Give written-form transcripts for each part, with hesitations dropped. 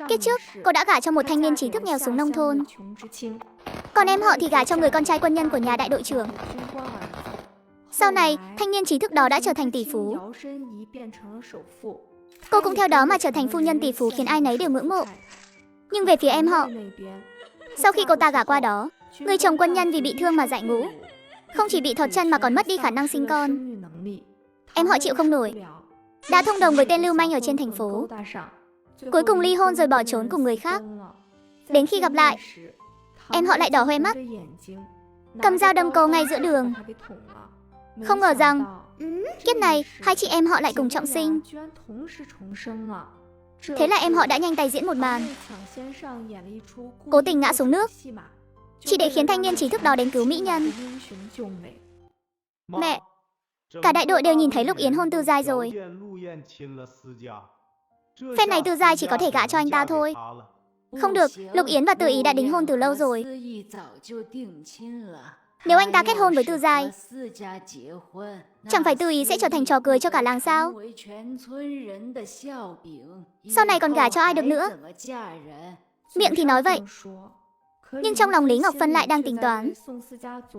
Kiếp trước, cô đã gả cho một thanh niên trí thức nghèo xuống nông thôn. Còn em họ thì gả cho người con trai quân nhân của nhà đại đội trưởng. Sau này, thanh niên trí thức đó đã trở thành tỷ phú. Cô cũng theo đó mà trở thành phu nhân tỷ phú khiến ai nấy đều ngưỡng mộ. Nhưng về phía em họ, sau khi cô ta gả qua đó, người chồng quân nhân vì bị thương mà dại ngũ. Không chỉ bị thọt chân mà còn mất đi khả năng sinh con. Em họ chịu không nổi, đã thông đồng với tên lưu manh ở trên thành phố. Cuối cùng ly hôn rồi bỏ trốn cùng người khác. Đến khi gặp lại, em họ lại đỏ hoe mắt, cầm dao đâm cô ngay giữa đường. Không ngờ rằng kiếp này hai chị em họ lại cùng trọng sinh. Thế là em họ đã nhanh tay diễn một màn cố tình ngã xuống nước, chỉ để khiến thanh niên trí thức đó đến cứu mỹ nhân. Mẹ, cả đại đội đều nhìn thấy Lục Yến hôn Tư Giai rồi. Phen này Tư Giai chỉ có thể gả cho anh ta thôi. Không được, Lục Yến và Từ Ý đã đính hôn từ lâu rồi. Nếu anh ta kết hôn với Tư Giai, chẳng phải Tư Ý sẽ trở thành trò cười cho cả làng sao? Sau này còn gả cho ai được nữa? Miệng thì nói vậy, nhưng trong lòng Lý Ngọc Phân lại đang tính toán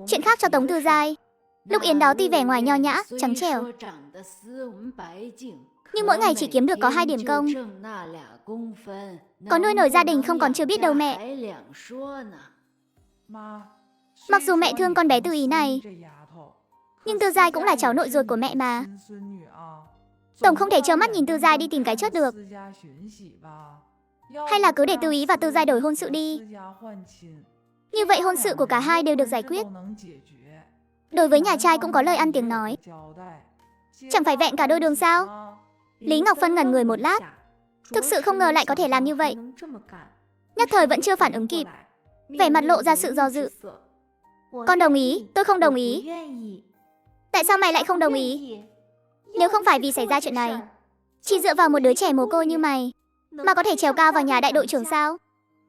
chuyện khác cho Tống Tư Giai. Lục Yến đó tuy vẻ ngoài nho nhã, trắng trẻo, nhưng mỗi ngày chỉ kiếm được có 2 điểm công. Có nuôi nổi gia đình không còn chưa biết đâu mẹ. Mặc dù mẹ thương con bé Tư Ý này, nhưng Tư Giai cũng là cháu nội ruột của mẹ mà. Tổng không thể trơ mắt nhìn Tư Giai đi tìm cái chết được. Hay là cứ để Tư Ý và Tư Giai đổi hôn sự đi. Như vậy hôn sự của cả hai đều được giải quyết. Đối với nhà trai cũng có lời ăn tiếng nói. Chẳng phải vẹn cả đôi đường sao? Lý Ngọc Phân ngẩn người một lát, thực sự không ngờ lại có thể làm như vậy. Nhất thời vẫn chưa phản ứng kịp, vẻ mặt lộ ra sự do dự. Con đồng ý, tôi không đồng ý. Tại sao mày lại không đồng ý? Nếu không phải vì xảy ra chuyện này, chỉ dựa vào một đứa trẻ mồ côi như mày mà có thể trèo cao vào nhà đại đội trưởng sao?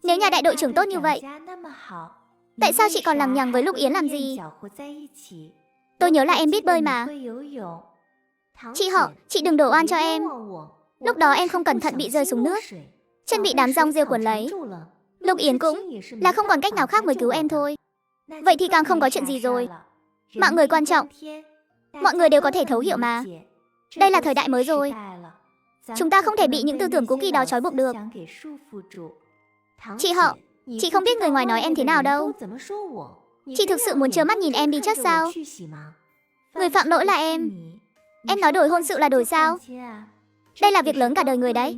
Nếu nhà đại đội trưởng tốt như vậy, tại sao chị còn lằng nhằng với Lục Yến làm gì? Tôi nhớ là em biết bơi mà. Chị họ, chị đừng đổ oan cho em. Lúc đó em không cẩn thận bị rơi xuống nước, chân bị đám rong rêu quấn lấy. Lục Yến cũng là không còn cách nào khác mới cứu em thôi. Vậy thì càng không có chuyện gì rồi. Mạng người quan trọng, mọi người đều có thể thấu hiểu mà. Đây là thời đại mới rồi. Chúng ta không thể bị những tư tưởng cũ kỹ đó trói buộc được. Chị họ, chị không biết người ngoài nói em thế nào đâu. Chị thực sự muốn trơ mắt nhìn em đi chết sao? Người phạm lỗi là em. Em nói đổi hôn sự là đổi sao? Đây là việc lớn cả đời người đấy.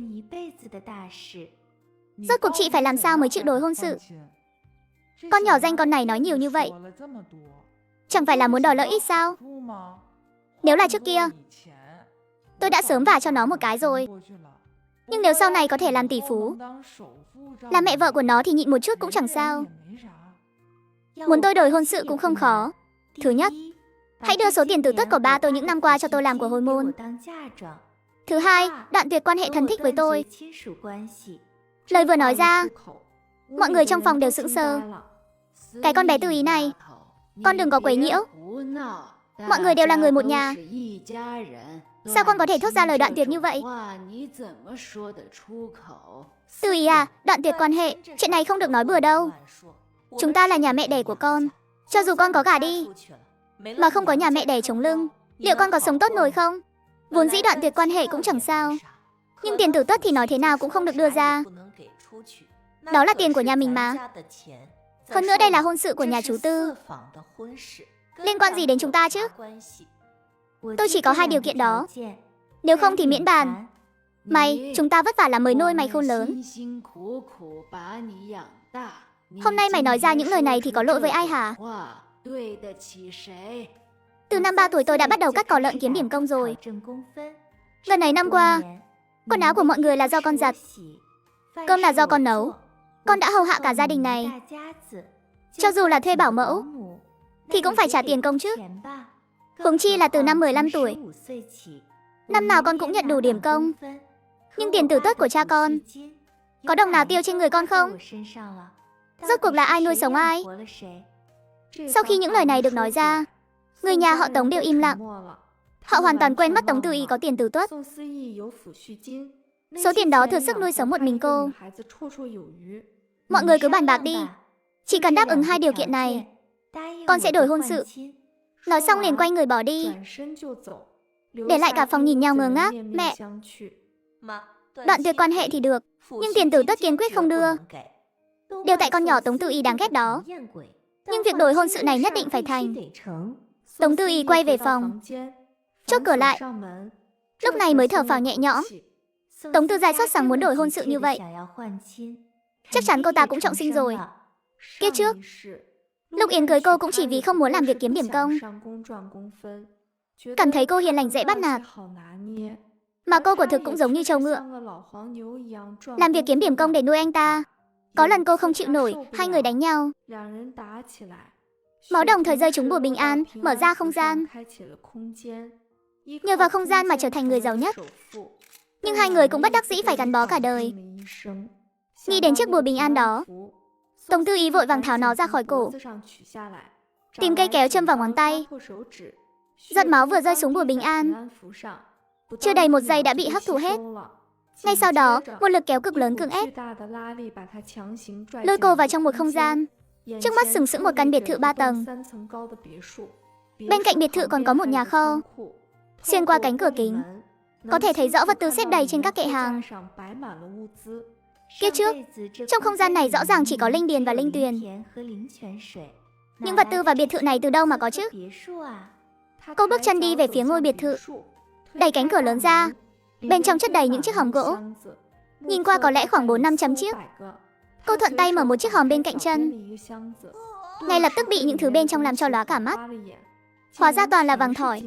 Rốt cuộc chị phải làm sao mới chịu đổi hôn sự? Con nhỏ danh con này nói nhiều như vậy, chẳng phải là muốn đòi lợi ích sao? Nếu là trước kia, tôi đã sớm vả cho nó một cái rồi. Nhưng nếu sau này có thể làm tỷ phú, làm mẹ vợ của nó thì nhịn một chút cũng chẳng sao. Muốn tôi đổi hôn sự cũng không khó. Thứ nhất, hãy đưa số tiền tử tuất của ba tôi những năm qua cho tôi làm của hồi môn. Thứ hai, đoạn tuyệt quan hệ thân thích với tôi. Lời vừa nói ra, mọi người trong phòng đều sững sờ. Cái con bé Tư Ý này, con đừng có quấy nhiễu. Mọi người đều là người một nhà. Sao con có thể thốt ra lời đoạn tuyệt như vậy? Tư Ý à, đoạn tuyệt quan hệ, chuyện này không được nói bừa đâu. Chúng ta là nhà mẹ đẻ của con. Cho dù con có gả đi, mà không có nhà mẹ đẻ chống lưng, liệu con có sống tốt nổi không? Vốn dĩ đoạn tuyệt quan hệ cũng chẳng sao, nhưng tiền tử tuất thì nói thế nào cũng không được đưa ra. Đó là tiền của nhà mình mà. Hơn nữa đây là hôn sự của nhà chú Tư, liên quan gì đến chúng ta chứ? Tôi chỉ có 2 điều kiện đó. Nếu không thì miễn bàn. Mày, chúng ta vất vả lắm mới nuôi mày khôn lớn. Hôm nay mày nói ra những lời này thì có lỗi với ai hả? Từ năm 3 tuổi tôi đã bắt đầu cắt cỏ lợn kiếm điểm công rồi. Gần ấy năm qua, quần áo của mọi người là do con giặt, cơm là do con nấu. Con đã hầu hạ cả gia đình này. Cho dù là thuê bảo mẫu thì cũng phải trả tiền công chứ. Huống chi là từ năm 15 tuổi, năm nào con cũng nhận đủ điểm công. Nhưng tiền tử tuất của cha con, có đồng nào tiêu trên người con không? Rốt cuộc là ai nuôi sống ai? Sau khi những lời này được nói ra, người nhà họ Tống đều im lặng. Họ hoàn toàn quên mất Tống Tư Ý có tiền tử tuất. Số tiền đó thừa sức nuôi sống một mình cô. Mọi người cứ bàn bạc đi. Chỉ cần đáp ứng hai điều kiện này, con sẽ đổi hôn sự. Nói xong liền quay người bỏ đi, để lại cả phòng nhìn nhau ngơ ngác. Mẹ, đoạn tuyệt quan hệ thì được, nhưng tiền Tử Tất kiên quyết không đưa. Đều tại con nhỏ Tống Tư Y đáng ghét đó. Nhưng việc đổi hôn sự này nhất định phải thành. Tống Tư Y quay về phòng, chốt cửa lại. Lúc này mới thở phào nhẹ nhõm. Tống Tư Giai sốt sắng muốn đổi hôn sự như vậy. Chắc chắn cô ta cũng trọng sinh rồi. Kiếp trước, lúc Yến cưới cô cũng chỉ vì không muốn làm việc kiếm điểm công. Cảm thấy cô hiền lành dễ bắt nạt. Mà cô quả thực cũng giống như trâu ngựa, làm việc kiếm điểm công để nuôi anh ta. Có lần cô không chịu nổi, hai người đánh nhau. Máu đồng thời rơi trúng bùa bình an, mở ra không gian. Nhờ vào không gian mà trở thành người giàu nhất. Nhưng hai người cũng bất đắc dĩ phải gắn bó cả đời. Nghĩ đến chiếc bùa bình an đó, Tống Tư Y vội vàng tháo nó ra khỏi cổ, tìm cây kéo châm vào ngón tay. Giọt máu vừa rơi xuống bùa bình an, chưa đầy 1 giây đã bị hấp thụ hết. Ngay sau đó, một lực kéo cực lớn cưỡng ép lôi cô vào trong một không gian. Trước mắt sừng sững một căn biệt thự 3 tầng. Bên cạnh biệt thự còn có một nhà kho. Xuyên qua cánh cửa kính, có thể thấy rõ vật tư xếp đầy trên các kệ hàng. Kiếp trước, trong không gian này rõ ràng chỉ có linh điền và linh tuyền. Những vật tư và biệt thự này từ đâu mà có chứ? Cô bước chân đi về phía ngôi biệt thự, đẩy cánh cửa lớn ra. Bên trong chất đầy những chiếc hòm gỗ. Nhìn qua có lẽ khoảng 400-500 chiếc. Cô thuận tay mở một chiếc hòm bên cạnh chân. Ngay lập tức bị những thứ bên trong làm cho lóa cả mắt. Hóa ra toàn là vàng thỏi.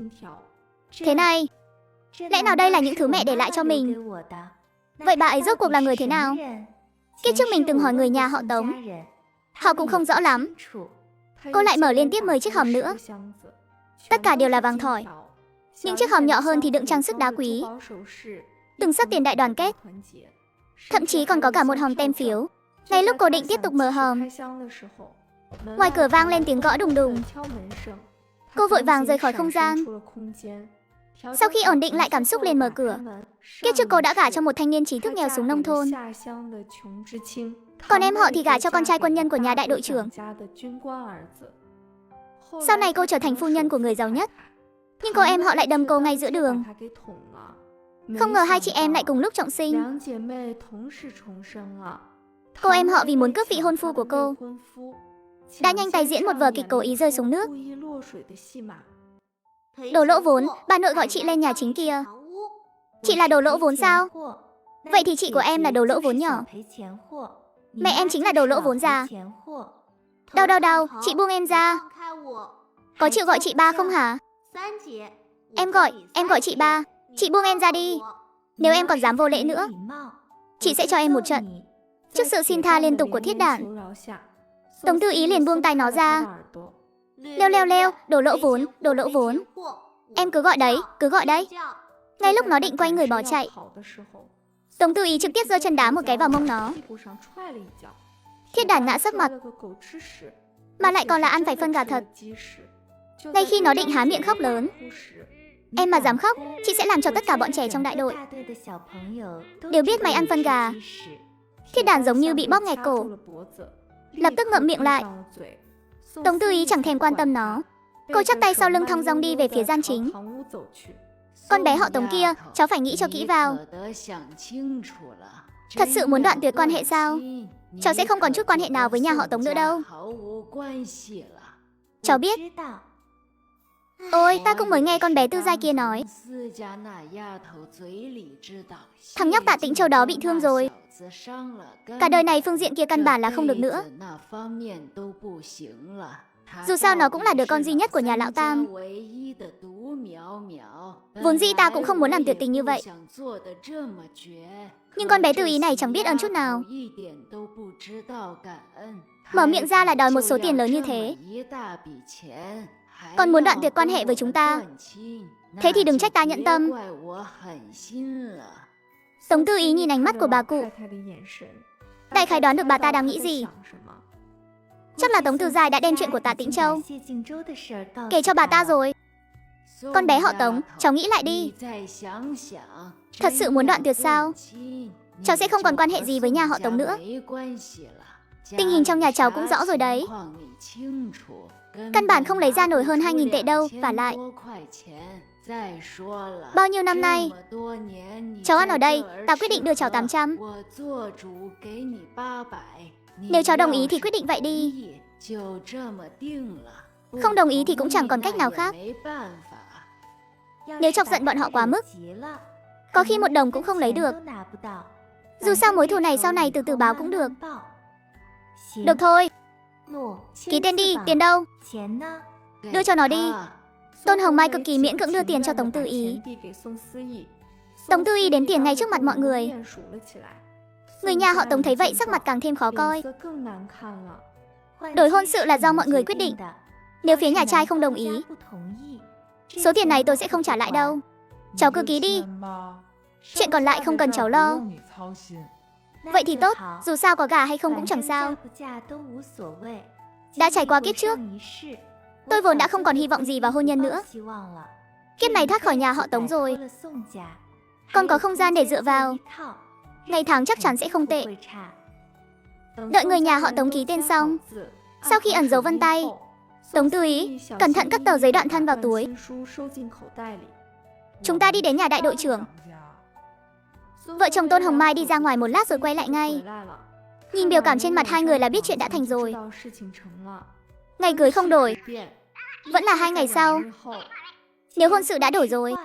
Thế này, lẽ nào đây là những thứ mẹ để lại cho mình? Vậy bà ấy rốt cuộc là người thế nào? Kiếp trước mình từng hỏi người nhà họ Tống, họ cũng không rõ lắm. Cô lại mở liên tiếp 10 chiếc hòm nữa. Tất cả đều là vàng thỏi. Những chiếc hòm nhỏ hơn thì đựng trang sức đá quý, từng sắp tiền đại đoàn kết. Thậm chí còn có cả một hòm tem phiếu. Ngay lúc cô định tiếp tục mở hòm, ngoài cửa vang lên tiếng gõ đùng đùng. Cô vội vàng rời khỏi không gian. Sau khi ổn định lại cảm xúc liền mở cửa. Kiếp trước cô đã gả cho một thanh niên trí thức nghèo xuống nông thôn. Còn em họ thì gả cho con trai quân nhân của nhà đại đội trưởng. Sau này cô trở thành phu nhân của người giàu nhất. Nhưng cô em họ lại đâm cô ngay giữa đường. Không ngờ hai chị em lại cùng lúc trọng sinh. Cô em họ vì muốn cướp vị hôn phu của cô, đã nhanh tay diễn một vở kịch cố ý rơi xuống nước. Đồ lỗ vốn, bà nội gọi chị lên nhà chính kìa. Chị là đồ lỗ vốn sao? Vậy thì chị của em là đồ lỗ vốn nhỏ. Mẹ em chính là đồ lỗ vốn già. Đau, chị buông em ra. Có chịu gọi chị ba không hả? Em gọi chị ba. Chị buông em ra đi. Nếu em còn dám vô lễ nữa, chị sẽ cho em một trận. Trước sự xin tha liên tục của Thiết Đản, Tống Tư Ý liền buông tay nó ra. Leo, đồ lỗ vốn. Em cứ gọi đấy. Ngay lúc nó định quay người bỏ chạy, Tống Tư Ý trực tiếp giơ chân đá một cái vào mông nó. Thiết Đản ngã sấp mặt, mà lại còn là ăn phải phân gà thật. Ngay khi nó định há miệng khóc lớn, em mà dám khóc, chị sẽ làm cho tất cả bọn trẻ trong đại đội đều biết mày ăn phân gà. Thiết Đản giống như bị bóp nghẹt cổ, lập tức ngậm miệng lại. Tống Tư Ý chẳng thèm quan tâm nó. Cô chắp tay sau lưng thong dong đi về phía gian chính. Con bé họ Tống kia, cháu phải nghĩ cho kỹ vào. Thật sự muốn đoạn tuyệt quan hệ sao? Cháu sẽ không còn chút quan hệ nào với nhà họ Tống nữa đâu. Cháu biết. Ôi, ta cũng mới nghe con bé Tư Giai kia nói, thằng nhóc Tạ Tĩnh Châu đó bị thương rồi. Cả đời này phương diện kia căn bản là không được nữa. Dù sao nó cũng là đứa con duy nhất của nhà lão Tam. Vốn dĩ ta cũng không muốn làm tuyệt tình như vậy. Nhưng con bé Tư Ý này chẳng biết ơn chút nào. Mở miệng ra là đòi một số tiền lớn như thế, còn muốn đoạn tuyệt quan hệ với chúng ta. Thế thì đừng trách ta nhẫn tâm. Tống Tư Ý nhìn ánh mắt của bà cụ, đại khái đoán được bà ta đang nghĩ gì. Chắc là Tống Tư Giai đã đem chuyện của Tạ Tĩnh Châu kể cho bà ta rồi. Con bé họ Tống, cháu nghĩ lại đi. Thật sự muốn đoạn tuyệt sao? Cháu sẽ không còn quan hệ gì với nhà họ Tống nữa. Tình hình trong nhà cháu cũng rõ rồi đấy. Căn bản không lấy ra nổi hơn 2.000 tệ đâu. Và lại, bao nhiêu năm nay cháu ăn ở đây, tao quyết định đưa cháu 800. Nếu cháu đồng ý thì quyết định vậy đi. Không đồng ý thì cũng chẳng còn cách nào khác. Nếu chọc giận bọn họ quá mức, có khi 1 đồng cũng không lấy được. Dù sao mối thù này sau này từ từ báo cũng được. Được thôi. Ký tên đi, tiền đâu? Đưa cho nó đi. Tôn Hồng Mai cực kỳ miễn cưỡng đưa tiền cho Tống Tư Ý. Tống Tư Ý đếm tiền ngay trước mặt mọi người. Người nhà họ Tống thấy vậy sắc mặt càng thêm khó coi. Đổi hôn sự là do mọi người quyết định. Nếu phía nhà trai không đồng ý, số tiền này tôi sẽ không trả lại đâu. Cháu cứ ký đi. Chuyện còn lại không cần cháu lo. Vậy thì tốt, dù sao có gả hay không cũng chẳng sao. Đã trải qua kiếp trước, tôi vốn đã không còn hy vọng gì vào hôn nhân nữa. Kiếp này thoát khỏi nhà họ Tống rồi, con có không gian để dựa vào. Ngày tháng chắc chắn sẽ không tệ. Đợi người nhà họ Tống ký tên xong, sau khi ẩn dấu vân tay, Tống Tư Ý cẩn thận cất tờ giấy đoạn thân vào túi. Chúng ta đi đến nhà đại đội trưởng. Vợ chồng Tôn Hồng Mai đi ra ngoài một lát rồi quay lại ngay. Nhìn biểu cảm trên mặt hai người là biết chuyện đã thành rồi. Ngày cưới không đổi, vẫn là 2 ngày sau. Nếu hôn sự đã đổi rồi,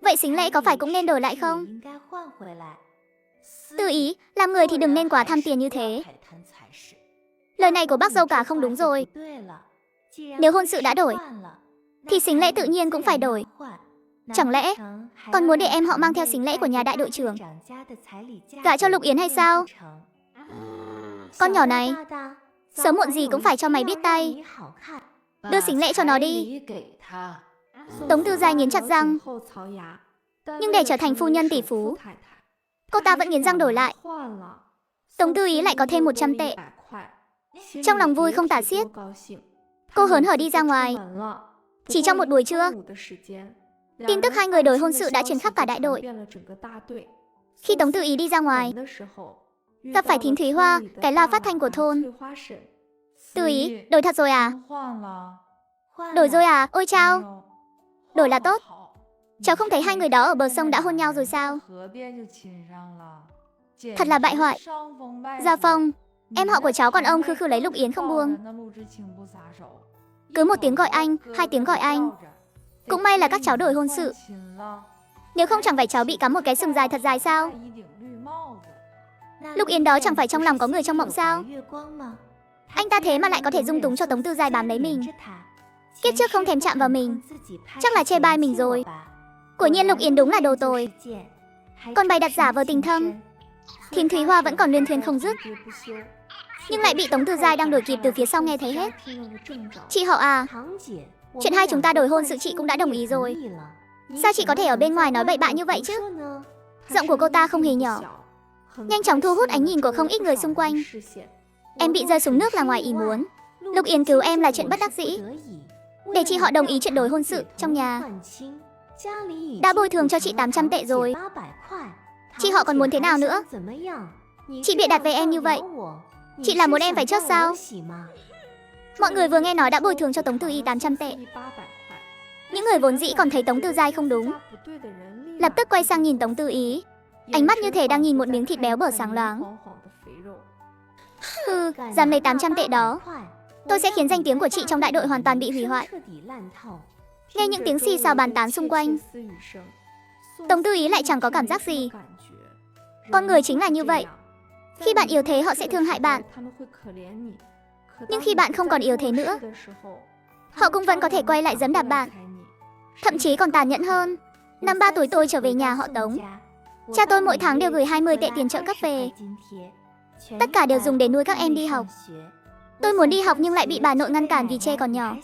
vậy sính lễ có phải cũng nên đổi lại không? Tư Ý, làm người thì đừng nên quá tham tiền như thế. Lời này của bác dâu cả không đúng rồi. Nếu hôn sự đã đổi, thì sính lễ tự nhiên cũng phải đổi. Chẳng lẽ còn muốn để em họ mang theo sính lễ của nhà đại đội trưởng gả cho Lục Yến hay sao? Con nhỏ này, sớm muộn gì cũng phải cho mày biết tay. Đưa sính lễ cho nó đi. Tống Tư Giai nghiến chặt răng. Nhưng để trở thành phu nhân tỷ phú, cô ta vẫn nghiến răng đổi lại. Tống Tư Ý lại có thêm 100 tệ. Trong lòng vui không tả xiết, cô hớn hở đi ra ngoài. Chỉ trong một buổi trưa, tin tức 2 người đổi hôn sự đã truyền khắp cả đại đội. Khi Tống Tư Ý đi ra ngoài, gặp phải Thím Thúy Hoa, cái loa phát thanh của thôn. Tư Ý, đổi thật rồi à? Đổi rồi à? Ôi chao, đổi là tốt. Cháu không thấy 2 người đó ở bờ sông đã hôn nhau rồi sao? Thật là bại hoại. Gia Phong, em họ của cháu còn ông khư khư lấy Lục Yến không buông. Cứ 1 tiếng gọi anh, 2 tiếng gọi anh. Cũng may là các cháu đổi hôn sự. Nếu không chẳng phải cháu bị cắm một cái sừng dài thật dài sao? Lục Yến đó chẳng phải trong lòng có người trong mộng sao? Anh ta thế mà lại có thể dung túng cho Tống Tư Giai bám lấy mình. Kiếp trước không thèm chạm vào mình, chắc là chê bai mình rồi. Quả nhiên Lục Yến đúng là đồ tồi. Còn bày đặt giả vờ tình thâm. Thím Thúy Hoa vẫn còn liên thuyên không dứt, nhưng lại bị Tống Tư Giai đang đuổi kịp từ phía sau nghe thấy hết. Chị họ à, chuyện hai chúng ta đổi hôn sự chị cũng đã đồng ý rồi. Sao chị có thể ở bên ngoài nói bậy bạ như vậy chứ? Giọng của cô ta không hề nhỏ, nhanh chóng thu hút ánh nhìn của không ít người xung quanh. Em bị rơi xuống nước là ngoài ý muốn. Lục Yến cứu em là chuyện bất đắc dĩ. Để chị họ đồng ý chuyện đổi hôn sự trong nhà. Đã bồi thường cho chị 800 tệ rồi, chị họ còn muốn thế nào nữa? Chị bịa đặt về em như vậy, chị là muốn em phải chốt sao? Mọi người vừa nghe nói đã bồi thường cho Tống Tư Ý 800 tệ. Những người vốn dĩ còn thấy Tống Tư Giai không đúng, lập tức quay sang nhìn Tống Tư Ý, ánh mắt như thể đang nhìn một miếng thịt béo bở sáng loáng. Dám lấy 800 tệ đó, tôi sẽ khiến danh tiếng của chị trong đại đội hoàn toàn bị hủy hoại. Nghe những tiếng xì xào bàn tán xung quanh, Tống Tư Ý lại chẳng có cảm giác gì. Con người chính là như vậy. Khi bạn yếu thế họ sẽ thương hại bạn, nhưng khi bạn không còn yếu thế nữa, họ cũng vẫn có thể quay lại giẫm đạp bạn. Thậm chí còn tàn nhẫn hơn. Năm 3 tuổi tôi trở về nhà họ Tống. Cha tôi mỗi tháng đều gửi 20 tệ tiền trợ cấp về. Tất cả đều dùng để nuôi các em đi học. Tôi muốn đi học nhưng lại bị bà nội ngăn cản vì Chê còn nhỏ.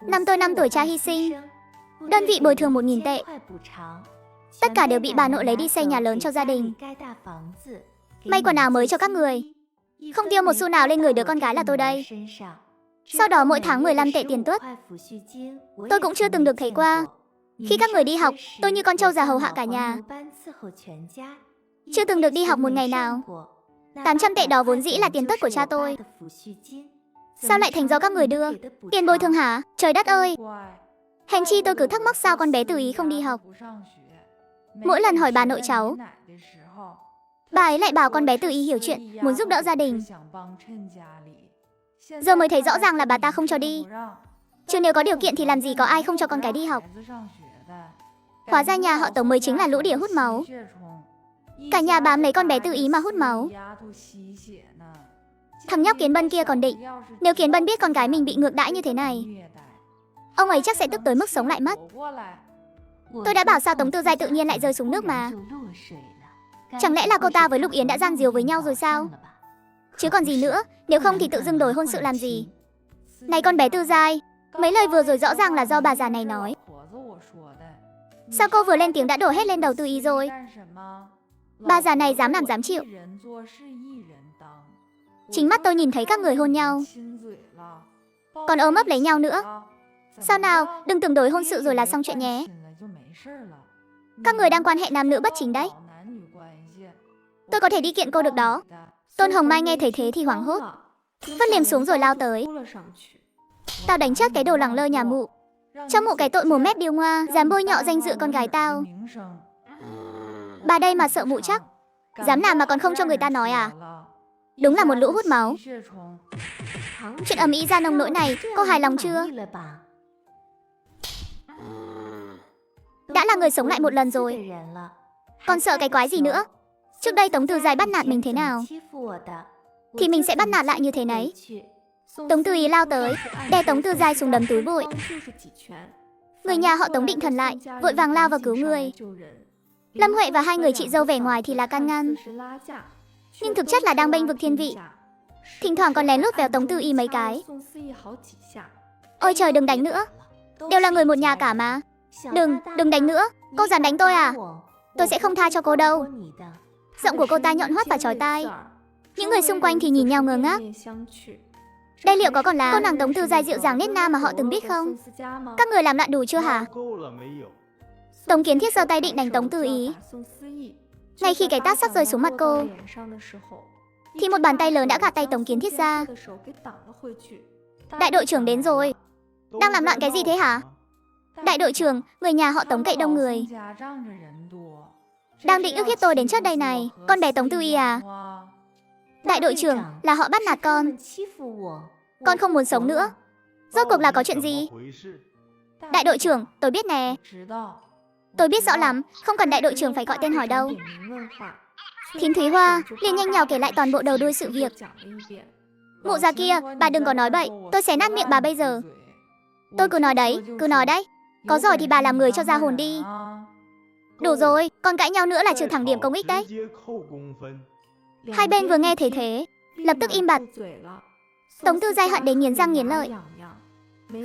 Năm tôi 5 tuổi cha hy sinh, đơn vị bồi thường 1.000 tệ. Tất cả đều bị bà nội lấy đi xây nhà lớn cho gia đình, may quần áo mới cho các người. Không tiêu một xu nào lên người đứa con gái là tôi đây. Sau đó mỗi tháng 15 tệ tiền tuất. Tôi cũng chưa từng được thấy qua. Khi các người đi học, tôi như con trâu già hầu hạ cả nhà. Chưa từng được đi học một ngày nào. 800 tệ đó vốn dĩ là tiền tuất của cha tôi. Sao lại thành do các người đưa? Tiền bồi thường hả? Trời đất ơi! Hèn chi tôi cứ thắc mắc sao con bé Từ Ý không đi học. Mỗi lần hỏi bà nội cháu, bà ấy lại bảo con bé Từ Ý hiểu chuyện, muốn giúp đỡ gia đình. Giờ mới thấy rõ ràng là bà ta không cho đi. Chứ nếu có điều kiện thì làm gì có ai không cho con cái đi học. Hóa ra nhà họ Tống mới chính là lũ đỉa hút máu. Cả nhà bám lấy con bé Từ Ý mà hút máu. Thằng nhóc Kiến Bân kia còn định, nếu Kiến Bân biết con gái mình bị ngược đãi như thế này, ông ấy chắc sẽ tức tới mức sống lại mất. Tôi đã bảo sao Tống Tư Giai tự nhiên lại rơi xuống nước mà. Chẳng lẽ là cô ta với Lục Yến đã gian díu với nhau rồi sao? Chứ còn gì nữa, nếu không thì tự dưng đổi hôn sự làm gì. Này con bé Tư Giai, mấy lời vừa rồi rõ ràng là do bà già này nói. Sao cô vừa lên tiếng đã đổ hết lên đầu Từ Ý rồi? Bà già này dám làm dám chịu. Chính mắt tôi nhìn thấy các người hôn nhau, còn ôm ấp lấy nhau nữa. Sao nào, đừng tưởng đổi hôn sự rồi là xong chuyện nhé. Các người đang quan hệ nam nữ bất chính đấy. Tôi có thể đi kiện cô được đó. Tôn Hồng Mai nghe thấy thế thì hoảng hốt, vứt liềm xuống rồi lao tới. Tao đánh chết cái đồ lẳng lơ nhà mụ. Cho mụ cái tội mồm mép điêu ngoa, dám bôi nhọ danh dự con gái tao. Bà đây mà sợ mụ chắc. Dám làm mà còn không cho người ta nói à? Đúng là một lũ hút máu. Chuyện ầm ĩ ra nông nỗi này, cô hài lòng chưa? Đã là người sống lại một lần rồi, còn sợ cái quái gì nữa? Trước đây Tống Tư Giai bắt nạt mình thế nào thì mình sẽ bắt nạt lại như thế nấy. Tống Tư Ý lao tới, đè Tống Tư Giai xuống đấm túi bụi. Người nhà họ Tống định thần lại, vội vàng lao vào cứu người. Lâm Huệ và hai người chị dâu vẻ ngoài thì là can ngăn, nhưng thực chất là đang bênh vực thiên vị. Thỉnh thoảng còn lén lút véo Tống Tư Ý mấy cái. Ôi trời, đừng đánh nữa, đều là người một nhà cả mà. Đừng đánh nữa, cô dám đánh tôi à? Tôi sẽ không tha cho cô đâu. Giọng của cô ta nhọn hoắt và chói tai. Những người xung quanh thì nhìn nhau ngơ ngác. Đây liệu có còn là cô nàng Tống Tư Giai dịu dàng nết na mà họ từng biết không? Các người làm loạn đủ chưa hả? Tống Kiến Thiết giơ tay định đánh Tống Tư Ý. Ngay khi cái tát sắp rơi xuống mặt cô thì một bàn tay lớn đã gạt tay Tống Kiến Thiết ra. Đại đội trưởng đến rồi. Đang làm loạn cái gì thế hả? Đại đội trưởng, người nhà họ Tống cậy đông người, đang định ức hiếp tôi đến chết đây này. Con bé Tống Tư Ý à? Đại đội trưởng, là họ bắt nạt con không muốn sống nữa. Rốt cuộc là có chuyện gì? Đại đội trưởng, tôi biết nè. Tôi biết rõ lắm, không cần đại đội trưởng phải gọi tên hỏi đâu. Thím Thúy Hoa liền nhanh nhào kể lại toàn bộ đầu đuôi sự việc. Mụ già kia, bà đừng có nói bậy, tôi xé nát miệng bà bây giờ. Tôi cứ nói đấy. Có giỏi thì bà làm người cho ra hồn đi. Đủ rồi, còn cãi nhau nữa là trừ thẳng điểm công ích đấy. Hai bên vừa nghe thấy thế, lập tức im bặt. Tống Tư Giai hận đến nghiến răng nghiến lợi.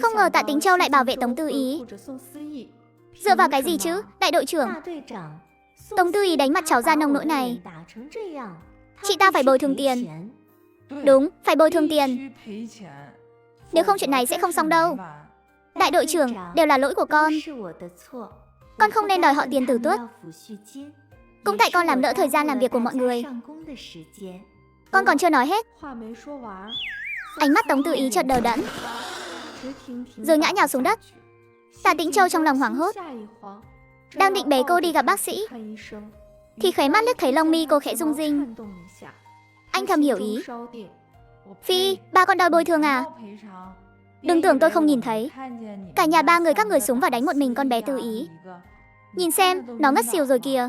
Không ngờ Tạ Tính Châu lại bảo vệ Tống Tư Ý. Dựa vào cái gì chứ, đại đội trưởng? Tống Tư Ý đánh mặt cháu ra nông nỗi này. Chị ta phải bồi thường tiền. Đúng, phải bồi thường tiền. Nếu không chuyện này sẽ không xong đâu. Đại đội trưởng, đều là lỗi của con. Con không nên đòi họ tiền tử tuất. Cũng tại con làm lỡ thời gian làm việc của mọi người. Con còn chưa nói hết. Ánh mắt Tống Tư Ý chợt đờ đẫn, rồi ngã nhào xuống đất. Tạ Tĩnh Châu trong lòng hoảng hốt, đang định bế cô đi gặp bác sĩ thì khóe mắt liếc thấy lông mi cô khẽ rung rinh. Anh thầm hiểu ý. Phi, ba con đòi bồi thường à? Đừng tưởng tôi không nhìn thấy. Cả nhà ba người các người súng vào đánh một mình con bé Tư Ý. Nhìn xem, nó ngất xỉu rồi kìa.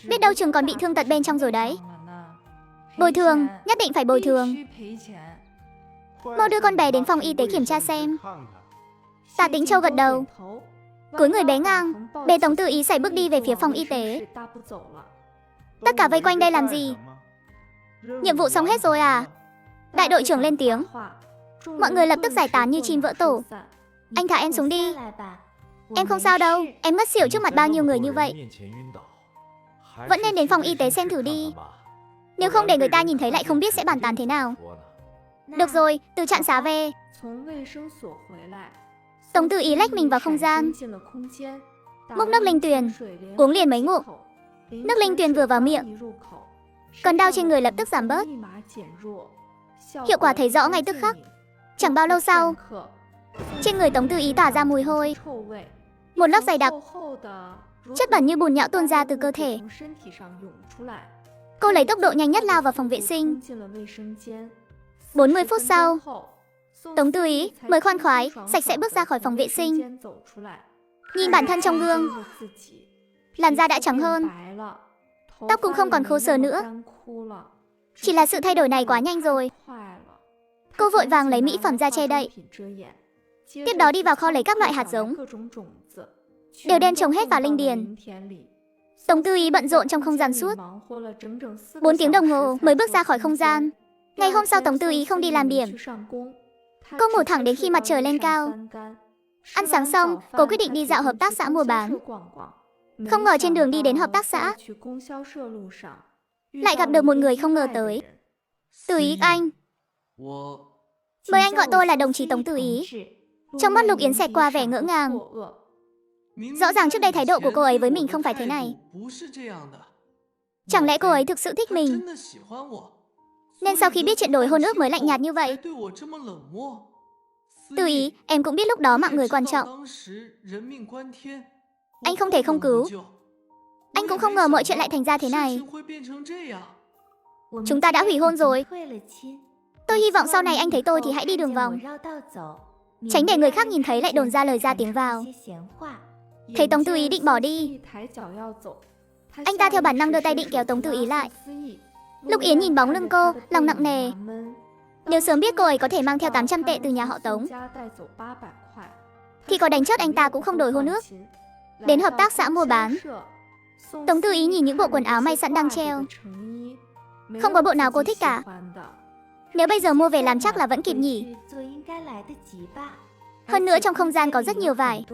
Biết đâu chừng còn bị thương tật bên trong rồi đấy. Bồi thường, nhất định phải bồi thường. Mau đưa con bé đến phòng y tế kiểm tra xem. Tạ Tĩnh Châu gật đầu, cúi người bế ngang, bế Tống Tư Ý sải bước đi về phía phòng y tế. Tất cả vây quanh đây làm gì? Nhiệm vụ xong hết rồi à? Đại đội trưởng lên tiếng. Mọi người lập tức giải tán như chim vỡ tổ. Anh thả em xuống đi. Em không sao đâu, em ngất xỉu trước mặt bao nhiêu người như vậy. Vẫn nên đến phòng y tế xem thử đi. Nếu không để người ta nhìn thấy lại không biết sẽ bàn tán thế nào. Được rồi, từ trạm xá về. Tống Tư Ý lách mình vào không gian, múc nước linh tuyền, uống liền mấy ngụm. Nước linh tuyền vừa vào miệng, cơn đau trên người lập tức giảm bớt. Hiệu quả thấy rõ ngay tức khắc. Chẳng bao lâu sau, trên người Tống Tư Ý tỏa ra mùi hôi. Một lớp dày đặc, chất bẩn như bùn nhão tuôn ra từ cơ thể. Cô lấy tốc độ nhanh nhất lao vào phòng vệ sinh. 40 phút sau, Tống Tư Ý mới khoan khoái, sạch sẽ bước ra khỏi phòng vệ sinh. Nhìn bản thân trong gương, làn da đã trắng hơn, tóc cũng không còn khô sờ nữa. Chỉ là sự thay đổi này quá nhanh rồi. Cô vội vàng lấy mỹ phẩm ra che đậy. Tiếp đó đi vào kho lấy các loại hạt giống, đều đem trồng hết vào linh điền. Tống Tư Ý bận rộn trong không gian suốt 4 tiếng đồng hồ mới bước ra khỏi không gian. Ngày hôm sau Tống Tư Ý không đi làm điểm. Cô ngủ thẳng đến khi mặt trời lên cao. Ăn sáng xong, cô quyết định đi dạo hợp tác xã mua bán. Không ngờ trên đường đi đến hợp tác xã, lại gặp được một người không ngờ tới. Tư Ý anh. Mời anh gọi tôi là đồng chí Tống Tư Ý. Trong mắt Lục Yến xẹt qua vẻ ngỡ ngàng. Rõ ràng trước đây thái độ của cô ấy với mình không phải thế này. Chẳng lẽ cô ấy thực sự thích mình, nên sau khi biết chuyện đổi hôn ước mới lạnh nhạt như vậy? Tư Ý, em cũng biết lúc đó mạng người quan trọng. Anh không thể không cứu. Anh cũng không ngờ mọi chuyện lại thành ra thế này. Chúng ta đã hủy hôn rồi. Tôi hy vọng sau này anh thấy tôi thì hãy đi đường vòng, tránh để người khác nhìn thấy lại đồn ra lời ra tiếng vào. Thấy Tống Tư Ý định bỏ đi, anh ta theo bản năng đưa tay định kéo Tống Tư Ý lại. Lục Yến nhìn bóng lưng cô, lòng nặng nề. Nếu sớm biết cô ấy có thể mang theo 800 tệ từ nhà họ Tống, thì có đánh chết anh ta cũng không đổi hôn ước. Đến hợp tác xã mua bán, Tống Tư Ý nhìn những bộ quần áo may sẵn đang treo, không có bộ nào cô thích cả. Nếu bây giờ mua về làm chắc là vẫn kịp nhỉ. Hơn nữa trong không gian có rất nhiều vải,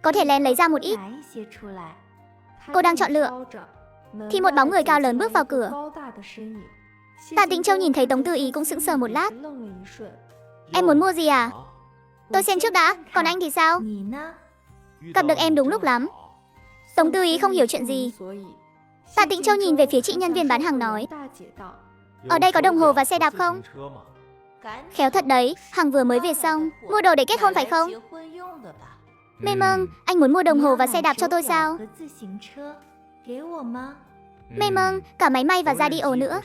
có thể lén lấy ra một ít. Cô đang chọn lựa, thì một bóng người cao lớn bước vào cửa. Tạ Tĩnh Châu nhìn thấy Tống Tư Ý cũng sững sờ một lát. Em muốn mua gì à? Tôi xem trước đã, còn anh thì sao? Gặp được em đúng lúc lắm. Tống Tư Ý không hiểu chuyện gì. Tạ Tĩnh Châu nhìn về phía chị nhân viên bán hàng nói, ở đây có đồng hồ và xe đạp không? Khéo thật đấy, Hằng vừa mới về xong. Mua đồ để kết hôn phải không? Mê Mâng, anh muốn mua đồng hồ và xe đạp cho tôi sao? Mê Mâng, cả máy may và radio nữa.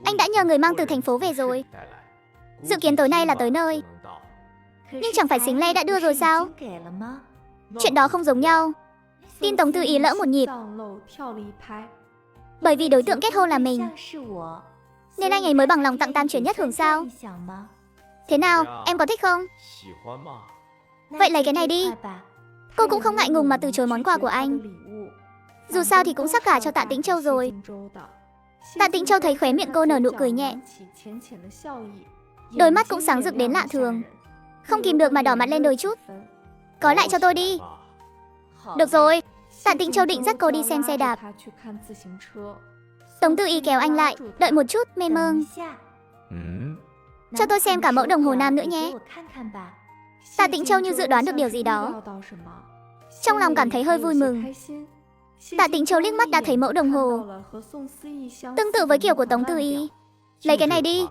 Anh đã nhờ người mang từ thành phố về rồi. Dự kiến tối nay là tới nơi. Nhưng chẳng phải Xính Lê đã đưa rồi sao? Chuyện đó không giống nhau. Tin Tống Tư Ý lỡ một nhịp. Bởi vì đối tượng kết hôn là mình, nên anh ấy mới bằng lòng tặng tam chuyển nhất hưởng sao? Thế nào, em có thích không? Vậy lấy cái này đi. Cô cũng không ngại ngùng mà từ chối món quà của anh. Dù sao thì cũng sắp gả cho Tạ Tĩnh Châu rồi. Tạ Tĩnh Châu thấy khóe miệng cô nở nụ cười nhẹ, đôi mắt cũng sáng rực đến lạ thường, không kìm được mà đỏ mặt lên đôi chút. Có lại cho tôi đi. Được rồi. Tạ Tĩnh Châu định dắt cô đi xem xe đạp. Tống Tư Ý kéo anh lại, đợi một chút, Mê Mâng. Cho tôi xem cả mẫu đồng hồ nam nữa nhé. Tạ Tĩnh Châu như dự đoán được điều gì đó, trong lòng cảm thấy hơi vui mừng. Tạ Tĩnh Châu liếc mắt đã thấy mẫu đồng hồ tương tự với kiểu của Tống Tư Ý. Lấy cái này đi.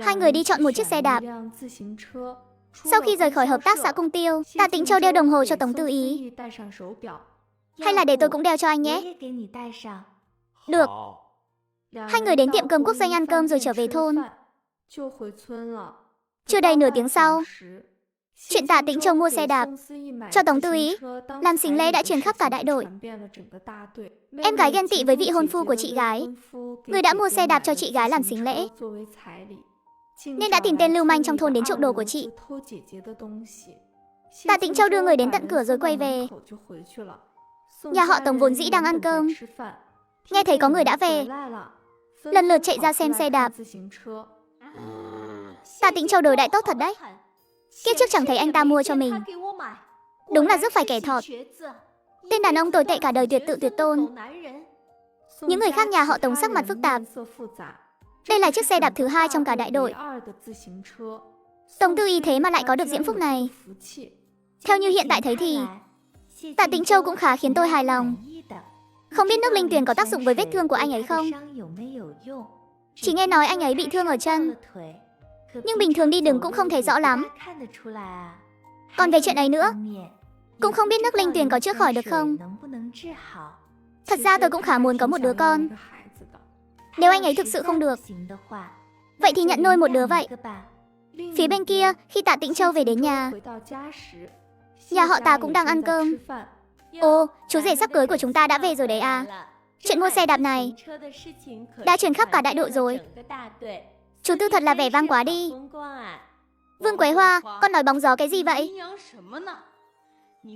Hai người đi chọn một chiếc xe đạp. Sau khi rời khỏi hợp tác xã Cung Tiêu, Tạ Tĩnh Châu đeo đồng hồ cho Tống Tư Ý. Hay là để tôi cũng đeo cho anh nhé? Được. Hai người đến tiệm cơm quốc doanh ăn cơm rồi trở về thôn. Chưa đầy nửa tiếng sau, chuyện Tạ Tĩnh Châu mua xe đạp cho Tống Tư Ý làm Xính Lê đã truyền khắp cả đại đội. Em gái ghen tị với vị hôn phu của chị gái, người đã mua xe đạp cho chị gái làm xính lễ, nên đã tìm tên lưu manh trong thôn đến trộm đồ của chị. Tạ Tĩnh Châu đưa người đến tận cửa rồi quay về. Nhà họ Tống vốn dĩ đang ăn cơm, nghe thấy có người đã về, lần lượt chạy ra xem xe đạp. Tạ Tĩnh Châu đời đại tốt thật đấy. Kiếp trước chẳng thấy anh ta mua cho mình. Đúng là rước phải kẻ thọt. Tên đàn ông tồi tệ cả đời tuyệt tự tuyệt tôn. Những người khác nhà họ Tống sắc mặt phức tạp. Đây là chiếc xe đạp thứ hai trong cả đại đội. Tống Tư Y thế mà lại có được diễm phúc này. Theo như hiện tại thấy thì Tạ Tĩnh Châu cũng khá khiến tôi hài lòng. Không biết nước linh tuyền có tác dụng với vết thương của anh ấy không? Chỉ nghe nói anh ấy bị thương ở chân, nhưng bình thường đi đường cũng không thấy rõ lắm. Còn về chuyện ấy nữa, cũng không biết nước linh tuyền có chữa khỏi được không. Thật ra tôi cũng khá muốn có một đứa con. Nếu anh ấy thực sự không được, vậy thì nhận nuôi một đứa vậy. Phía bên kia, khi Tạ Tĩnh Châu về đến nhà họ Tạ cũng đang ăn cơm. Ồ, chú rể sắp cưới của chúng ta đã về rồi đấy à? Chuyện mua xe đạp này đã truyền khắp cả đại đội rồi. Chú Tư thật là vẻ vang quá đi. Vương Quế Hoa, con nói bóng gió cái gì vậy?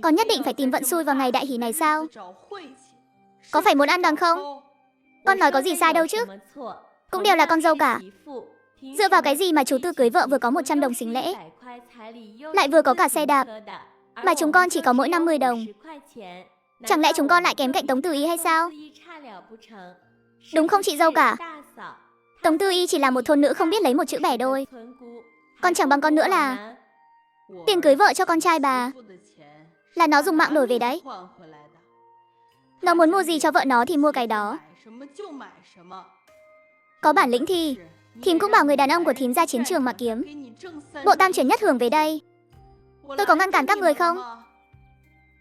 Con nhất định phải tìm vận xui vào ngày đại hỷ này sao? Có phải muốn ăn đòn không? Con nói có gì sai đâu chứ? Cũng đều là con dâu cả. Dựa vào cái gì mà chú Tư cưới vợ vừa có 100 đồng sính lễ, lại vừa có cả xe đạp, mà chúng con chỉ có mỗi 50 đồng. Chẳng lẽ chúng con lại kém cạnh Tống Tư Y hay sao? Đúng không chị dâu cả? Tống Tư Y chỉ là một thôn nữ không biết lấy một chữ bẻ đôi. Còn chẳng bằng con nữa là tiền cưới vợ cho con trai bà là nó dùng mạng đổi về đấy. Nó muốn mua gì cho vợ nó thì mua cái đó. Có bản lĩnh thì thím cũng bảo người đàn ông của thím ra chiến trường mà kiếm. Bộ tam chuyển nhất hưởng về đây. Tôi có ngăn cản các người không?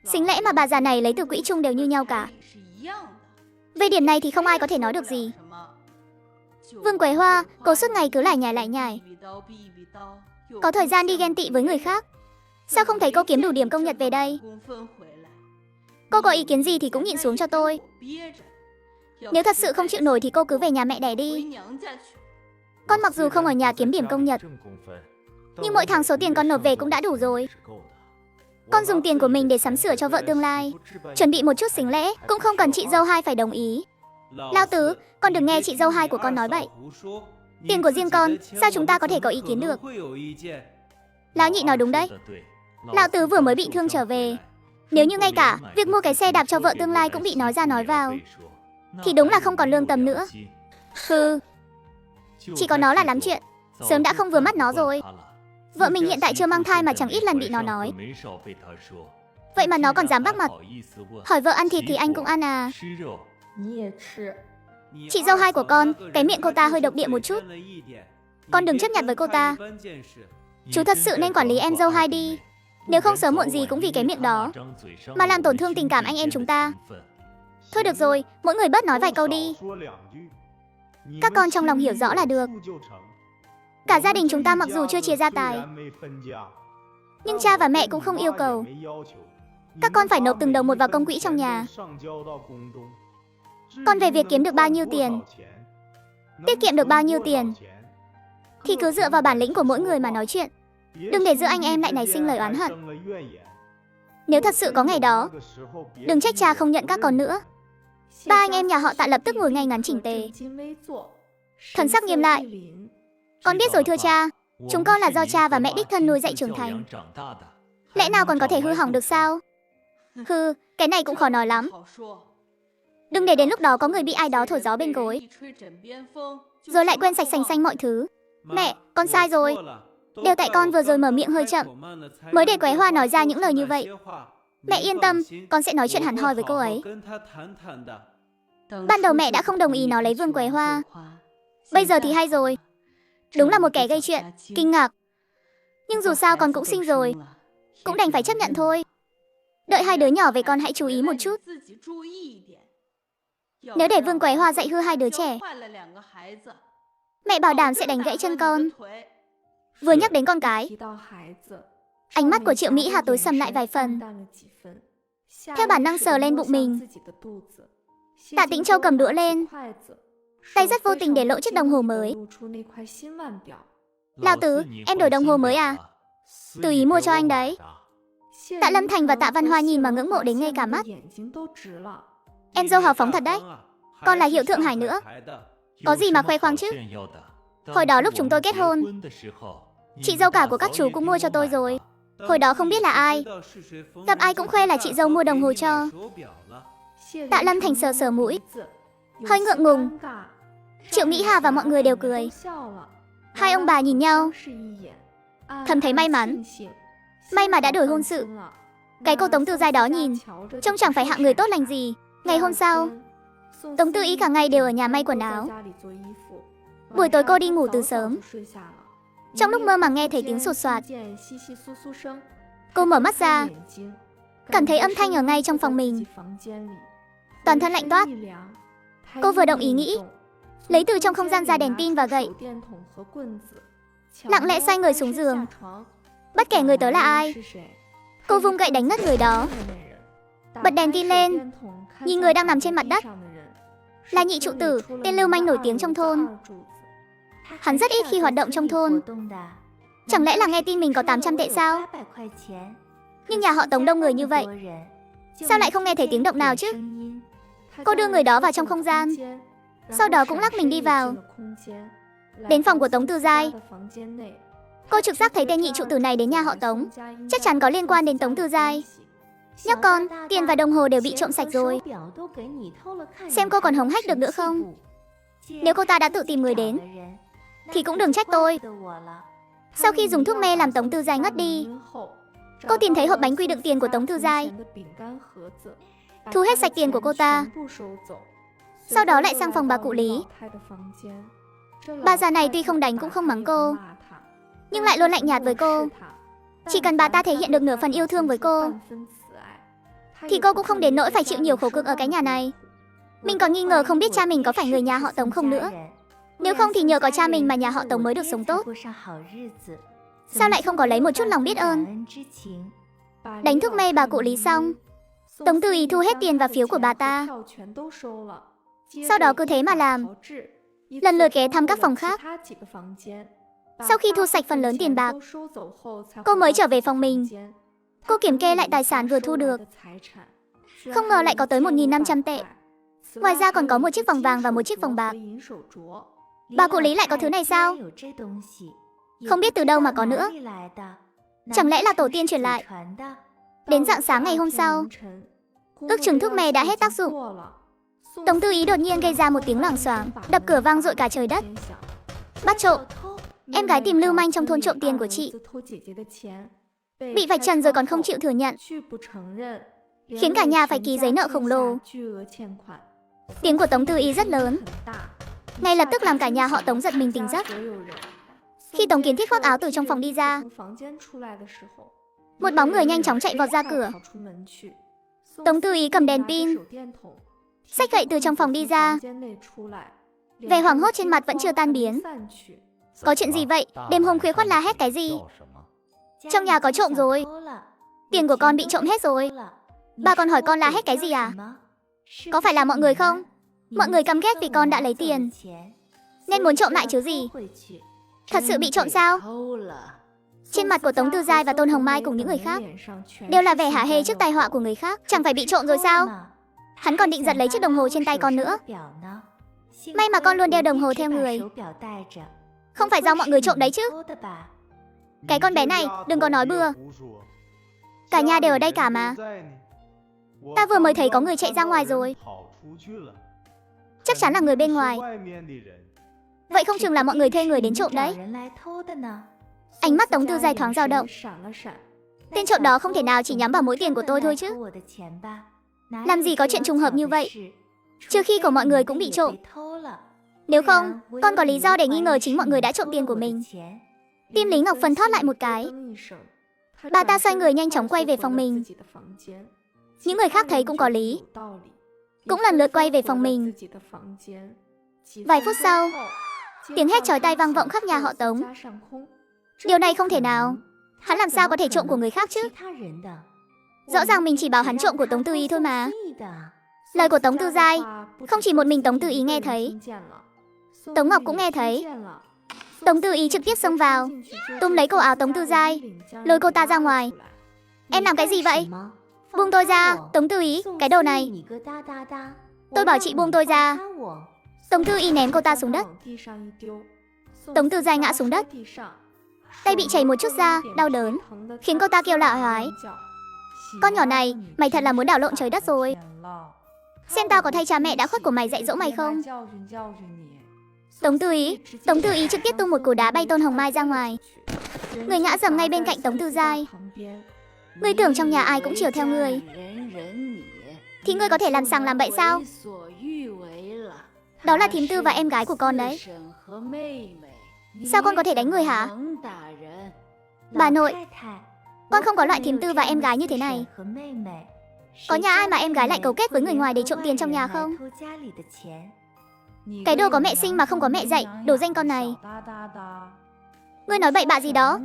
Sính lễ mà bà già này lấy từ quỹ chung đều như nhau cả. Về điểm này thì không ai có thể nói được gì. Vương Quế Hoa, cô suốt ngày cứ lải nhải. Có thời gian đi ghen tị với người khác. Sao không thấy cô kiếm đủ điểm công nhật về đây? Cô có ý kiến gì thì cũng nhịn xuống cho tôi. Nếu thật sự không chịu nổi thì cô cứ về nhà mẹ đẻ đi. Con mặc dù không ở nhà kiếm điểm công nhật, nhưng mỗi tháng số tiền con nộp về cũng đã đủ rồi. Con dùng tiền của mình để sắm sửa cho vợ tương lai, chuẩn bị một chút sính lễ, cũng không cần chị dâu hai phải đồng ý. Lao Tứ, con đừng nghe chị dâu hai của con nói bậy. Tiền của riêng con, sao chúng ta có thể có ý kiến được? Lão Nhị nói đúng đấy. Lão Tứ vừa mới bị thương trở về. Nếu như ngay cả việc mua cái xe đạp cho vợ tương lai cũng bị nói ra nói vào, thì đúng là không còn lương tâm nữa. Hừ, chỉ có nó là lắm chuyện, sớm đã không vừa mắt nó rồi. Vợ mình hiện tại chưa mang thai mà chẳng ít lần bị nó nói. Vậy mà nó còn dám bắt mặt. Hỏi vợ ăn thịt thì anh cũng ăn à? Chị dâu hai của con, cái miệng cô ta hơi độc địa một chút. Con đừng chấp nhận với cô ta. Chú thật sự nên quản lý em dâu hai đi. Nếu không sớm muộn gì cũng vì cái miệng đó mà làm tổn thương tình cảm anh em chúng ta. Thôi được rồi, mỗi người bớt nói vài câu đi. Các con trong lòng hiểu rõ là được. Cả gia đình chúng ta mặc dù chưa chia gia tài, nhưng cha và mẹ cũng không yêu cầu các con phải nộp từng đồng một vào công quỹ trong nhà. Còn về việc kiếm được bao nhiêu tiền, tiết kiệm được bao nhiêu tiền, thì cứ dựa vào bản lĩnh của mỗi người mà nói chuyện. Đừng để giữa anh em lại nảy sinh lời oán hận. Nếu thật sự có ngày đó, đừng trách cha không nhận các con nữa. Ba anh em nhà họ Tạ lập tức ngồi ngay ngắn chỉnh tề, thần sắc nghiêm lại. Con biết rồi thưa cha, chúng con là do cha và mẹ đích thân nuôi dạy trưởng thành. Lẽ nào còn có thể hư hỏng được sao? Hừ, cái này cũng khó nói lắm. Đừng để đến lúc đó có người bị ai đó thổi gió bên gối, rồi lại quên sạch sành xanh mọi thứ. Mẹ, con sai rồi. Đều tại con vừa rồi mở miệng hơi chậm, mới để Quế Hoa nói ra những lời như vậy. Mẹ yên tâm, con sẽ nói chuyện hẳn hoi với cô ấy. Ban đầu mẹ đã không đồng ý nó lấy Vương Quế Hoa. Bây giờ thì hay rồi. Đúng là một kẻ gây chuyện, kinh ngạc. Nhưng dù sao con cũng sinh rồi, cũng đành phải chấp nhận thôi. Đợi hai đứa nhỏ về con hãy chú ý một chút. Nếu để Vương Quế Hoa dạy hư hai đứa trẻ, mẹ bảo đảm sẽ đánh gãy chân con. Vừa nhắc đến con cái, ánh mắt của Triệu Mỹ Hà tối sầm lại vài phần. Theo bản năng sờ lên bụng mình. Tạ Tĩnh Châu cầm đũa lên, tay rất vô tình để lộ chiếc đồng hồ mới. Lão Tứ, em đổi đồng hồ mới à? Từ ý mua cho anh đấy. Tạ Lâm Thành và Tạ Văn Hoa nhìn mà ngưỡng mộ đến ngây cả mắt. Em dâu hào phóng thật đấy. Con là hiệu Thượng Hải nữa. Có gì mà khoe khoang chứ? Hồi đó lúc chúng tôi kết hôn, chị dâu cả của các chú cũng mua cho tôi rồi. Hồi đó không biết là ai, gặp ai cũng khoe là chị dâu mua đồng hồ cho. Tạ Lâm Thành sờ sờ mũi, hơi ngượng ngùng. Triệu Mỹ Hà và mọi người đều cười. Hai ông bà nhìn nhau. thầm thấy may mắn. May mà đã đổi hôn sự. Cái cô Tống Tư Giai đó nhìn trông chẳng phải hạng người tốt lành gì. Ngày hôm sau, Tống Tư Ý cả ngày đều ở nhà may quần áo. Buổi tối cô đi ngủ từ sớm. Trong lúc mơ màng nghe thấy tiếng sột soạt. Cô mở mắt ra, cảm thấy âm thanh ở ngay trong phòng mình. Toàn thân lạnh toát. Cô vừa động ý nghĩ, lấy từ trong không gian ra đèn pin và gậy, lặng lẽ xoay người xuống giường. Bất kể người tới là ai, cô vung gậy đánh ngất người đó. Bật đèn pin lên, nhìn người đang nằm trên mặt đất. Là Nhị trụ tử, tên lưu manh nổi tiếng trong thôn. Hắn rất ít khi hoạt động trong thôn. Chẳng lẽ là nghe tin mình có 800 tệ sao? Nhưng nhà họ Tống đông người như vậy, sao lại không nghe thấy tiếng động nào chứ? Cô đưa người đó vào trong không gian, sau đó cũng lắc mình đi vào. Đến phòng của Tống Tư Giai, cô trực giác thấy tên Nhị trụ tử này đến nhà họ Tống, chắc chắn có liên quan đến Tống Tư Giai. Nhóc con, tiền và đồng hồ đều bị trộm sạch rồi. Xem cô còn hống hách được nữa không? Nếu cô ta đã tự tìm người đến thì cũng đừng trách tôi. Sau khi dùng thuốc mê làm Tống Tư Giai ngất đi, cô tìm thấy hộp bánh quy đựng tiền của Tống Tư Giai, thu hết sạch tiền của cô ta. Sau đó lại sang phòng bà cụ Lý. Bà già này tuy không đánh cũng không mắng cô, nhưng lại luôn lạnh nhạt với cô. Chỉ cần bà ta thể hiện được nửa phần yêu thương với cô thì cô cũng không đến nỗi phải chịu nhiều khổ cực ở cái nhà này. Mình còn nghi ngờ không biết cha mình có phải người nhà họ Tống không nữa. Nếu không thì nhờ có cha mình mà nhà họ Tống mới được sống tốt. Sao lại không có lấy một chút lòng biết ơn? Đánh thuốc mê bà cụ Lý xong, Tống Tư Ý thu hết tiền và phiếu của bà ta. Sau đó cứ thế mà làm, lần lượt ghé thăm các phòng khác. Sau khi thu sạch phần lớn tiền bạc, cô mới trở về phòng mình. Cô kiểm kê lại tài sản vừa thu được. Không ngờ lại có tới 1.500 tệ. Ngoài ra còn có một chiếc vòng vàng và một chiếc vòng bạc. Bà cụ Lý lại có thứ này sao? Không biết từ đâu mà có nữa. Chẳng lẽ là tổ tiên truyền lại? Đến rạng sáng ngày hôm sau, ước chừng thuốc mê đã hết tác dụng. Tống Tư Ý đột nhiên gây ra một tiếng loảng xoảng, đập cửa vang dội cả trời đất. Bắt trộm. Em gái tìm lưu manh trong thôn trộm tiền của chị. Bị vạch trần rồi còn không chịu thừa nhận, khiến cả nhà phải ký giấy nợ khổng lồ. Tiếng của Tống Tư Ý rất lớn, ngay lập tức làm cả nhà họ Tống giật mình tỉnh giấc. Khi Tống Kiến Thiết khoác áo từ trong phòng đi ra, một bóng người nhanh chóng chạy vọt ra cửa. Tống Tư Ý cầm đèn pin, xách gậy từ trong phòng đi ra. Vẻ hoảng hốt trên mặt vẫn chưa tan biến. Có chuyện gì vậy? Đêm hôm khuya khoắt la hét cái gì? Trong nhà có trộm rồi. Tiền của con bị trộm hết rồi. Bà còn hỏi con la hét cái gì à? Có phải là mọi người không? Mọi người căm ghét vì con đã lấy tiền, nên muốn trộm lại chứ gì. Thật sự bị trộm sao? Trên mặt của Tống Tư Giai và Tôn Hồng Mai cùng những người khác đều là vẻ hả hê trước tai họa của người khác. Chẳng phải bị trộm rồi sao? Hắn còn định giật lấy chiếc đồng hồ trên tay con nữa. May mà con luôn đeo đồng hồ theo người. Không phải do mọi người trộm đấy chứ? Cái con bé này, đừng có nói bừa. Cả nhà đều ở đây cả mà. Ta vừa mới thấy có người chạy ra ngoài rồi. Chắc chắn là người bên ngoài. Vậy không chừng là mọi người thuê người đến trộm đấy. Ánh mắt Tống Tư Giai thoáng dao động. Tên trộm đó không thể nào chỉ nhắm vào mối tiền của tôi thôi chứ. Làm gì có chuyện trùng hợp như vậy? Trừ khi của mọi người cũng bị trộm. Nếu không, con có lý do để nghi ngờ chính mọi người đã trộm tiền của mình. Tim Lý Ngọc Phân thót lại một cái. Bà ta xoay người nhanh chóng quay về phòng mình. Những người khác thấy cũng có lý, cũng lần lượt quay về phòng mình. Vài phút sau, tiếng hét chói tai vang vọng khắp nhà họ Tống. Điều này không thể nào. Hắn làm sao có thể trộm của người khác chứ? Rõ ràng mình chỉ bảo hắn trộm của Tống Tư Ý thôi mà. Lời của Tống Tư Giai không chỉ một mình Tống Tư Ý nghe thấy, Tống Ngọc cũng nghe thấy. Tống Tư Ý trực tiếp xông vào, túm lấy cổ áo Tống Tư Giai, lôi cô ta ra ngoài. Em làm cái gì vậy? Buông tôi ra, Tống Tư Ý, cái đồ này. Tôi bảo chị buông tôi ra. Tống Tư Ý ném cô ta xuống đất. Tống Tư Giai ngã xuống đất, tay bị chảy một chút da, đau đớn, khiến cô ta kêu lạ hoái. Con nhỏ này, mày thật là muốn đảo lộn trời đất rồi. Xem tao có thay cha mẹ đã khuất của mày dạy dỗ mày không? Tống Tư Ý trực tiếp tung một cú đá bay Tôn Hồng Mai ra ngoài. Người ngã rầm ngay bên cạnh Tống Tư Giai. Ngươi tưởng trong nhà ai cũng chiều theo ngươi, thì ngươi có thể làm sằng làm bậy sao? Đó là thím Tư và em gái của con đấy. Sao con có thể đánh người hả? Bà nội, con không có loại thím Tư và em gái như thế này. Có nhà ai mà em gái lại cấu kết với người ngoài để trộm tiền trong nhà không? Cái đồ có mẹ sinh mà không có mẹ dạy, đồ danh con này. Ngươi nói bậy bạ gì đó?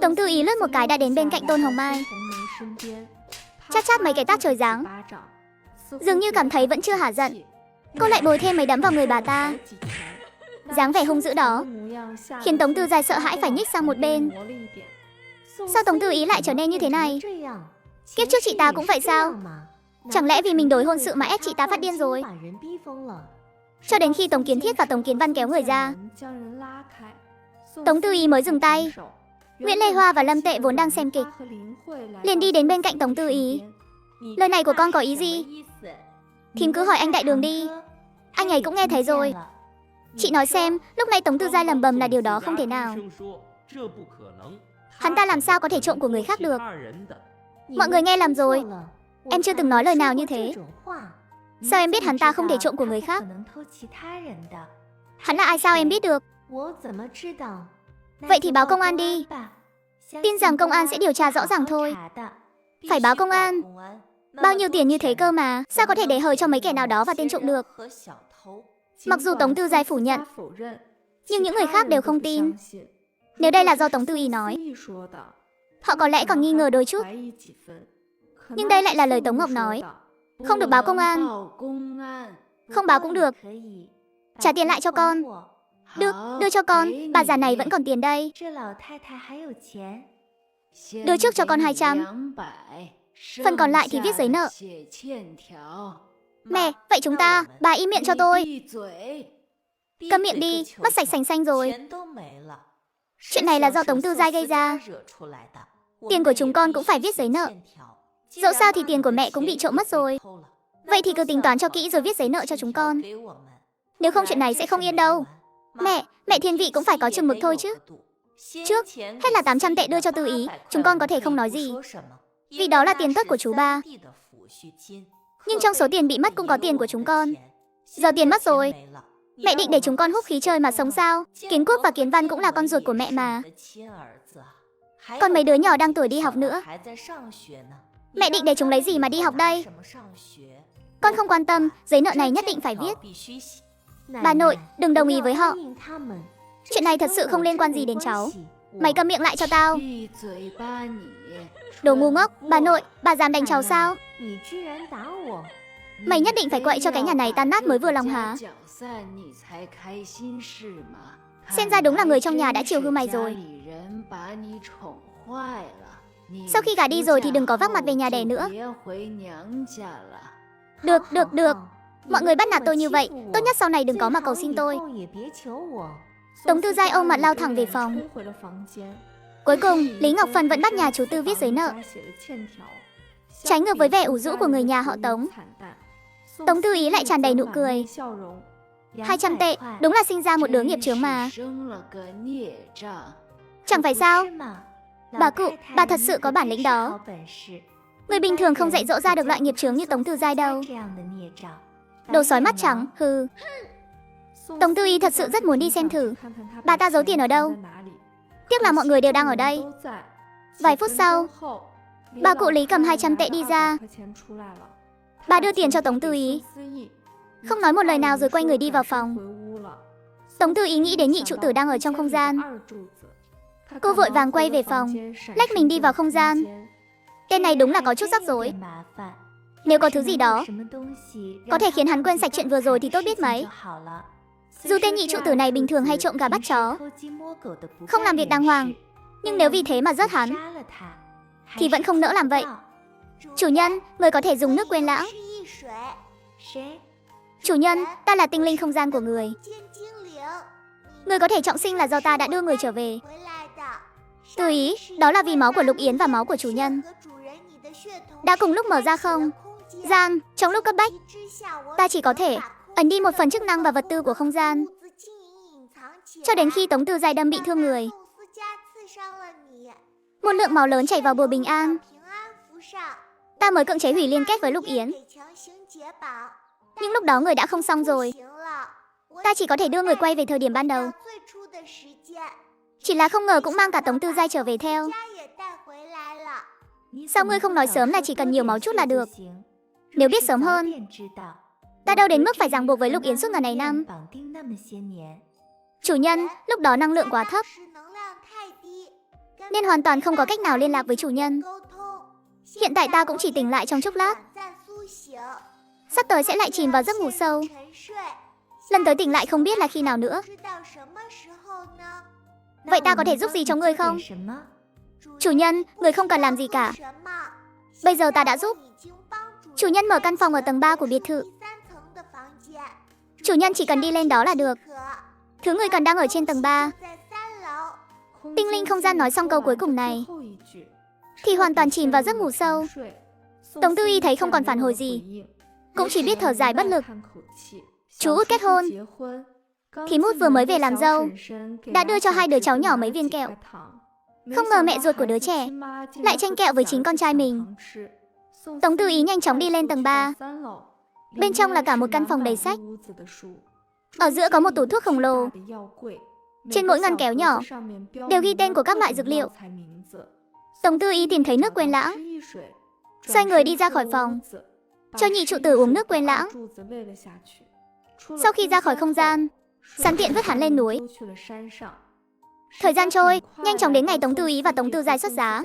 Tống Tư Ý lướt một cái đã đến bên cạnh Tôn Hồng Mai, chát chát mấy cái tát trời giáng. Dường như cảm thấy vẫn chưa hả giận, cô lại bồi thêm mấy đấm vào người bà ta. Dáng vẻ hung dữ đó khiến Tống Tư Giai sợ hãi phải nhích sang một bên. Sao Tống Tư Ý lại trở nên như thế này? Kiếp trước chị ta cũng vậy sao? Chẳng lẽ vì mình đổi hôn sự mà ép chị ta phát điên rồi? Cho đến khi Tống Kiến Thiết và Tống Kiến Văn kéo người ra, Tống Tư Ý mới dừng tay. Nguyễn Lê Hoa và Lâm Tệ vốn đang xem kịch, liền đi đến bên cạnh Tống Tư Ý. Lời này của con có ý gì? Thím cứ hỏi anh Đại Đường đi, anh ấy cũng nghe thấy rồi. Chị nói xem, lúc này Tống Tư Giai lầm bầm là điều đó không thể nào. Hắn ta làm sao có thể trộm của người khác được? Mọi người nghe lầm rồi, em chưa từng nói lời nào như thế. Sao em biết hắn ta không thể trộm của người khác? Hắn là ai sao em biết được? Vậy thì báo công an đi. Tin rằng công an sẽ điều tra rõ ràng thôi. Phải báo công an. Bao nhiêu tiền như thế cơ mà, sao có thể để hời cho mấy kẻ nào đó và tên trộm được? Mặc dù Tống Tư Giai phủ nhận, nhưng những người khác đều không tin. Nếu đây là do Tống Tư Ý nói, họ có lẽ còn nghi ngờ đôi chút. Nhưng đây lại là lời Tống Ngọc nói. Không được báo công an. Không báo cũng được. Trả tiền lại cho con. Được, đưa cho con, bà già này vẫn còn tiền đây. Đưa trước cho con 200. Phần còn lại thì viết giấy nợ. Mẹ, vậy chúng ta, bà im miệng cho tôi. Câm miệng đi, mắt sạch sành xanh rồi. Chuyện này là do Tống Tư Giai gây ra. Tiền của chúng con cũng phải viết giấy nợ. Dẫu sao thì tiền của mẹ cũng bị trộm mất rồi. Vậy thì cứ tính toán cho kỹ rồi viết giấy nợ cho chúng con. Nếu không chuyện này sẽ không yên đâu. Mẹ thiên vị cũng phải có chừng mực thôi chứ. Trước, hết là 800 tệ đưa cho Tư Ý, chúng con có thể không nói gì, vì đó là tiền tất của chú ba. Nhưng trong số tiền bị mất cũng có tiền của chúng con. Giờ tiền mất rồi, mẹ định để chúng con hút khí chơi mà sống sao? Kiến Quốc và Kiến Văn cũng là con ruột của mẹ mà. Còn mấy đứa nhỏ đang tuổi đi học nữa, mẹ định để chúng lấy gì mà đi học đây? Con không quan tâm, giấy nợ này nhất định phải viết. Bà nội, đừng đồng ý với họ. Chuyện này thật sự không liên quan gì đến cháu. Mày câm miệng lại cho tao. Đồ ngu ngốc, bà nội, bà dám đánh cháu sao? Mày nhất định phải quậy cho cái nhà này tan nát mới vừa lòng hả? Xem ra đúng là người trong nhà đã chiều hư mày rồi. Sau khi gả đi rồi thì đừng có vác mặt về nhà đẻ nữa. Được. Mọi người bắt nạt tôi như vậy, tốt nhất sau này đừng có mà cầu xin tôi. Tống Tư Giai ôm mặt lao thẳng về phòng. Cuối cùng, Lý Ngọc Phần vẫn bắt nhà chú Tư viết giấy nợ. Trái ngược với vẻ ủ rũ của người nhà họ Tống, Tống Tư Ý lại tràn đầy nụ cười. 200 tệ, đúng là sinh ra một đứa nghiệp chướng mà. Chẳng phải sao? Bà cụ, bà thật sự có bản lĩnh đó. Người bình thường không dạy dỗ ra được loại nghiệp chướng như Tống Tư Giai đâu. Đồ sói mắt trắng, hừ. Tống Tư Ý thật sự rất muốn đi xem thử bà ta giấu tiền ở đâu. Tiếc là mọi người đều đang ở đây. Vài phút sau, bà cụ Lý cầm 200 tệ đi ra. Bà đưa tiền cho Tống Tư Ý, không nói một lời nào rồi quay người đi vào phòng. Tống Tư Ý nghĩ đến nhị trụ tử đang ở trong không gian. Cô vội vàng quay về phòng, lách mình đi vào không gian. Tên này đúng là có chút rắc rối. Nếu có thứ gì đó có thể khiến hắn quên sạch chuyện vừa rồi thì tốt biết mấy. Dù tên nhị trụ tử này bình thường hay trộm gà bắt chó, không làm việc đàng hoàng, nhưng nếu vì thế mà rớt hắn thì vẫn không nỡ làm vậy. Chủ nhân, người có thể dùng nước quên lãng. Chủ nhân, ta là tinh linh không gian của người. Người có thể trọng sinh là do ta đã đưa người trở về. Tư Ý, đó là vì máu của Lục Yến và máu của chủ nhân đã cùng lúc mở ra không gian trong lúc cấp bách. Ta chỉ có thể ẩn đi một phần chức năng và vật tư của không gian, cho đến khi Tống Tư Giai đâm bị thương người Một lượng máu lớn chảy vào bùa bình an. Ta mới cưỡng chế hủy liên kết với Lục Yến. Nhưng lúc đó người đã không xong rồi. Ta chỉ có thể đưa người quay về thời điểm ban đầu. Chỉ là không ngờ cũng mang cả Tống Tư Giai trở về theo. Sao ngươi không nói sớm là chỉ cần nhiều máu chút là được? Nếu biết sớm hơn, ta đâu đến mức phải ràng buộc với Lục Yến suốt ngàn này năm. Chủ nhân, lúc đó năng lượng quá thấp, nên hoàn toàn không có cách nào liên lạc với chủ nhân. Hiện tại ta cũng chỉ tỉnh lại trong chốc lát. Sắp tới sẽ lại chìm vào giấc ngủ sâu. Lần tới tỉnh lại không biết là khi nào nữa. Vậy ta có thể giúp gì cho ngươi không? Chủ nhân, người không cần làm gì cả. Bây giờ ta đã giúp. Chủ nhân mở căn phòng ở tầng 3 của biệt thự. Chủ nhân chỉ cần đi lên đó là được. Thứ người cần đang ở trên tầng 3. Tinh linh không gian nói xong câu cuối cùng này thì hoàn toàn chìm vào giấc ngủ sâu. Tống Tư Y thấy không còn phản hồi gì, cũng chỉ biết thở dài bất lực. Chú út kết hôn. Thì Mút vừa mới về làm dâu, đã đưa cho hai đứa cháu nhỏ mấy viên kẹo. Không ngờ mẹ ruột của đứa trẻ lại tranh kẹo với chính con trai mình. Tống Tư Ý nhanh chóng đi lên tầng 3. Bên trong là cả một căn phòng đầy sách. Ở giữa có một tủ thuốc khổng lồ. Trên mỗi ngăn kéo nhỏ đều ghi tên của các loại dược liệu. Tống Tư Ý tìm thấy nước quên lãng, xoay người đi ra khỏi phòng, cho nhị trụ tử uống nước quên lãng. Sau khi ra khỏi không gian, sẵn tiện vứt hắn lên núi. Thời gian trôi, nhanh chóng đến ngày Tống Tư Ý và Tống Tư Giai xuất giá.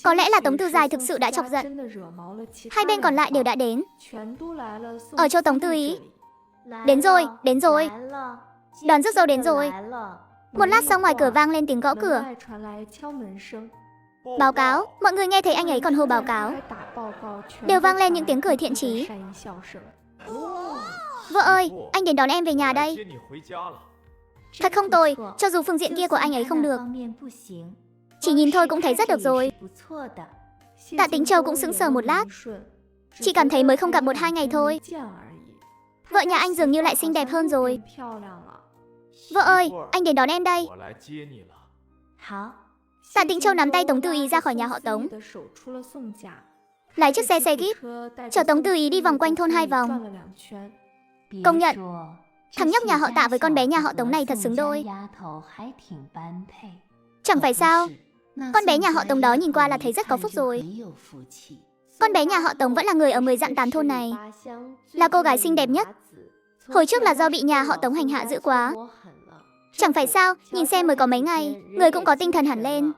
Có lẽ là Tống Tư Giai thực sự đã chọc giận. Hai bên còn lại đều đã đến. Ở chỗ Tống Tư Ý. Đến rồi, đến rồi. Đoàn rước dâu đến rồi. Một lát sau ngoài cửa vang lên tiếng gõ cửa. Báo cáo, mọi người nghe thấy anh ấy còn hô báo cáo. Đều vang lên những tiếng cười thiện chí. Vợ ơi, anh đến đón em về nhà đây. Thật không tồi, cho dù phương diện kia của anh ấy không được. Chỉ nhìn thôi cũng thấy rất được rồi. Tạ Tính Châu cũng sững sờ một lát. Chỉ cảm thấy mới không gặp 1-2 ngày thôi. Vợ nhà anh dường như lại xinh đẹp hơn rồi. Vợ ơi, anh đến đón em đây. Tạ Tính Châu nắm tay Tống Tư Ý ra khỏi nhà họ Tống, lái chiếc xe jeep chở Tống Tư Ý đi vòng quanh thôn 2 vòng. Công nhận, thằng nhóc nhà họ Tạ với con bé nhà họ Tống này thật xứng đôi. Chẳng phải sao? Con bé nhà họ Tống đó nhìn qua là thấy rất có phúc rồi. Con bé nhà họ Tống vẫn là người ở 10 dặm 8 thôn này, là cô gái xinh đẹp nhất. Hồi trước là do bị nhà họ Tống hành hạ dữ quá. Chẳng phải sao, nhìn xem mới có mấy ngày, người cũng có tinh thần hẳn lên.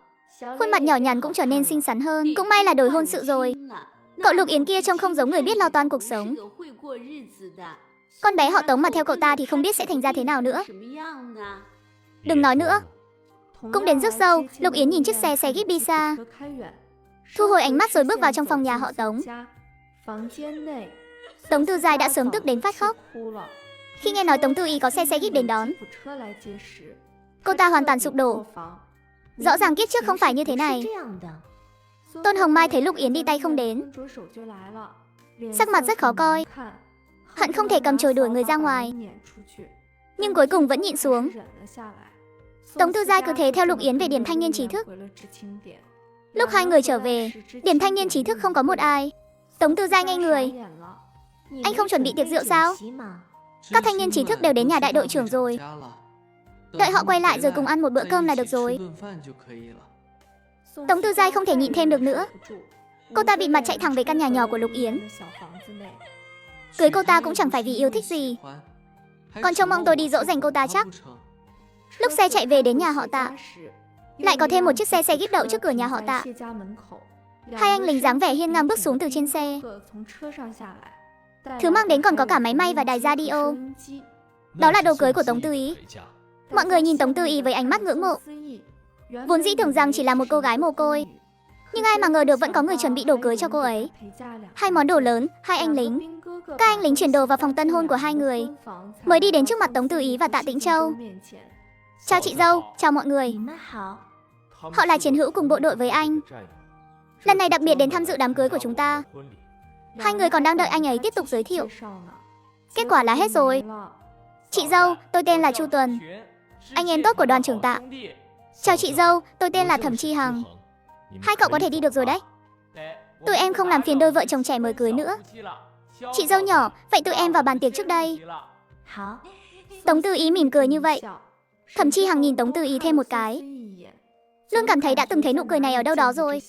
Khuôn mặt nhỏ nhắn cũng trở nên xinh xắn hơn. Cũng may là đổi hôn sự rồi. Cậu Lục Yến kia trông không giống người biết lo toan cuộc sống. Con bé họ Tống mà theo cậu ta thì không biết sẽ thành ra thế nào nữa. Đừng nói nữa. Cũng đến rước dâu, Lục Yến nhìn chiếc xe jeep đi xa, thu hồi ánh mắt rồi bước vào trong phòng nhà họ Tống. Tống Tư Giai đã sớm tức đến phát khóc. Khi nghe nói Tống Tư Ý có xe jeep đến đón, cô ta hoàn toàn sụp đổ. Rõ ràng kiếp trước không phải như thế này. Tôn Hồng Mai thấy Lục Yến đi tay không đến, sắc mặt rất khó coi, hận không thể cầm chổi đuổi người ra ngoài, nhưng cuối cùng vẫn nhịn xuống. Tống Tư Giai cứ thế theo Lục Yến về điểm thanh niên trí thức. Lúc hai người trở về, điểm thanh niên trí thức không có một ai. Tống Tư Giai ngây người. Anh không chuẩn bị tiệc rượu sao? Các thanh niên trí thức đều đến nhà đại đội trưởng rồi. Đợi họ quay lại rồi cùng ăn một bữa cơm là được rồi. Tống Tư Giai không thể nhịn thêm được nữa. Cô ta bịt mặt chạy thẳng về căn nhà nhỏ của Lục Yến. Cưới cô ta cũng chẳng phải vì yêu thích gì, còn trông mong tôi đi dỗ dành cô ta chắc. Lúc xe chạy về đến nhà họ Tạ, lại có thêm một chiếc xe jeep đậu trước cửa nhà họ Tạ. Hai anh lính dáng vẻ hiên ngang bước xuống từ trên xe. Thứ mang đến còn có cả máy may và đài radio. Đó là đồ cưới của Tống Tư Ý. Mọi người nhìn Tống Tư Ý với ánh mắt ngưỡng mộ. Vốn dĩ tưởng rằng chỉ là một cô gái mồ côi, nhưng ai mà ngờ được vẫn có người chuẩn bị đồ cưới cho cô ấy. 2 món đồ lớn, 2 anh lính. Các anh lính chuyển đồ vào phòng tân hôn của hai người, mới đi đến trước mặt Tống Tư Ý và Tạ Tĩnh Châu. Chào chị dâu, chào mọi người. Họ là chiến hữu cùng bộ đội với anh. Lần này đặc biệt đến tham dự đám cưới của chúng ta. Hai người còn đang đợi anh ấy tiếp tục giới thiệu. Kết quả là hết rồi. Chị dâu, tôi tên là Chu Tuần, anh em tốt của đoàn trưởng Tạ. Chào chị dâu, tôi tên là Thẩm Chi Hằng. Hai cậu có thể đi được rồi đấy. Tụi em không làm phiền đôi vợ chồng trẻ mới cưới nữa. Chị dâu nhỏ, vậy tụi em vào bàn tiệc trước đây. Tống Tư Ý mỉm cười như vậy. Thẩm Chi Hằng nhìn Tống Tư Ý thêm một cái. Luôn cảm thấy đã từng thấy nụ cười này ở đâu đó rồi.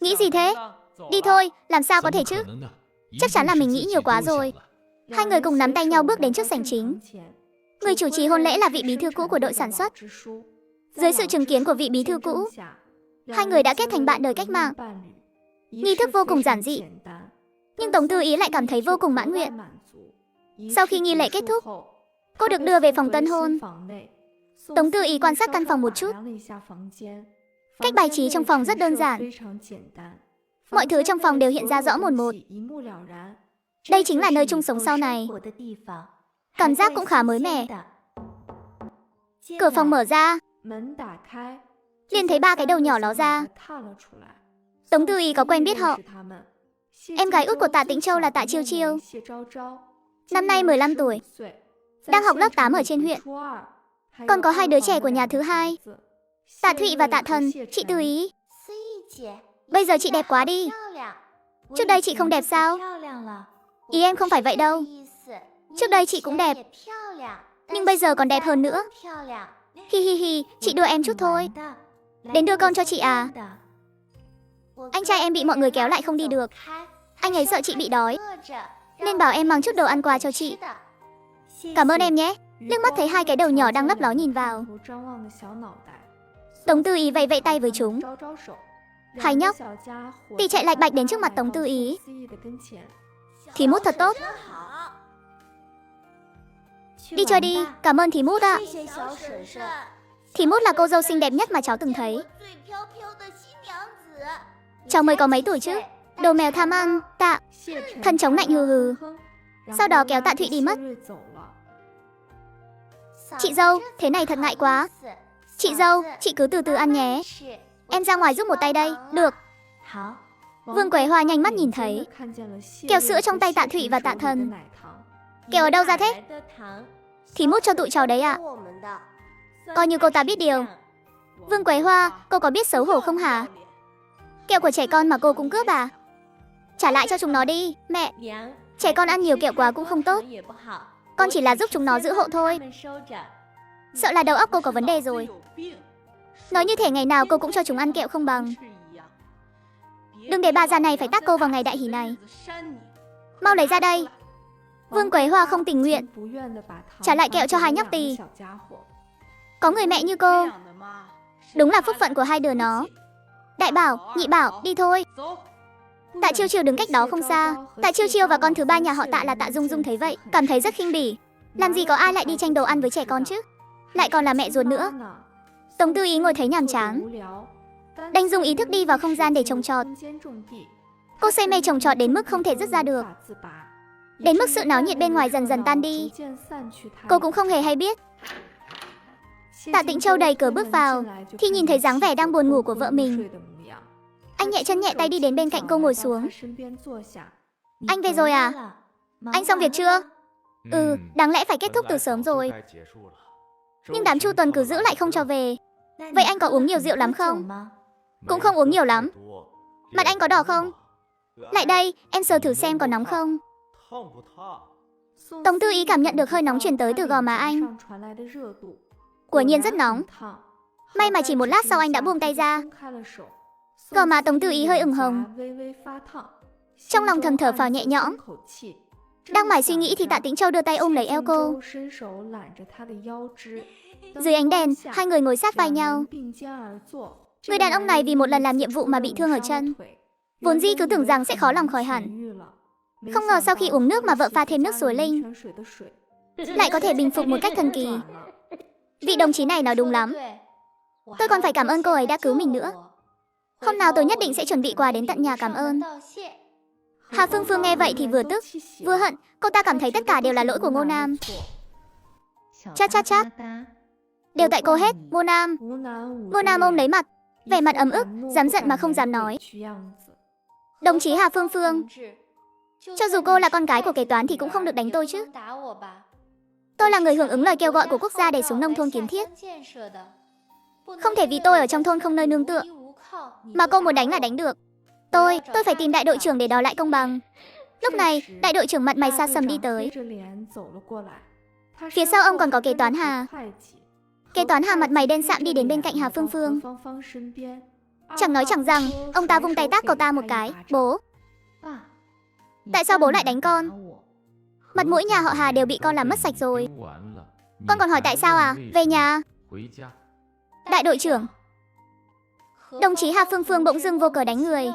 Nghĩ gì thế? Đi thôi, làm sao có thể chứ? Chắc chắn là mình nghĩ nhiều quá rồi. Hai người cùng nắm tay nhau bước đến trước sảnh chính. Người chủ trì hôn lễ là vị bí thư cũ của đội sản xuất. Dưới sự chứng kiến của vị bí thư cũ, hai người đã kết thành bạn đời cách mạng. Nghi thức vô cùng giản dị, nhưng Tống Tư Ý lại cảm thấy vô cùng mãn nguyện. Sau khi nghi lễ kết thúc, cô được đưa về phòng tân hôn. Tống Tư Ý quan sát căn phòng một chút. Cách bài trí trong phòng rất đơn giản. Mọi thứ trong phòng đều hiện ra rõ mồn một. Đây chính là nơi chung sống sau này. Cảm giác cũng khá mới mẻ. Cửa phòng mở ra, liền thấy ba cái đầu nhỏ ló ra. Tống Tư Ý có quen biết họ. Em gái út của Tạ Tĩnh Châu là Tạ Chiêu Chiêu, năm nay 15 tuổi, đang học lớp 8 ở trên huyện. Còn có hai đứa trẻ của nhà thứ hai, Tạ Thụy và Tạ Thần. Chị Tư Ý, bây giờ chị đẹp quá đi. Trước đây chị không đẹp sao? Ý em không phải vậy đâu. Trước đây chị cũng đẹp, nhưng bây giờ còn đẹp hơn nữa. Hi hi hi, chị đưa em chút thôi. Đến đưa con cho chị à? Anh trai em bị mọi người kéo lại không đi được. Anh ấy sợ chị bị đói, nên bảo em mang chút đồ ăn quà cho chị. Cảm ơn em nhé. Liếc mắt thấy hai cái đầu nhỏ đang lấp ló nhìn vào, Tống Tư Ý vẫy vẫy tay với chúng. Hai nhóc thì chạy lạch bạch đến trước mặt Tống Tư Ý. Thím Mút thật tốt. Đi chơi đi, cảm ơn thím Mút ạ. Thím Mút là cô dâu xinh đẹp nhất mà cháu từng thấy. Cháu mới có mấy tuổi chứ? Đồ mèo tham ăn, Tạ Thần chống nạnh hừ hừ. Sau đó kéo Tạ Thụy đi mất. Chị dâu, thế này thật ngại quá. Chị dâu, chị cứ từ từ ăn nhé. Em ra ngoài giúp một tay đây. Được. Vương Quế Hoa nhanh mắt nhìn thấy kẹo sữa trong tay Tạ Thụy và Tạ Thần. Kẹo ở đâu ra thế? Thím Mút cho tụi cháu đấy ạ. Coi như cô ta biết điều. Vương Quế Hoa, cô có biết xấu hổ không hả? Kẹo của trẻ con mà cô cũng cướp à? Trả lại cho chúng nó đi, mẹ. Trẻ con ăn nhiều kẹo quá cũng không tốt. Con chỉ là giúp chúng nó giữ hộ thôi. Sợ là đầu óc cô có vấn đề rồi. Nói như thể ngày nào cô cũng cho chúng ăn kẹo không bằng. Đừng để bà già này phải tát cô vào ngày đại hỷ này. Mau lấy ra đây. Vương Quế Hoa không tình nguyện trả lại kẹo cho hai nhóc tì. Có người mẹ như cô, đúng là phúc phận của hai đứa nó. Đại Bảo, Nhị Bảo, đi thôi. Tạ Chiêu Chiêu đứng cách đó không xa. Tạ Chiêu Chiêu và con thứ ba nhà họ Tạ là Tạ Dung Dung thấy vậy, cảm thấy rất khinh bỉ. Làm gì có ai lại đi tranh đồ ăn với trẻ con chứ? Lại còn là mẹ ruột nữa. Tống Tư Ý ngồi thấy nhàm chán, đành dùng ý thức đi vào không gian để trồng trọt. Cô say mê trồng trọt đến mức không thể dứt ra được, đến mức sự náo nhiệt bên ngoài dần dần tan đi. Cô cũng không hề hay biết. Tạ Tĩnh Châu đẩy cửa bước vào thì nhìn thấy dáng vẻ đang buồn ngủ của vợ mình. Anh nhẹ chân nhẹ tay đi đến bên cạnh cô ngồi xuống. Anh về rồi à? Anh xong việc chưa? Đáng lẽ phải kết thúc từ sớm rồi, nhưng đám Chu Tuần cứ giữ lại không cho về. Vậy anh có uống nhiều rượu lắm không? Cũng không uống nhiều lắm. Mặt anh có đỏ không? Lại đây, em sờ thử xem có nóng không. Tống Tư Ý cảm nhận được hơi nóng truyền tới từ gò má anh. Quả nhiên rất nóng. May mà chỉ một lát sau anh đã buông tay ra. Gò má Tống Tư Ý hơi ửng hồng. Trong lòng thầm thở phào nhẹ nhõm. Đang mải suy nghĩ thì Tạ Tĩnh Châu đưa tay ôm lấy eo cô. Dưới ánh đèn, hai người ngồi sát vai nhau. Người đàn ông này vì một lần làm nhiệm vụ mà bị thương ở chân. Vốn dĩ cứ tưởng rằng sẽ khó lòng khỏi hẳn. Không ngờ sau khi uống nước mà vợ pha thêm nước suối linh, lại có thể bình phục một cách thần kỳ. Vị đồng chí này nói đúng lắm. Tôi còn phải cảm ơn cô ấy đã cứu mình nữa. Hôm nào tôi nhất định sẽ chuẩn bị quà đến tận nhà cảm ơn. Hà Phương Phương nghe vậy thì vừa tức vừa hận. Cô ta cảm thấy tất cả đều là lỗi của Ngô Nam. Chát chát chát. Đều tại cô hết, Ngô Nam. Ngô Nam ôm lấy mặt, vẻ mặt ấm ức, dám giận mà không dám nói. Đồng chí Hà Phương Phương, cho dù cô là con gái của kế toán thì cũng không được đánh tôi chứ. Tôi là người hưởng ứng lời kêu gọi của quốc gia để xuống nông thôn kiến thiết. Không thể vì tôi ở trong thôn không nơi nương tựa mà cô muốn đánh là đánh được. Tôi phải tìm đại đội trưởng để đòi lại công bằng. Lúc này, đại đội trưởng mặt mày xa sầm đi tới. Phía sau ông còn có kế toán Hà. Kế toán Hà mặt mày đen sạm đi đến bên cạnh Hà Phương Phương. Chẳng nói chẳng rằng, ông ta vung tay tát cậu ta một cái. Bố, tại sao bố lại đánh con? Mặt mũi nhà họ Hà đều bị con làm mất sạch rồi. Con còn hỏi tại sao à? Về nhà. Đại đội trưởng. Đồng chí Hà Phương Phương bỗng dưng vô cớ đánh người.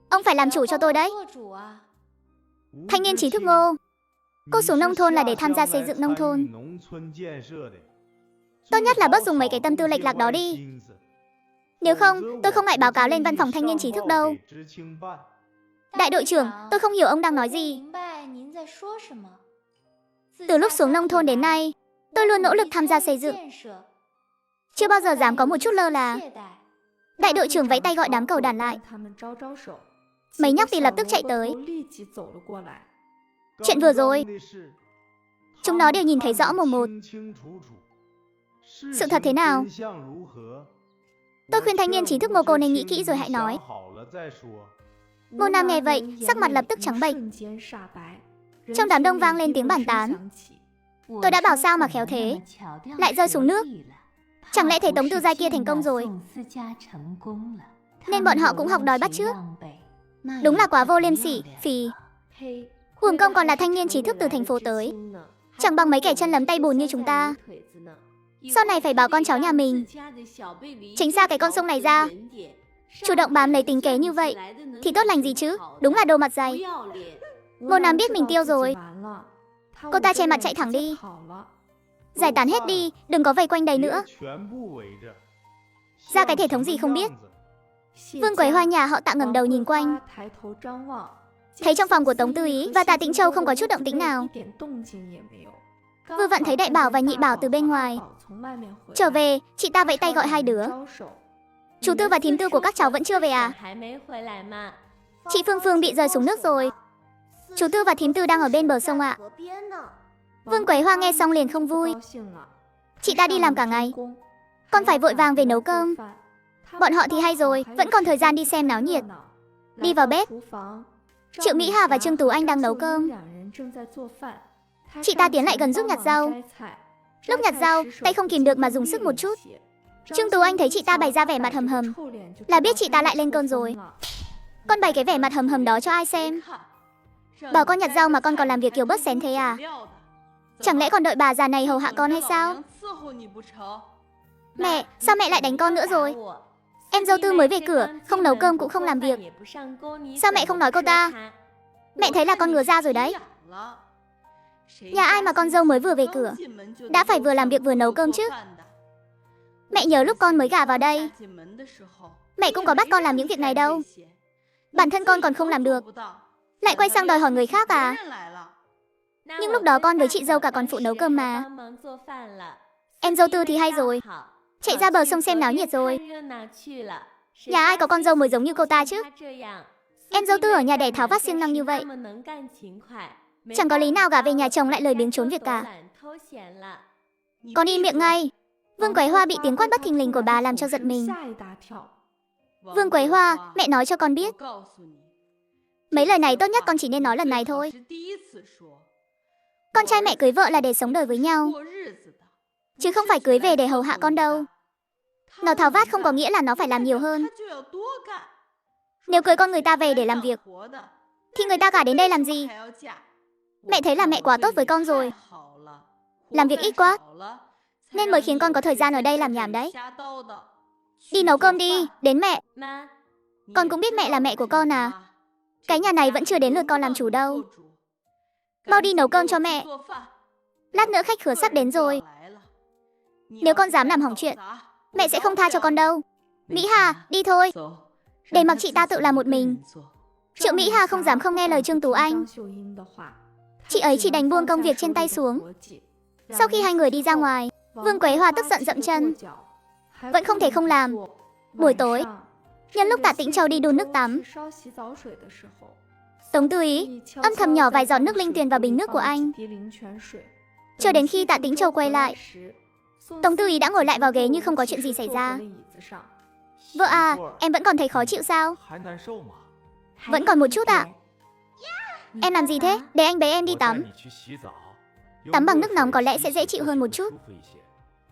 Ông phải làm chủ cho tôi đấy. Thanh niên trí thức Ngô. Cô xuống nông thôn là để tham gia xây dựng nông thôn. Tốt nhất là bớt dùng mấy cái tâm tư lệch lạc đó đi. Nếu không, tôi không ngại báo cáo lên văn phòng thanh niên trí thức đâu. Đại đội trưởng, tôi không hiểu ông đang nói gì. Từ lúc xuống nông thôn đến nay, tôi luôn nỗ lực tham gia xây dựng. Chưa bao giờ dám có một chút lơ là. Đại đội trưởng vẫy tay gọi đám cầu đàn lại. Mấy nhóc thì lập tức chạy tới. Chuyện vừa rồi, chúng nó đều nhìn thấy rõ mồn một. Sự thật thế nào? Tôi khuyên thanh niên trí thức Ngô cô nên nghĩ kỹ rồi hãy nói. Ngô Nam nghe vậy, sắc mặt lập tức trắng bệch. Trong đám đông vang lên tiếng bàn tán. Tôi đã bảo sao mà khéo thế, lại rơi xuống nước. Chẳng lẽ thầy Tống Tư Giai kia thành công rồi, nên bọn họ cũng học đòi bắt chước. Đúng là quá vô liêm sỉ, phì. Uổng công còn là thanh niên trí thức từ thành phố tới, chẳng bằng mấy kẻ chân lấm tay bùn như chúng ta. Sau này phải bảo con cháu nhà mình tránh xa cái con sông này ra. Chủ động bám lấy tính kế như vậy thì tốt lành gì chứ, đúng là đồ mặt dày. Ngô Nam biết mình tiêu rồi. Cô ta che mặt chạy thẳng đi. Giải tán hết đi, đừng có vây quanh đây nữa. Ra cái thể thống gì không biết. Vương Quế Hoa nhà họ Tạ ngẩng đầu nhìn quanh, thấy trong phòng của Tống Tư Ý và Tạ Tĩnh Châu không có chút động tĩnh nào. Vừa vặn thấy Đại Bảo và Nhị Bảo từ bên ngoài trở về, chị ta vẫy tay gọi hai đứa. Chú Tư và thím Tư của các cháu vẫn chưa về à? Chị Phương Phương bị rơi xuống nước rồi. Chú Tư và thím Tư đang ở bên bờ sông ạ. Vương Quế Hoa nghe xong liền không vui. Chị ta đi làm cả ngày, con phải vội vàng về nấu cơm. Bọn họ thì hay rồi, vẫn còn thời gian đi xem náo nhiệt. Đi vào bếp, Triệu Mỹ Hà và Trương Tú Anh đang nấu cơm. Chị ta tiến lại gần giúp nhặt rau. Lúc nhặt rau, tay không kìm được mà dùng sức một chút. Trương Tú Anh thấy chị ta bày ra vẻ mặt hầm hầm là biết chị ta lại lên cơn rồi. Con bày cái vẻ mặt hầm hầm đó cho ai xem? Bảo con nhặt rau mà con còn làm việc kiểu bớt xén thế à? Chẳng lẽ còn đợi bà già này hầu hạ con hay sao? Mẹ, sao mẹ lại đánh con nữa rồi? Em dâu Tư mới về cửa, không nấu cơm cũng không làm việc. Sao mẹ không nói cô ta? Mẹ thấy là con ngứa ra rồi đấy. Nhà ai mà con dâu mới vừa về cửa đã phải vừa làm việc vừa nấu cơm chứ? Mẹ nhớ lúc con mới gả vào đây, mẹ cũng có bắt con làm những việc này đâu. Bản thân con còn không làm được, lại quay sang đòi hỏi người khác à? Nhưng lúc đó con với chị dâu cả còn phụ nấu cơm mà. Em dâu Tư thì hay rồi, chạy ra bờ sông xem náo nhiệt rồi. Nhà ai có con dâu mới giống như cô ta chứ? Em dâu Tư ở nhà đẻ tháo vát siêng năng như vậy, chẳng có lý nào gả về nhà chồng lại lười biếng trốn việc cả. Con im miệng ngay. Vương Quế Hoa bị tiếng quát bất thình lình của bà làm cho giật mình. Vương Quế Hoa, mẹ nói cho con biết, mấy lời này tốt nhất con chỉ nên nói lần này thôi. Con trai mẹ cưới vợ là để sống đời với nhau, chứ không phải cưới về để hầu hạ con đâu. Nó tháo vát không có nghĩa là nó phải làm nhiều hơn. Nếu cưới con người ta về để làm việc thì người ta gả đến đây làm gì? Mẹ thấy là mẹ quá tốt với con rồi, làm việc ít quá nên mới khiến con có thời gian ở đây làm nhảm đấy. Đi nấu cơm đi, đến mẹ. Con cũng biết mẹ là mẹ của con à. Cái nhà này vẫn chưa đến lượt con làm chủ đâu. Mau đi nấu cơm cho mẹ, lát nữa khách khứa sắp đến rồi. Nếu con dám làm hỏng chuyện, mẹ sẽ không tha cho con đâu. Mỹ Hà, đi thôi, để mặc chị ta tự làm một mình. Triệu Mỹ Hà không dám không nghe lời Trương Tú Anh. Chị ấy chỉ đành buông công việc trên tay xuống. Sau khi hai người đi ra ngoài, Vương Quế Hoa tức giận dậm chân, vẫn không thể không làm. Buổi tối, nhân lúc Tạ Tĩnh Châu đi đun nước tắm, Tống Tư Ý âm thầm nhỏ vài giọt nước linh tuyền vào bình nước của anh. Cho đến khi Tạ Tĩnh Châu quay lại, Tống Tư Ý đã ngồi lại vào ghế như không có chuyện gì xảy ra. Vợ à, em vẫn còn thấy khó chịu sao? Vẫn còn một chút ạ. Em làm gì thế? Để anh bế em đi tắm. Tắm bằng nước nóng có lẽ sẽ dễ chịu hơn một chút.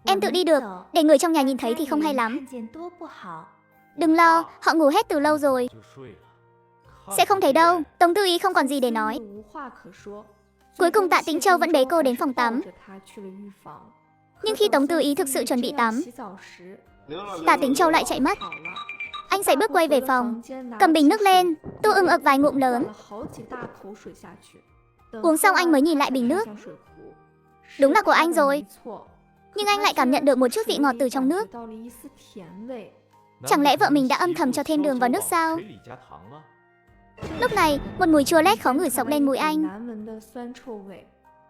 Em tự đi được, để người trong nhà nhìn thấy thì không hay lắm. Đừng lo, họ ngủ hết từ lâu rồi. Sẽ không thấy đâu, Tống Tư Ý không còn gì để nói. Cuối cùng Tạ Tĩnh Châu vẫn bế cô đến phòng tắm. Nhưng khi Tống Tư Ý thực sự chuẩn bị tắm, Tạ Tĩnh Châu lại chạy mất. Anh sải bước quay về phòng, cầm bình nước lên, tu ưng ực vài ngụm lớn. Uống xong anh mới nhìn lại bình nước. Đúng là của anh rồi. Nhưng anh lại cảm nhận được một chút vị ngọt từ trong nước. Chẳng lẽ vợ mình đã âm thầm cho thêm đường vào nước sao? Lúc này, một mùi chua lét khó ngửi xộc lên mũi anh.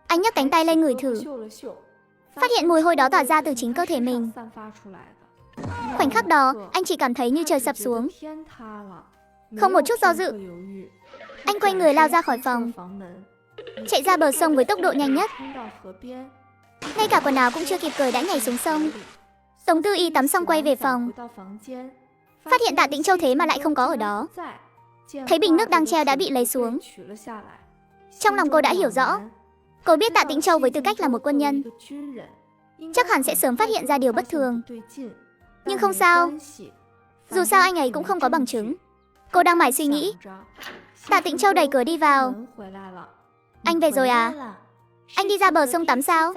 Anh nhấc cánh tay lên ngửi thử. Phát hiện mùi hôi đó tỏa ra từ chính cơ thể mình. Khoảnh khắc đó, anh chỉ cảm thấy như trời sập xuống. Không một chút do dự, anh quay người lao ra khỏi phòng, chạy ra bờ sông với tốc độ nhanh nhất. Ngay cả quần áo cũng chưa kịp cởi đã nhảy xuống sông. Tống Tư Ý tắm xong quay về phòng, phát hiện Tạ Tĩnh Châu thế mà lại không có ở đó. Thấy bình nước đang treo đã bị lấy xuống. Trong lòng cô đã hiểu rõ. Cô biết Tạ Tĩnh Châu với tư cách là một quân nhân, chắc hẳn sẽ sớm phát hiện ra điều bất thường. Nhưng không sao, dù sao anh ấy cũng không có bằng chứng. Cô đang mải suy nghĩ. Tạ Tĩnh Châu đẩy cửa đi vào. Anh về rồi à? Anh đi ra bờ sông tắm sao?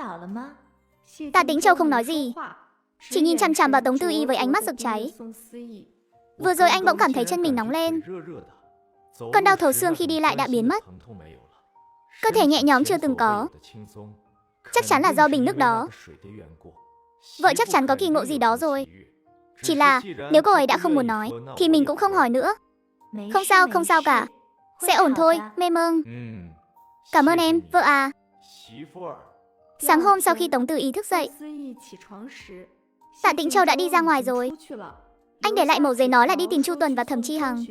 Tạ Tĩnh Châu không nói gì, chỉ nhìn chằm chằm vào Tống Tư Ý với ánh mắt rực cháy. Vừa rồi anh bỗng cảm thấy chân mình nóng lên. Cơn đau thấu xương khi đi lại đã biến mất. Cơ thể nhẹ nhõm chưa từng có. Chắc chắn là do bình nước đó. Vợ chắc chắn có kỳ ngộ gì đó rồi. Chỉ là nếu cô ấy đã không muốn nói thì mình cũng không hỏi nữa. Không sao cả. Sẽ ổn thôi, mê mông. Cảm ơn em, vợ à. Sáng hôm sau khi Tống Tư Ý thức dậy, Tạ Tĩnh Châu đã đi ra ngoài rồi. Anh để lại mẩu giấy nói là đi tìm Chu Tuần và Thẩm Chi Hằng,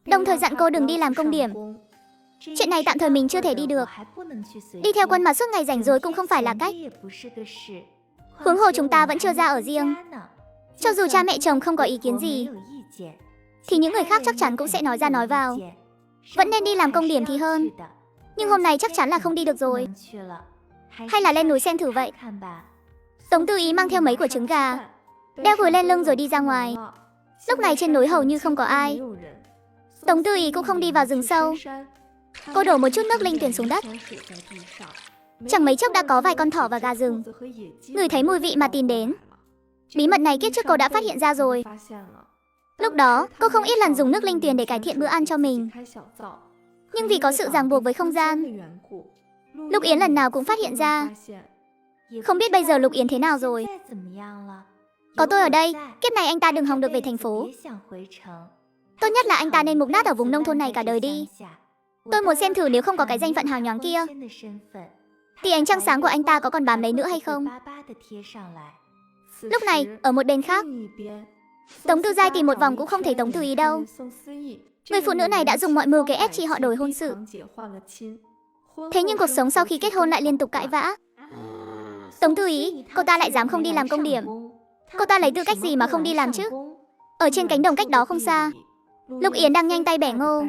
đồng thời dặn cô đừng đi làm công điểm. Chuyện này tạm thời mình chưa thể đi được. Đi theo quân mà suốt ngày rảnh rỗi cũng không phải là cách. Huống hồ chúng ta vẫn chưa ra ở riêng. Cho dù cha mẹ chồng không có ý kiến gì thì những người khác chắc chắn cũng sẽ nói ra nói vào. Vẫn nên đi làm công điểm thì hơn. Nhưng hôm nay chắc chắn là không đi được rồi. Hay là lên núi xem thử vậy. Tống Tư Ý mang theo mấy quả trứng gà, đeo gùi lên lưng rồi đi ra ngoài. Lúc này trên núi hầu như không có ai. Tống Tư Ý cũng không đi vào rừng sâu. Cô đổ một chút nước linh tuyền xuống đất. Chẳng mấy chốc đã có vài con thỏ và gà rừng ngửi thấy mùi vị mà tìm đến. Bí mật này kiếp trước cô đã phát hiện ra rồi. Lúc đó, cô không ít lần dùng nước linh tuyền để cải thiện bữa ăn cho mình. Nhưng vì có sự ràng buộc với không gian, Lục Yến lần nào cũng phát hiện ra. Không biết bây giờ Lục Yến thế nào rồi. Có tôi ở đây, kiếp này anh ta đừng hòng được về thành phố. Tốt nhất là anh ta nên mục nát ở vùng nông thôn này cả đời đi. Tôi muốn xem thử nếu không có cái danh phận hào nhoáng kia thì ánh trăng sáng của anh ta có còn bám lấy nữa hay không. Lúc này, ở một bên khác, Tống Tư Giai tìm một vòng cũng không thấy Tống Tư Ý đâu. Người phụ nữ này đã dùng mọi mưu kế ép chị họ đổi hôn sự. Thế nhưng cuộc sống sau khi kết hôn lại liên tục cãi vã. Tống Tư Ý, cô ta lại dám không đi làm công điểm. Cô ta lấy tư cách gì mà không đi làm chứ? Ở trên cánh đồng cách đó không xa, Lục Yến đang nhanh tay bẻ ngô.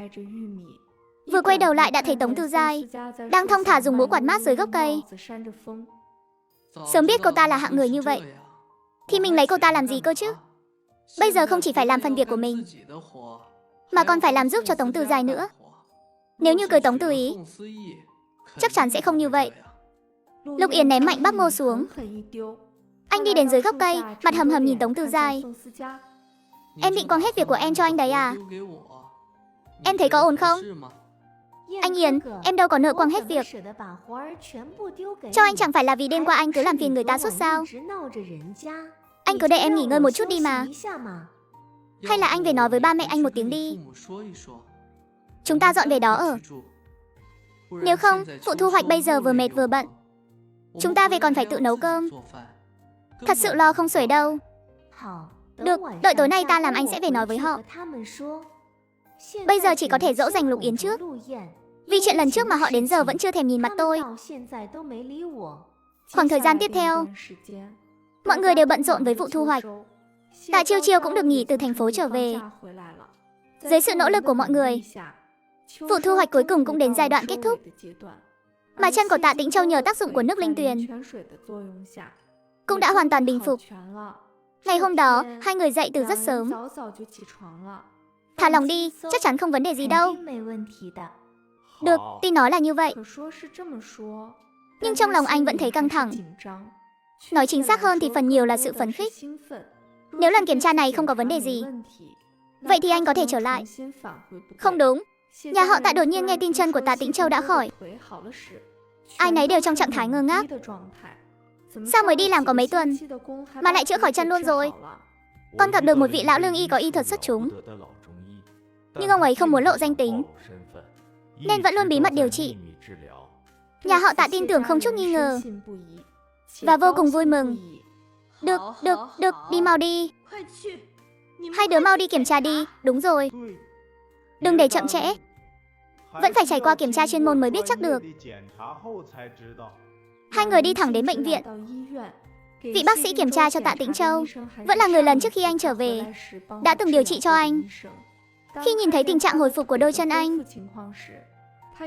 Vừa quay đầu lại đã thấy Tống Tư Giai đang thong thả dùng mũ quạt mát dưới gốc cây. Sớm biết cô ta là hạng người như vậy thì mình lấy cô ta làm gì cơ chứ? Bây giờ không chỉ phải làm phần việc của mình mà còn phải làm giúp cho Tống Tư Giai nữa. Nếu như cưới Tống Tư Ý, chắc chắn sẽ không như vậy. Lục Yến ném mạnh bắp ngô xuống. Anh đi đến dưới gốc cây, mặt hầm hầm nhìn Tống Tư Giai. Em định quăng hết việc của em cho anh đấy à? Em thấy có ổn không? Anh Yến, em đâu có nợ quăng hết việc. Cho anh chẳng phải là vì đêm qua anh cứ làm phiền người ta suốt sao? Anh cứ để em nghỉ ngơi một chút đi mà. Hay là anh về nói với ba mẹ anh một tiếng đi. Chúng ta dọn về đó ở. Nếu không, vụ thu hoạch bây giờ vừa mệt vừa bận. Chúng ta về còn phải tự nấu cơm. Thật sự lo không xuể đâu. Được, đợi tối nay ta làm anh sẽ về nói với họ. Bây giờ chỉ có thể dỗ dành Lục Yến trước. Vì chuyện lần trước mà họ đến giờ vẫn chưa thèm nhìn mặt tôi. Khoảng thời gian tiếp theo, mọi người đều bận rộn với vụ thu hoạch. Tạ Chiêu Chiêu cũng được nghỉ từ thành phố trở về. Dưới sự nỗ lực của mọi người, vụ thu hoạch cuối cùng cũng đến giai đoạn kết thúc. Mà chân của Tạ Tĩnh Châu nhờ tác dụng của nước linh tuyền cũng đã hoàn toàn bình phục. Ngày hôm đó, hai người dậy từ rất sớm. Thả lòng đi, chắc chắn không vấn đề gì đâu. Được, tin nói là như vậy. Nhưng trong lòng anh vẫn thấy căng thẳng. Nói chính xác hơn thì phần nhiều là sự phấn khích. Nếu lần kiểm tra này không có vấn đề gì, vậy thì anh có thể trở lại. Không đúng, nhà họ Tạ đột nhiên nghe tin chân của Tạ Tĩnh Châu đã khỏi. Ai nấy đều trong trạng thái ngơ ngác. Sao mới đi làm có mấy tuần mà lại chữa khỏi chân luôn rồi? Con gặp được một vị lão lương y có y thuật xuất chúng, nhưng ông ấy không muốn lộ danh tính nên vẫn luôn bí mật điều trị. Nhà họ Tạ tin tưởng không chút nghi ngờ và vô cùng vui mừng. Được, đi mau đi. Hai đứa mau đi kiểm tra đi, đúng rồi. Đừng để chậm trễ. Vẫn phải trải qua kiểm tra chuyên môn mới biết chắc được. Hai người đi thẳng đến bệnh viện. Vị bác sĩ kiểm tra cho Tạ Tĩnh Châu vẫn là người lần trước khi anh trở về đã từng điều trị cho anh. Khi nhìn thấy tình trạng hồi phục của đôi chân anh,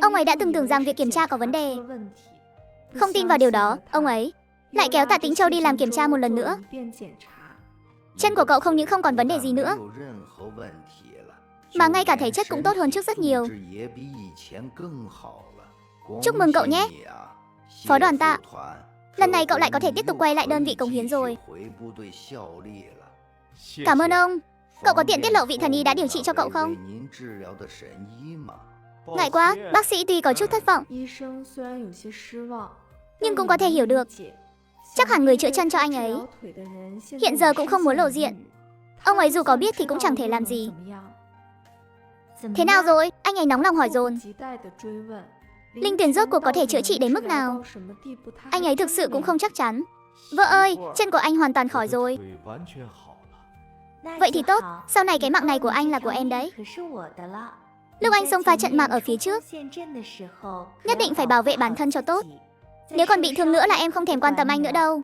ông ấy đã từng tưởng rằng việc kiểm tra có vấn đề. Không tin vào điều đó, ông ấy lại kéo Tạ Tĩnh Châu đi làm kiểm tra một lần nữa. Chân của cậu không những không còn vấn đề gì nữa, mà ngay cả thể chất cũng tốt hơn trước rất nhiều. Chúc mừng cậu nhé, Phó đoàn Tạ. Lần này cậu lại có thể tiếp tục quay lại đơn vị cống hiến rồi. Cảm ơn ông. Cậu có tiện tiết lộ vị thần y đã điều trị cho cậu không? Ngại quá, bác sĩ tuy có chút thất vọng, nhưng cũng có thể hiểu được. Chắc hẳn người chữa chân cho anh ấy hiện giờ cũng không muốn lộ diện. Ông ấy dù có biết thì cũng chẳng thể làm gì. Thế nào rồi? Anh ấy nóng lòng hỏi dồn. Linh tuyền rốt cuộc có thể chữa trị đến mức nào? Anh ấy thực sự cũng không chắc chắn. Vợ ơi, chân của anh hoàn toàn khỏi rồi. Vậy thì tốt, sau này cái mạng này của anh là của em đấy. Lúc anh xông pha trận mạc ở phía trước, nhất định phải bảo vệ bản thân cho tốt. Nếu còn bị thương nữa là em không thèm quan tâm anh nữa đâu.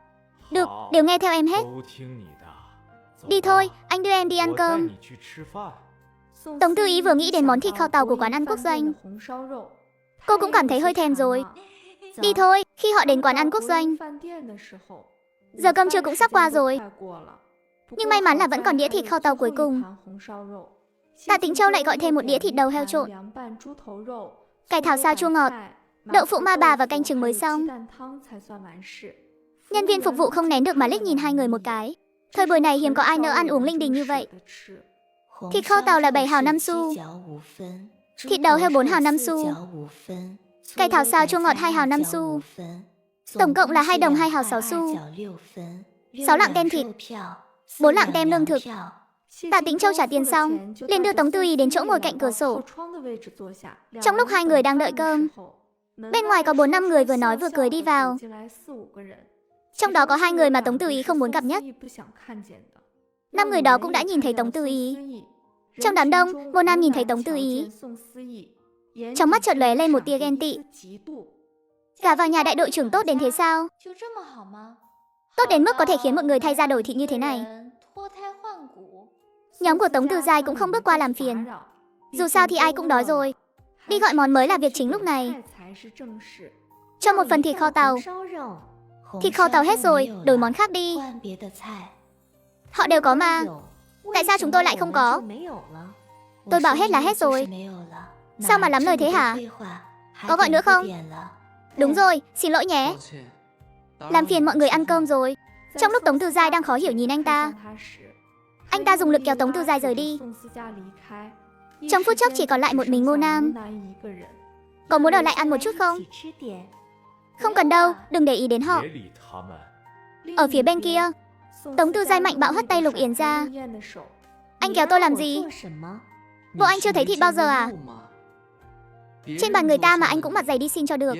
Được, đều nghe theo em hết. Đi thôi, anh đưa em đi ăn cơm. Tống Tư Ý vừa nghĩ đến món thịt kho tàu của quán ăn quốc doanh, cô cũng cảm thấy hơi thèm rồi. Đi thôi, khi họ đến quán ăn quốc doanh, giờ cơm trưa cũng sắp qua rồi. Nhưng may mắn là vẫn còn đĩa thịt kho tàu cuối cùng. Tạ Tĩnh Châu lại gọi thêm một đĩa thịt đầu heo trộn, cải thảo sao chua ngọt, đậu phụ ma bà và canh trứng mới xong. Nhân viên phục vụ không nén được mà liếc nhìn hai người một cái. Thời buổi này hiếm có ai nỡ ăn uống linh đình như vậy. Thịt kho tàu là 7 hào 5 xu, thịt đầu heo 4 hào 5 xu, cải thảo xào chua ngọt 2 hào 5 xu. Tổng cộng là 2 đồng 2 hào 6 xu. 6 lạng tem thịt, 4 lạng tem lương thực. Tạ Tĩnh Châu trả tiền xong, liền đưa Tống Tư Ý đến chỗ ngồi cạnh cửa sổ. Trong lúc hai người đang đợi cơm, bên ngoài có 4-5 người vừa nói vừa cười đi vào. Trong đó có 2 người mà Tống Tư Ý không muốn gặp nhất. 5 người đó cũng đã nhìn thấy Tống Tư Ý. Trong đám đông, một nam nhìn thấy Tống Tư Ý, trong mắt chợt lóe lên một tia ghen tị. Gả vào nhà đại đội trưởng tốt đến thế sao? Tốt đến mức có thể khiến một người thay da đổi thịt như thế này. Nhóm của Tống Tư Giai cũng không bước qua làm phiền. Dù sao thì ai cũng đói rồi. Đi gọi món mới là việc chính lúc này. Cho một phần thịt kho tàu. Thịt kho tàu hết rồi, đổi món khác đi. Họ đều có mà. Tại sao chúng tôi lại không có? Tôi bảo hết là hết rồi. Sao mà lắm lời thế hả? Có gọi nữa không? Đúng rồi, xin lỗi nhé. Làm phiền mọi người ăn cơm rồi. Trong lúc Tống Tư Giai đang khó hiểu nhìn anh ta dùng lực kéo Tống Tư Giai rời đi. Trong phút chốc chỉ còn lại một mình Ngô Nam. Có muốn ở lại ăn một chút không? Không cần đâu, đừng để ý đến họ. Ở phía bên kia, Tống Tư Giai mạnh bạo hất tay Lục Yến ra. Anh kéo tôi làm gì? Bộ anh chưa thấy thịt bao giờ à? Trên bàn người ta mà anh cũng mặt dày đi xin cho được.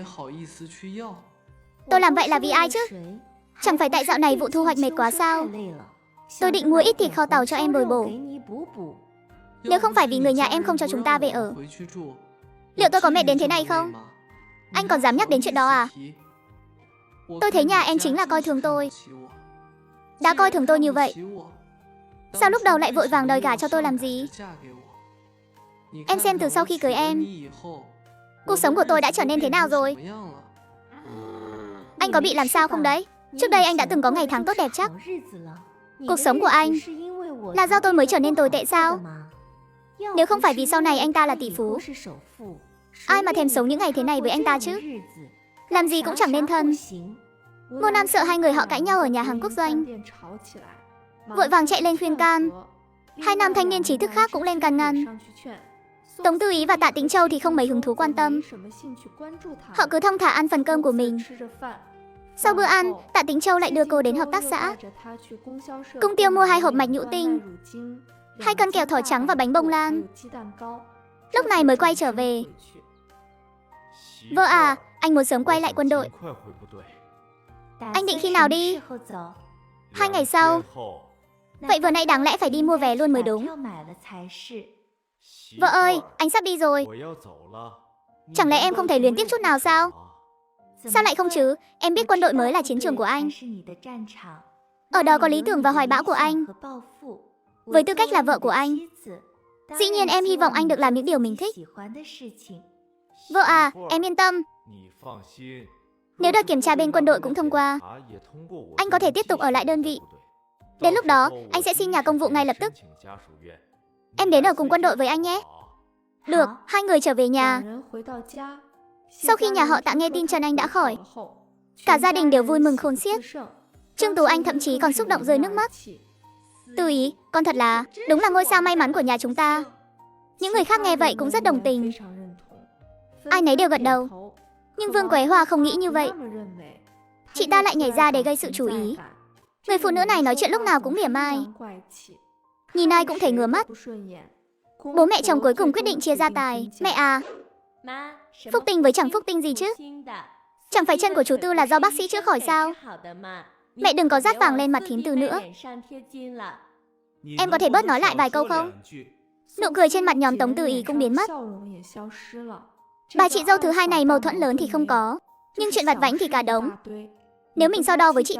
Tôi làm vậy là vì ai chứ? Chẳng phải tại dạo này vụ thu hoạch mệt quá sao? Tôi định mua ít thịt kho tàu cho em bồi bổ. Nếu không phải vì người nhà em không cho chúng ta về ở, liệu tôi có mệt đến thế này không? Anh còn dám nhắc đến chuyện đó à? Tôi thấy nhà em chính là coi thường tôi. Đã coi thường tôi như vậy, sao lúc đầu lại vội vàng đòi gả cho tôi làm gì? Em xem từ sau khi cưới em, cuộc sống của tôi đã trở nên thế nào rồi? Anh có bị làm sao không đấy? Trước đây anh đã từng có ngày tháng tốt đẹp chắc? Cuộc sống của anh là do tôi mới trở nên tồi tệ sao? Nếu không phải vì sau này anh ta là tỷ phú, ai mà thèm sống những ngày thế này với anh ta chứ? Làm gì cũng chẳng nên thân. Ngô Nam sợ hai người họ cãi nhau ở nhà hàng quốc doanh, vội vàng chạy lên khuyên can. Hai nam thanh niên trí thức khác cũng lên can ngăn. Tống Tư Ý và Tạ Tĩnh Châu thì không mấy hứng thú quan tâm. Họ cứ thong thả ăn phần cơm của mình. Sau bữa ăn, Tạ Tĩnh Châu lại đưa cô đến hợp tác xã. Cung Tiêu mua 2 hộp mạch nhũ tinh, 2 cân kẹo thỏ trắng và bánh bông lan. Lúc này mới quay trở về. Vợ à, anh muốn sớm quay lại quân đội. Anh định khi nào đi? 2 ngày sau. Vậy vừa nãy đáng lẽ phải đi mua vé luôn mới đúng. Vợ ơi, anh sắp đi rồi. Chẳng lẽ em không thấy luyến tiếc chút nào sao? Sao lại không chứ? Em biết quân đội mới là chiến trường của anh. Ở đó có lý tưởng và hoài bão của anh. Với tư cách là vợ của anh, dĩ nhiên em hy vọng anh được làm những điều mình thích. Vợ à, em yên tâm. Nếu đợt kiểm tra bên quân đội cũng thông qua, anh có thể tiếp tục ở lại đơn vị. Đến lúc đó, anh sẽ xin nhà công vụ ngay lập tức. Em đến ở cùng quân đội với anh nhé. Được, hai người trở về nhà. Sau khi nhà họ Tạ nghe tin Trần Anh đã khỏi, cả gia đình đều vui mừng khôn xiết. Trương Tú Anh thậm chí còn xúc động rơi nước mắt. Tư Ý, con thật là, đúng là ngôi sao may mắn của nhà chúng ta. Những người khác nghe vậy cũng rất đồng tình. Ai nấy đều gật đầu. Nhưng Vương Quế Hoa không nghĩ như vậy. Chị ta lại nhảy ra để gây sự chú ý. Người phụ nữ này nói chuyện lúc nào cũng mỉa mai, nhìn ai cũng thấy ngứa mắt. Bố mẹ chồng cuối cùng quyết định chia gia tài. Mẹ à, phúc tinh với chẳng phúc tinh gì chứ? Chẳng phải chân của chú Tư là do bác sĩ chữa khỏi sao? Mẹ đừng có rát vàng lên mặt thím Từ nữa. Em có thể bớt nói lại vài câu không? Nụ cười trên mặt nhóm Tống Tư Ý cũng biến mất. Bà chị dâu thứ hai này mâu thuẫn lớn thì không có, nhưng chuyện vặt vãnh thì cả đống. Nếu mình so đo với chị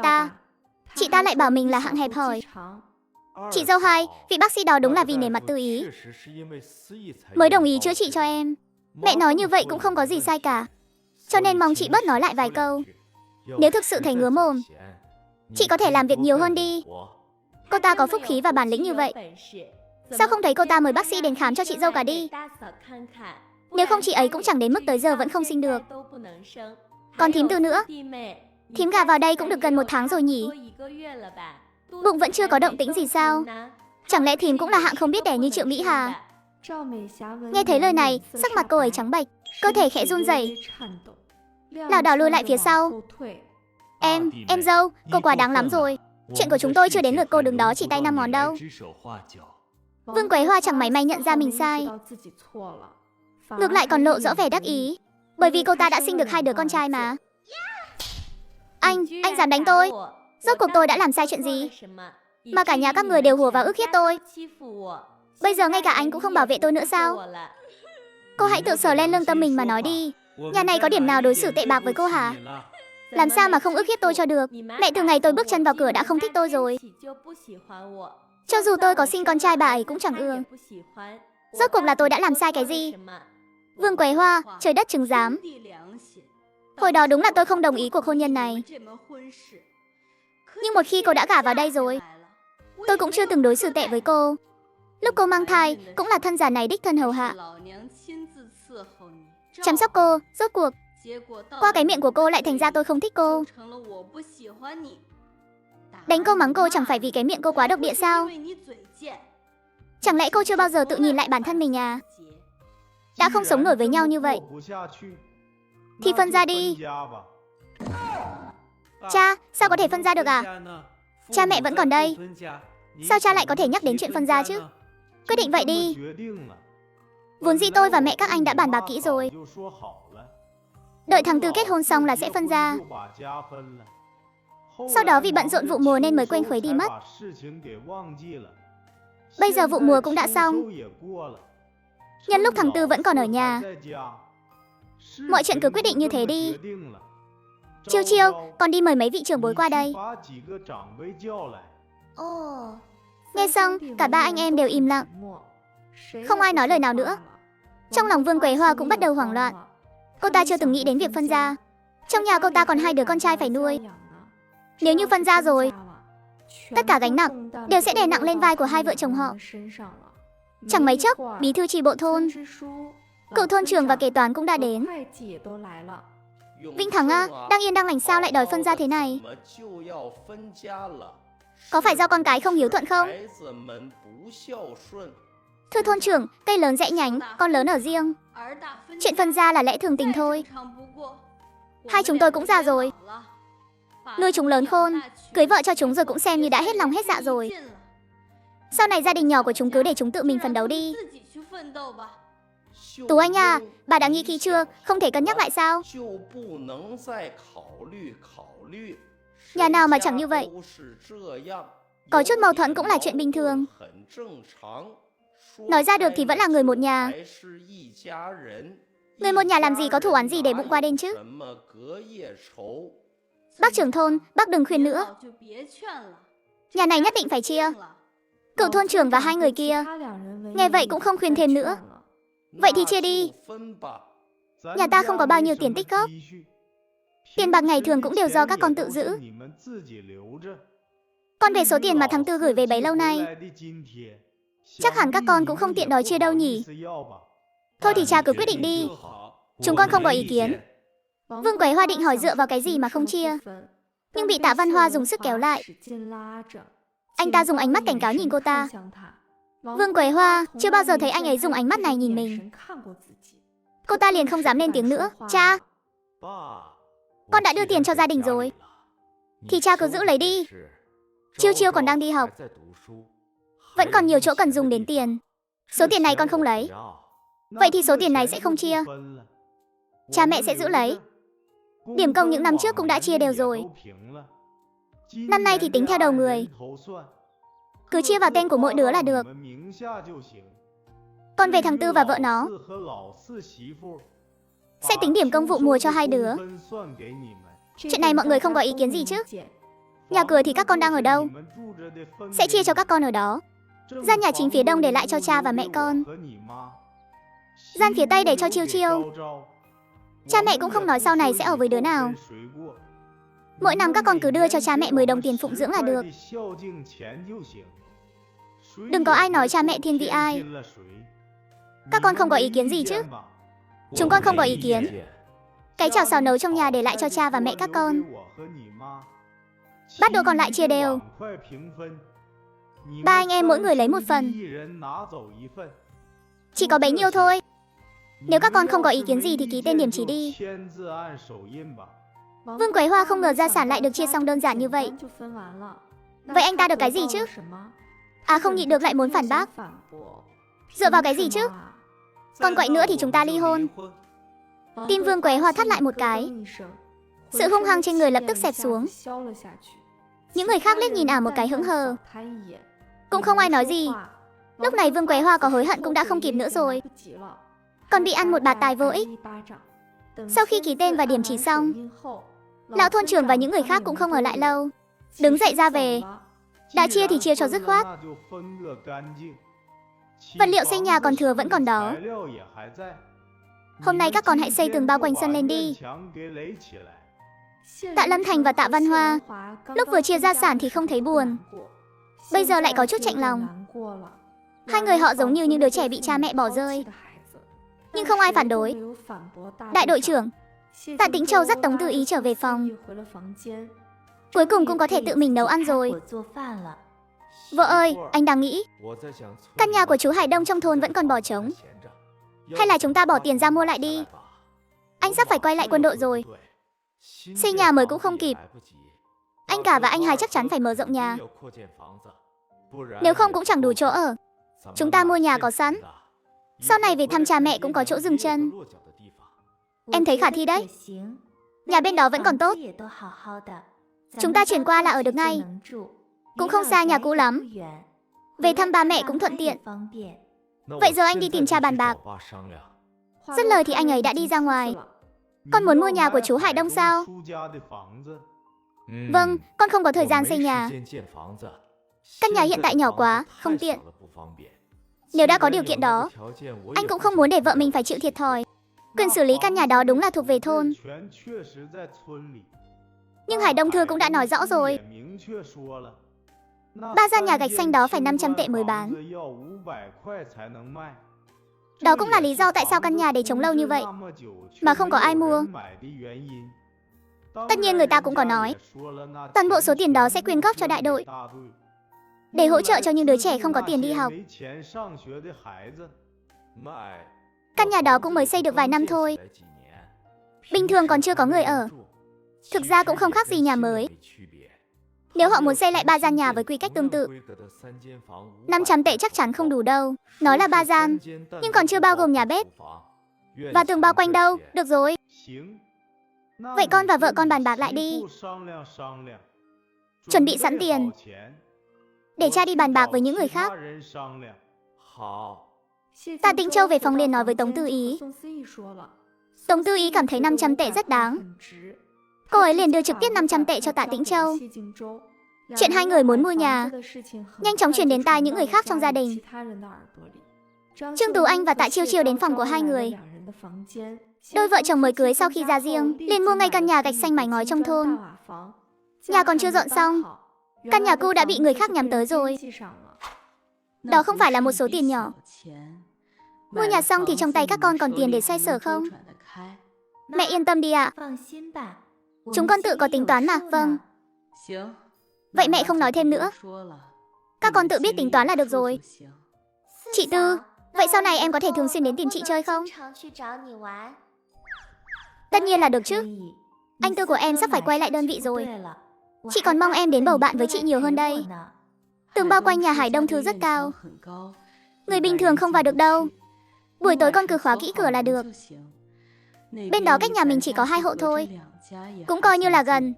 ta lại bảo mình là hạng hẹp hòi. Chị dâu hai, vị bác sĩ đó đúng là vì nể mặt Tư Ý mới đồng ý chữa trị cho em. Mẹ nói như vậy cũng không có gì sai cả, cho nên mong chị bớt nói lại vài câu. Nếu thực sự thấy ngứa mồm, chị có thể làm việc nhiều hơn đi. Cô ta có phúc khí và bản lĩnh như vậy, sao không thấy cô ta mời bác sĩ đến khám cho chị dâu cả đi? Nếu không chị ấy cũng chẳng đến mức tới giờ vẫn không sinh được. Còn thím Từ nữa, thím gả vào đây cũng được gần 1 tháng rồi nhỉ? Bụng vẫn chưa có động tĩnh gì sao? Chẳng lẽ thím cũng là hạng không biết đẻ như Triệu Mỹ Hà? Nghe thấy lời này, sắc mặt cô ấy trắng bệch, cơ thể khẽ run rẩy, lảo đảo lùi lại phía sau. Em dâu, cô quá đáng lắm rồi. Chuyện của chúng tôi chưa đến lượt cô đứng đó chỉ tay 5 ngón đâu. Vương Quế Hoa chẳng mảy may nhận ra mình sai, ngược lại còn lộ rõ vẻ đắc ý, bởi vì cô ta đã sinh được 2 đứa con trai mà. Anh dám đánh tôi? Rốt cuộc tôi đã làm sai chuyện gì mà cả nhà các người đều hùa vào ức hiếp tôi? Bây giờ ngay cả anh cũng không bảo vệ tôi nữa sao? Cô hãy tự sờ lên lương tâm mình mà nói đi. Nhà này có điểm nào đối xử tệ bạc với cô hả? Làm sao mà không ức hiếp tôi cho được? Mẹ từ ngày tôi bước chân vào cửa đã không thích tôi rồi. Cho dù tôi có sinh con trai bà ấy cũng chẳng ưa. Rốt cuộc là tôi đã làm sai cái gì? Vương Quế Hoa, trời đất chứng giám. Hồi đó đúng là tôi không đồng ý cuộc hôn nhân này. Nhưng một khi cô đã gả vào đây rồi, tôi cũng chưa từng đối xử tệ với cô. Lúc cô mang thai, cũng là thân già này đích thân hầu hạ, chăm sóc cô. Rốt cuộc, qua cái miệng của cô lại thành ra tôi không thích cô. Đánh cô mắng cô chẳng phải vì cái miệng cô quá độc địa sao? Chẳng lẽ cô chưa bao giờ tự nhìn lại bản thân mình à? Đã không sống nổi với nhau như vậy thì phân ra đi. Cha, sao có thể phân ra được à? Cha mẹ vẫn còn đây, sao cha lại có thể nhắc đến chuyện phân ra chứ? Quyết định vậy đi. Vốn dĩ tôi và mẹ các anh đã bàn bạc kỹ rồi, đợi thằng Tư kết hôn xong là sẽ phân ra. Sau đó vì bận rộn vụ mùa nên mới quên khuấy đi mất. Bây giờ vụ mùa cũng đã xong, nhân lúc thằng Tư vẫn còn ở nhà, mọi chuyện cứ quyết định như thế đi. Chiêu chiêu, con đi mời mấy vị trưởng bối qua đây. Nghe xong, cả ba anh em đều im lặng. Không ai nói lời nào nữa. Trong lòng Vương Quế Hoa cũng bắt đầu hoảng loạn. Cô ta chưa từng nghĩ đến việc phân gia. Trong nhà cô ta còn 2 đứa con trai phải nuôi. Nếu như phân gia rồi, tất cả gánh nặng đều sẽ đè nặng lên vai của 2 vợ chồng họ. Chẳng mấy chốc, bí thư chi bộ thôn, cựu thôn trưởng và kế toán cũng đã đến. Vĩnh Thắng à, đang yên đang lành sao lại đòi phân gia thế này? Có phải do con cái không hiếu thuận không? Thưa thôn trưởng, cây lớn rẽ nhánh, con lớn ở riêng. Chuyện phân gia là lẽ thường tình thôi. Hai chúng tôi cũng già rồi. Nuôi chúng lớn khôn, cưới vợ cho chúng rồi cũng xem như đã hết lòng hết dạ rồi. Sau này gia đình nhỏ của chúng cứ để chúng tự mình phấn đấu đi. Tú Anh à, bà đã nghĩ kỹ chưa? Không thể cân nhắc lại sao? Nhà nào mà chẳng như vậy. Có chút mâu thuẫn cũng là chuyện bình thường. Nói ra được thì vẫn là người một nhà. Người một nhà làm gì có thù oán gì để bụng qua đêm chứ? Bác trưởng thôn, bác đừng khuyên nữa. Nhà này nhất định phải chia. Cựu thôn trưởng và 2 người kia nghe vậy cũng không khuyên thêm nữa. Vậy thì chia đi. Nhà ta không có bao nhiêu tiền tích góp. Tiền bạc ngày thường cũng đều do các con tự giữ. Còn về số tiền mà thằng Tư gửi về bấy lâu nay, chắc hẳn các con cũng không tiện đòi chia đâu nhỉ. Thôi thì cha cứ quyết định đi. Chúng con không có ý kiến. Vương Quế Hoa định hỏi dựa vào cái gì mà không chia, nhưng bị Tạ Văn Hoa dùng sức kéo lại. Anh ta dùng ánh mắt cảnh cáo nhìn cô ta. Vương Quế Hoa chưa bao giờ thấy anh ấy dùng ánh mắt này nhìn mình. Cô ta liền không dám lên tiếng nữa. Cha, con đã đưa tiền cho gia đình rồi, thì cha cứ giữ lấy đi. Chiêu chiêu còn đang đi học, vẫn còn nhiều chỗ cần dùng đến tiền. Số tiền này con không lấy, vậy thì số tiền này sẽ không chia. Cha mẹ sẽ giữ lấy. Điểm công những năm trước cũng đã chia đều rồi. Năm nay thì tính theo đầu người. Cứ chia vào tên của mỗi đứa là được. Còn về thằng Tư và vợ nó, sẽ tính điểm công vụ mùa cho 2 đứa. Chuyện này mọi người không có ý kiến gì chứ? Nhà cửa thì các con đang ở đâu? Sẽ chia cho các con ở đó. Gian nhà chính phía đông để lại cho cha và mẹ con. Gian phía tây để cho Chiêu Chiêu. Cha mẹ cũng không nói sau này sẽ ở với đứa nào. Mỗi năm các con cứ đưa cho cha mẹ 10 đồng tiền phụng dưỡng là được. Đừng có ai nói cha mẹ thiên vị ai. Các con không có ý kiến gì chứ? Chúng con không có ý kiến. Cái chảo xào nấu trong nhà để lại cho cha và mẹ các con. Bát đũa còn lại chia đều. 3 anh em mỗi người lấy 1 phần. Chỉ có bấy nhiêu thôi. Nếu các con không có ý kiến gì thì ký tên điểm chỉ đi. Vương Quế Hoa không ngờ gia sản lại được chia xong đơn giản như vậy. Vậy anh ta được cái gì chứ? À không nhịn được lại muốn phản bác. Dựa vào cái gì chứ? Còn quậy nữa thì chúng ta ly hôn. Tim Vương Quế Hoa thắt lại một cái. Sự hung hăng trên người lập tức xẹp xuống. Những người khác liếc nhìn ả một cái hững hờ. Cũng không ai nói gì. Lúc này Vương Quế Hoa có hối hận cũng đã không kịp nữa rồi. Còn bị ăn một bạt tài vô ích. Sau khi ký tên và điểm chỉ xong, lão thôn trưởng và những người khác cũng không ở lại lâu. Đứng dậy ra về. Đã chia thì chia cho dứt khoát. Vật liệu xây nhà còn thừa vẫn còn đó. Hôm nay các con hãy xây tường bao quanh sân lên đi. Tạ Lâm Thành và Tạ Văn Hoa lúc vừa chia gia sản thì không thấy buồn, bây giờ lại có chút chạnh lòng. 2 người họ giống như những đứa trẻ bị cha mẹ bỏ rơi. Nhưng không ai phản đối. Đại đội trưởng Tạ Tĩnh Châu dắt Tống Tư Ý trở về phòng. Cuối cùng cũng có thể tự mình nấu ăn rồi. Vợ ơi, anh đang nghĩ căn nhà của chú Hải Đông trong thôn vẫn còn bỏ trống. Hay là chúng ta bỏ tiền ra mua lại đi. Anh sắp phải quay lại quân đội rồi. Xây nhà mới cũng không kịp. Anh cả và anh Hải chắc chắn phải mở rộng nhà. Nếu không cũng chẳng đủ chỗ ở. Chúng ta mua nhà có sẵn. Sau này về thăm cha mẹ cũng có chỗ dừng chân. Em thấy khả thi đấy. Nhà bên đó vẫn còn tốt. Chúng ta chuyển qua là ở được ngay. Cũng không xa nhà cũ lắm. Về thăm ba mẹ cũng thuận tiện. Vậy giờ anh đi tìm cha bàn bạc. Dứt lời thì anh ấy đã đi ra ngoài. Con muốn mua nhà của chú Hải Đông sao? Vâng, con không có thời gian xây nhà. Căn nhà hiện tại nhỏ quá, không tiện. Nếu đã có điều kiện đó, anh cũng không muốn để vợ mình phải chịu thiệt thòi. Quyền xử lý căn nhà đó đúng là thuộc về thôn. Nhưng Hải Đông Thư cũng đã nói rõ rồi. 3 gian nhà gạch xanh đó phải 500 tệ mới bán. Đó cũng là lý do tại sao căn nhà để trống lâu như vậy mà không có ai mua. Tất nhiên người ta cũng có nói toàn bộ số tiền đó sẽ quyên góp cho đại đội để hỗ trợ cho những đứa trẻ không có tiền đi học. Căn nhà đó cũng mới xây được vài năm thôi. Bình thường còn chưa có người ở. Thực ra cũng không khác gì nhà mới. Nếu họ muốn xây lại 3 gian nhà với quy cách tương tự, 500 tệ chắc chắn không đủ đâu. Nói là 3 gian, nhưng còn chưa bao gồm nhà bếp và tường bao quanh đâu. Được rồi. Vậy con và vợ con bàn bạc lại đi. Chuẩn bị sẵn tiền để cha đi bàn bạc với những người khác. Tạ Tĩnh Châu về phòng liền nói với Tống Tư Ý. Tống Tư Ý cảm thấy 500 tệ rất đáng. Cô ấy liền đưa trực tiếp 500 tệ cho Tạ Tĩnh Châu. Chuyện hai người muốn mua nhà nhanh chóng chuyển đến tai những người khác trong gia đình. Trương Tú Anh và Tạ Chiêu Chiêu đến phòng của hai người. Đôi vợ chồng mới cưới sau khi ra riêng liền mua ngay căn nhà gạch xanh mái ngói trong thôn. Nhà còn chưa dọn xong, căn nhà cũ đã bị người khác nhắm tới rồi. Đó không phải là một số tiền nhỏ. Mua nhà xong thì trong tay các con còn tiền để xoay sở không? Mẹ yên tâm đi ạ. Chúng con tự có tính toán mà. Vâng. Vậy mẹ không nói thêm nữa. Các con tự biết tính toán là được rồi. Chị Tư, vậy sau này em có thể thường xuyên đến tìm chị chơi không? Tất nhiên là được chứ. Anh Tư của em sắp phải quay lại đơn vị rồi. Chị còn mong em đến bầu bạn với chị nhiều hơn đây. Tường bao quanh nhà Hải Đông Thư rất cao. Người bình thường không vào được đâu. Buổi tối con cứ khóa kỹ cửa là được. Bên đó cách nhà mình chỉ có 2 hộ thôi. Cũng coi như là gần.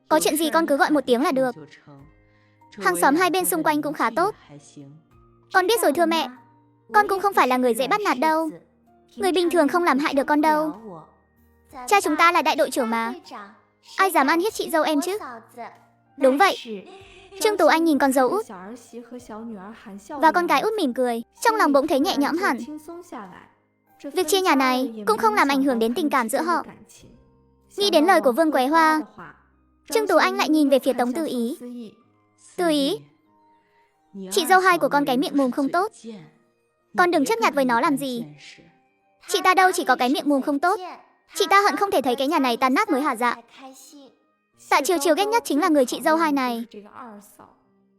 Có chuyện gì con cứ gọi một tiếng là được. Hàng xóm hai bên xung quanh cũng khá tốt. Con biết rồi thưa mẹ. Con cũng không phải là người dễ bắt nạt đâu. Người bình thường không làm hại được con đâu. Cha chúng ta là đại đội trưởng mà. Ai dám ăn hiếp chị dâu em chứ? Đúng vậy. Trương Tú Anh nhìn con dâu út và con gái út mỉm cười. Trong lòng bỗng thấy nhẹ nhõm hẳn. Việc chia nhà này cũng không làm ảnh hưởng đến tình cảm giữa họ. Nghĩ đến lời của Vương Quế Hoa, Trương Tú Anh lại nhìn về phía Tống Tư Ý. Tư Ý, chị dâu hai của con cái miệng mồm không tốt. Con đừng chấp nhặt với nó làm gì. Chị ta đâu chỉ có cái miệng mồm không tốt. Chị ta hận không thể thấy cái nhà này tan nát mới hả dạ. Tạ Chiêu Chiêu ghét nhất chính là người chị dâu hai này.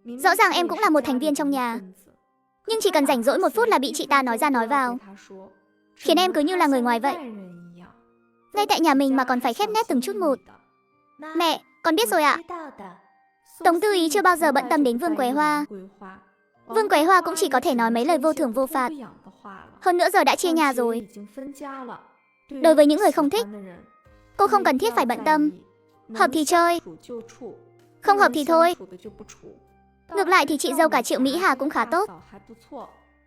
Rõ ràng em cũng là một thành viên trong nhà, nhưng chỉ cần rảnh rỗi một phút là bị chị ta nói ra nói vào, khiến em cứ như là người ngoài vậy. Ngay tại nhà mình mà còn phải khép nép từng chút một. Mẹ, con biết rồi ạ. Tống Tư Ý chưa bao giờ bận tâm đến Vương Quế Hoa. Vương Quế Hoa cũng chỉ có thể nói mấy lời vô thưởng vô phạt. Hơn nữa giờ đã chia nhà rồi. Đối với những người không thích, cô không cần thiết phải bận tâm. Hợp thì chơi, không hợp thì thôi. Ngược lại thì chị dâu cả Triệu Mỹ Hà cũng khá tốt.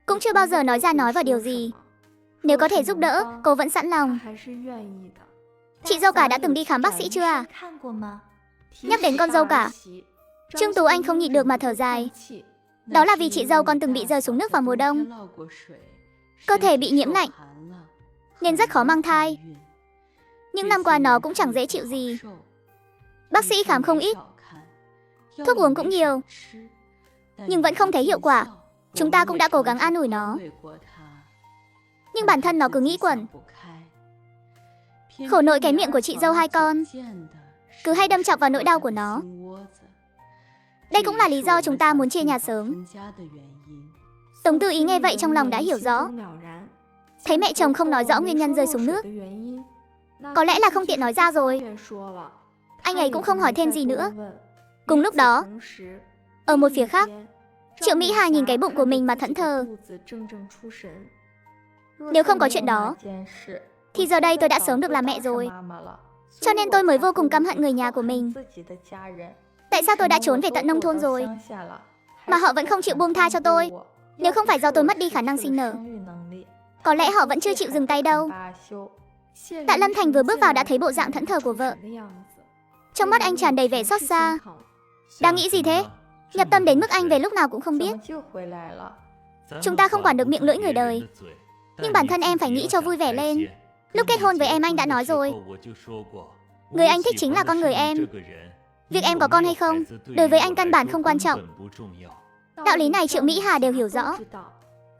Cũng chưa bao giờ nói ra nói vào điều gì. Nếu có thể giúp đỡ, cô vẫn sẵn lòng. Chị dâu cả đã từng đi khám bác sĩ chưa à? Nhắc đến con dâu cả, Trương Tú Anh không nhịn được mà thở dài. Đó là vì chị dâu con từng bị rơi xuống nước vào mùa đông. Cơ thể bị nhiễm lạnh nên rất khó mang thai. Những năm qua nó cũng chẳng dễ chịu gì. Bác sĩ khám không ít, thuốc uống cũng nhiều, nhưng vẫn không thấy hiệu quả. Chúng ta cũng đã cố gắng an ủi nó, nhưng bản thân nó cứ nghĩ quẩn. Khổ nỗi cái miệng của chị dâu hai con cứ hay đâm chọc vào nỗi đau của nó. Đây cũng là lý do chúng ta muốn chia nhà sớm. Tống Tư Ý nghe vậy trong lòng đã hiểu rõ. Thấy mẹ chồng không nói rõ nguyên nhân rơi xuống nước, có lẽ là không tiện nói ra rồi. Anh ấy cũng không hỏi thêm gì nữa. Cùng lúc đó, ở một phía khác, Triệu Mỹ Hà nhìn cái bụng của mình mà thẫn thờ. Nếu không có chuyện đó, thì giờ đây tôi đã sớm được làm mẹ rồi. Cho nên tôi mới vô cùng căm hận người nhà của mình. Tại sao tôi đã trốn về tận nông thôn rồi mà họ vẫn không chịu buông tha cho tôi? Nếu không phải do tôi mất đi khả năng sinh nở, có lẽ họ vẫn chưa chịu dừng tay đâu. Tạ Lâm Thành vừa bước vào đã thấy bộ dạng thẫn thờ của vợ. Trong mắt anh tràn đầy vẻ xót xa. Đang nghĩ gì thế? Nhập tâm đến mức anh về lúc nào cũng không biết. Chúng ta không quản được miệng lưỡi người đời, nhưng bản thân em phải nghĩ cho vui vẻ lên. Lúc kết hôn với em anh đã nói rồi, người anh thích chính là con người em. Việc em có con hay không, đối với anh căn bản không quan trọng. Đạo lý này Triệu Mỹ Hà đều hiểu rõ.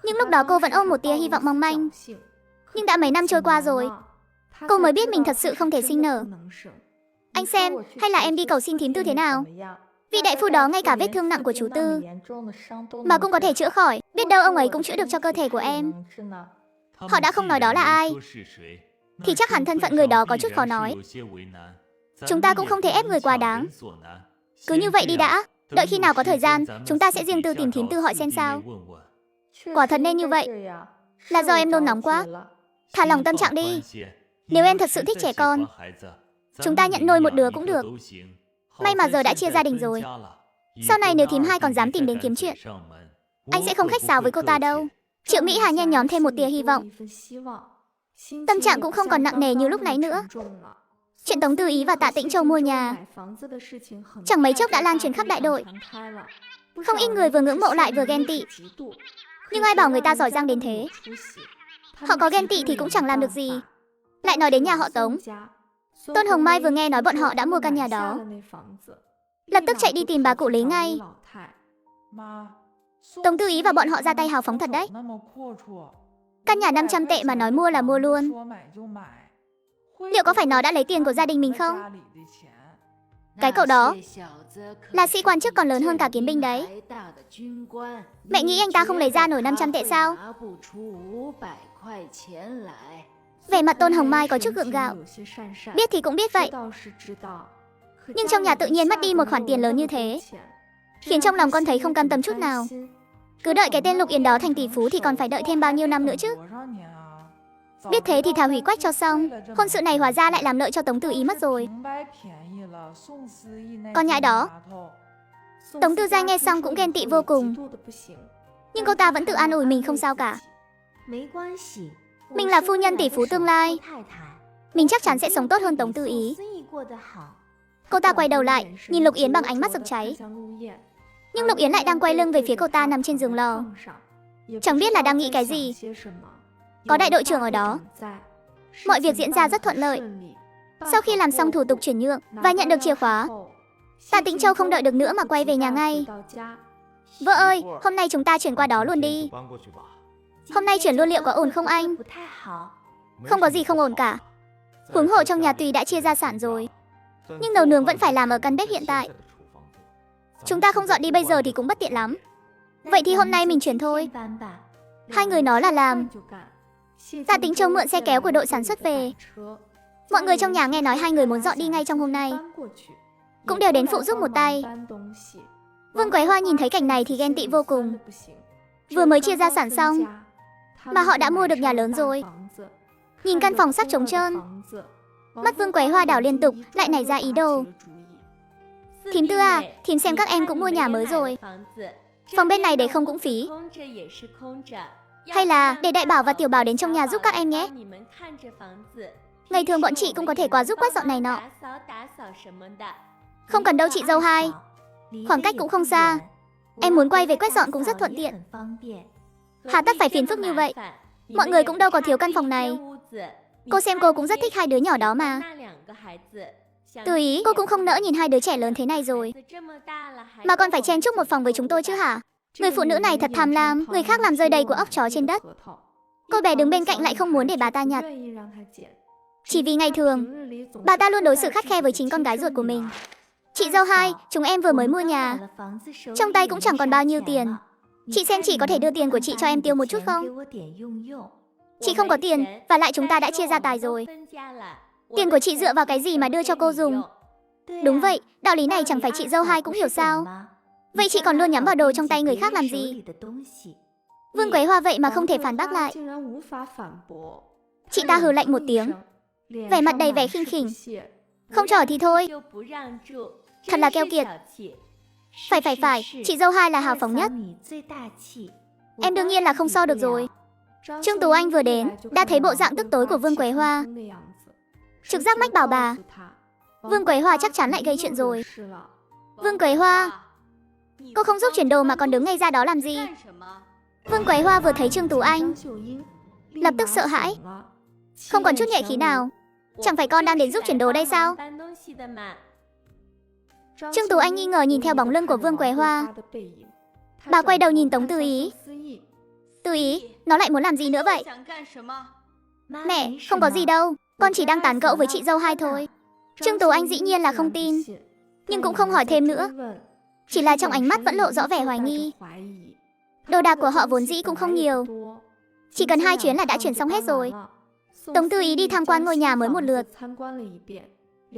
Nhưng lúc đó cô vẫn ôm một tia hy vọng mong manh. Nhưng đã mấy năm trôi qua rồi, cô mới biết mình thật sự không thể sinh nở. Anh xem, hay là em đi cầu xin thím Tư thế nào? Vị đại phu đó ngay cả vết thương nặng của chú Tư mà cũng có thể chữa khỏi. Biết đâu ông ấy cũng chữa được cho cơ thể của em. Họ đã không nói đó là ai, thì chắc hẳn thân phận người đó có chút khó nói. Chúng ta cũng không thể ép người quá đáng. Cứ như vậy đi đã. Đợi khi nào có thời gian, chúng ta sẽ riêng tư tìm thím Tư hỏi xem sao. Quả thật nên như vậy. Là do em nôn nóng quá. Thả lòng tâm trạng đi. Nếu em thật sự thích trẻ con, chúng ta nhận nuôi một đứa cũng được. May mà giờ đã chia gia đình rồi. Sau này nếu thím hai còn dám tìm đến kiếm chuyện, anh sẽ không khách sáo với cô ta đâu. Triệu Mỹ Hà nhen nhóm thêm một tia hy vọng. Tâm trạng cũng không còn nặng nề như lúc nãy nữa. Chuyện Tống Tư Ý và Tạ Tĩnh Châu mua nhà chẳng mấy chốc đã lan truyền khắp đại đội. Không ít người vừa ngưỡng mộ lại vừa ghen tị. Nhưng ai bảo người ta giỏi giang đến thế. Họ có ghen tị thì cũng chẳng làm được gì. Lại nói đến nhà họ Tống. Tôn Hồng Mai vừa nghe nói bọn họ đã mua căn nhà đó, lập tức chạy đi tìm bà cụ Lý ngay. Tống Tư Ý và bọn họ ra tay hào phóng thật đấy. Căn nhà 500 tệ mà nói mua là mua luôn. Liệu có phải nó đã lấy tiền của gia đình mình không? Cái cậu đó là sĩ quan chức còn lớn hơn cả kiến binh đấy. Mẹ nghĩ anh ta không lấy ra nổi 500 tệ sao? Vẻ mặt Tôn Hồng Mai có chút gượng gạo. Biết thì cũng biết vậy. Nhưng trong nhà tự nhiên mất đi một khoản tiền lớn như thế, khiến trong lòng con thấy không cam tâm chút nào. Cứ đợi cái tên Lục Yến đó thành tỷ phú thì còn phải đợi thêm bao nhiêu năm nữa chứ. Biết thế thì thà hủy quách cho xong. Hôn sự này hóa ra lại làm lợi cho Tống Tư Ý mất rồi. Con nhãi đó. Tống Tư Giai nghe xong cũng ghen tị vô cùng. Nhưng cô ta vẫn tự an ủi mình không sao cả. Mình là phu nhân tỷ phú tương lai, mình chắc chắn sẽ sống tốt hơn Tống Tư Ý. Cô ta quay đầu lại, nhìn Lục Yến bằng ánh mắt rực cháy. Nhưng Lục Yến lại đang quay lưng về phía cô ta nằm trên giường lò. Chẳng biết là đang nghĩ cái gì. Có đại đội trưởng ở đó, mọi việc diễn ra rất thuận lợi. Sau khi làm xong thủ tục chuyển nhượng và nhận được chìa khóa, Tạ Tĩnh Châu không đợi được nữa mà quay về nhà ngay. Vợ ơi, hôm nay chúng ta chuyển qua đó luôn đi. Hôm nay chuyển luôn liệu có ổn không anh? Không có gì không ổn cả. Huống hộ trong nhà tuy đã chia gia sản rồi, nhưng nấu nướng vẫn phải làm ở căn bếp hiện tại. Chúng ta không dọn đi bây giờ thì cũng bất tiện lắm. Vậy thì hôm nay mình chuyển thôi. Hai người nói là làm. Tạ Tĩnh Châu mượn xe kéo của đội sản xuất về. Mọi người trong nhà nghe nói hai người muốn dọn đi ngay trong hôm nay, cũng đều đến phụ giúp một tay. Vương Quế Hoa nhìn thấy cảnh này thì ghen tị vô cùng. Vừa mới chia gia sản xong mà họ đã mua được nhà lớn rồi. Nhìn căn phòng sắp trống trơn, mắt Vương Quế Hoa đảo liên tục, lại nảy ra ý đồ. Thím Tư à, thím xem các em cũng mua nhà mới rồi. Phòng bên này để không cũng phí. Hay là để Đại Bảo và Tiểu Bảo đến trong nhà giúp các em nhé. Ngày thường bọn chị cũng có thể qua giúp quét dọn này nọ. Không cần đâu chị dâu hai, khoảng cách cũng không xa. Em muốn quay về quét dọn cũng rất thuận tiện. Hà tất phải phiền phức như vậy. Mọi người cũng đâu có thiếu căn phòng này. Cô xem cô cũng rất thích hai đứa nhỏ đó mà. Tư Ý, cô cũng không nỡ nhìn hai đứa trẻ lớn thế này rồi mà còn phải chen chúc một phòng với chúng tôi chứ hả? Người phụ nữ này thật tham lam, người khác làm rơi đầy của óc chó trên đất. Cô bé đứng bên cạnh lại không muốn để bà ta nhặt. Chỉ vì ngày thường bà ta luôn đối xử khắt khe với chính con gái ruột của mình. Chị dâu hai, chúng em vừa mới mua nhà, trong tay cũng chẳng còn bao nhiêu tiền. Chị xem chị có thể đưa tiền của chị cho em tiêu một chút không? Chị không có tiền, và lại chúng ta đã chia gia tài rồi. Tiền của chị dựa vào cái gì mà đưa cho cô dùng? Đúng vậy, đạo lý này chẳng phải chị dâu hai cũng hiểu sao? Vậy chị còn luôn nhắm vào đồ trong tay người khác làm gì? Vương Quế Hoa vậy mà không thể phản bác lại. Chị ta hừ lạnh một tiếng, vẻ mặt đầy vẻ khinh khỉnh. Không cho thì thôi. Thật là keo kiệt. Phải, chị dâu hai là hào phóng nhất. Em đương nhiên là không so được rồi. Trương Tú Anh vừa đến, đã thấy bộ dạng tức tối của Vương Quế Hoa. Trực giác mách bảo bà, Vương Quế Hoa chắc chắn lại gây chuyện rồi. Vương Quế Hoa, cô không giúp chuyển đồ mà còn đứng ngay ra đó làm gì? Vương Quế Hoa vừa thấy Trương Tú Anh, lập tức sợ hãi, không còn chút nhẹ khí nào. Chẳng phải con đang đến giúp chuyển đồ đây sao? Trương Tú Anh nghi ngờ nhìn theo bóng lưng của Vương Quế Hoa. Bà quay đầu nhìn Tống Tư Ý. Tư Ý, nó lại muốn làm gì nữa vậy? Mẹ, không có gì đâu, con chỉ đang tán gẫu với chị dâu hai thôi. Trương Tú Anh dĩ nhiên là không tin, nhưng cũng không hỏi thêm nữa. Chỉ là trong ánh mắt vẫn lộ rõ vẻ hoài nghi. Đồ đạc của họ vốn dĩ cũng không nhiều, chỉ cần 2 chuyến là đã chuyển xong hết rồi. Tống Tư Ý đi tham quan ngôi nhà mới một lượt,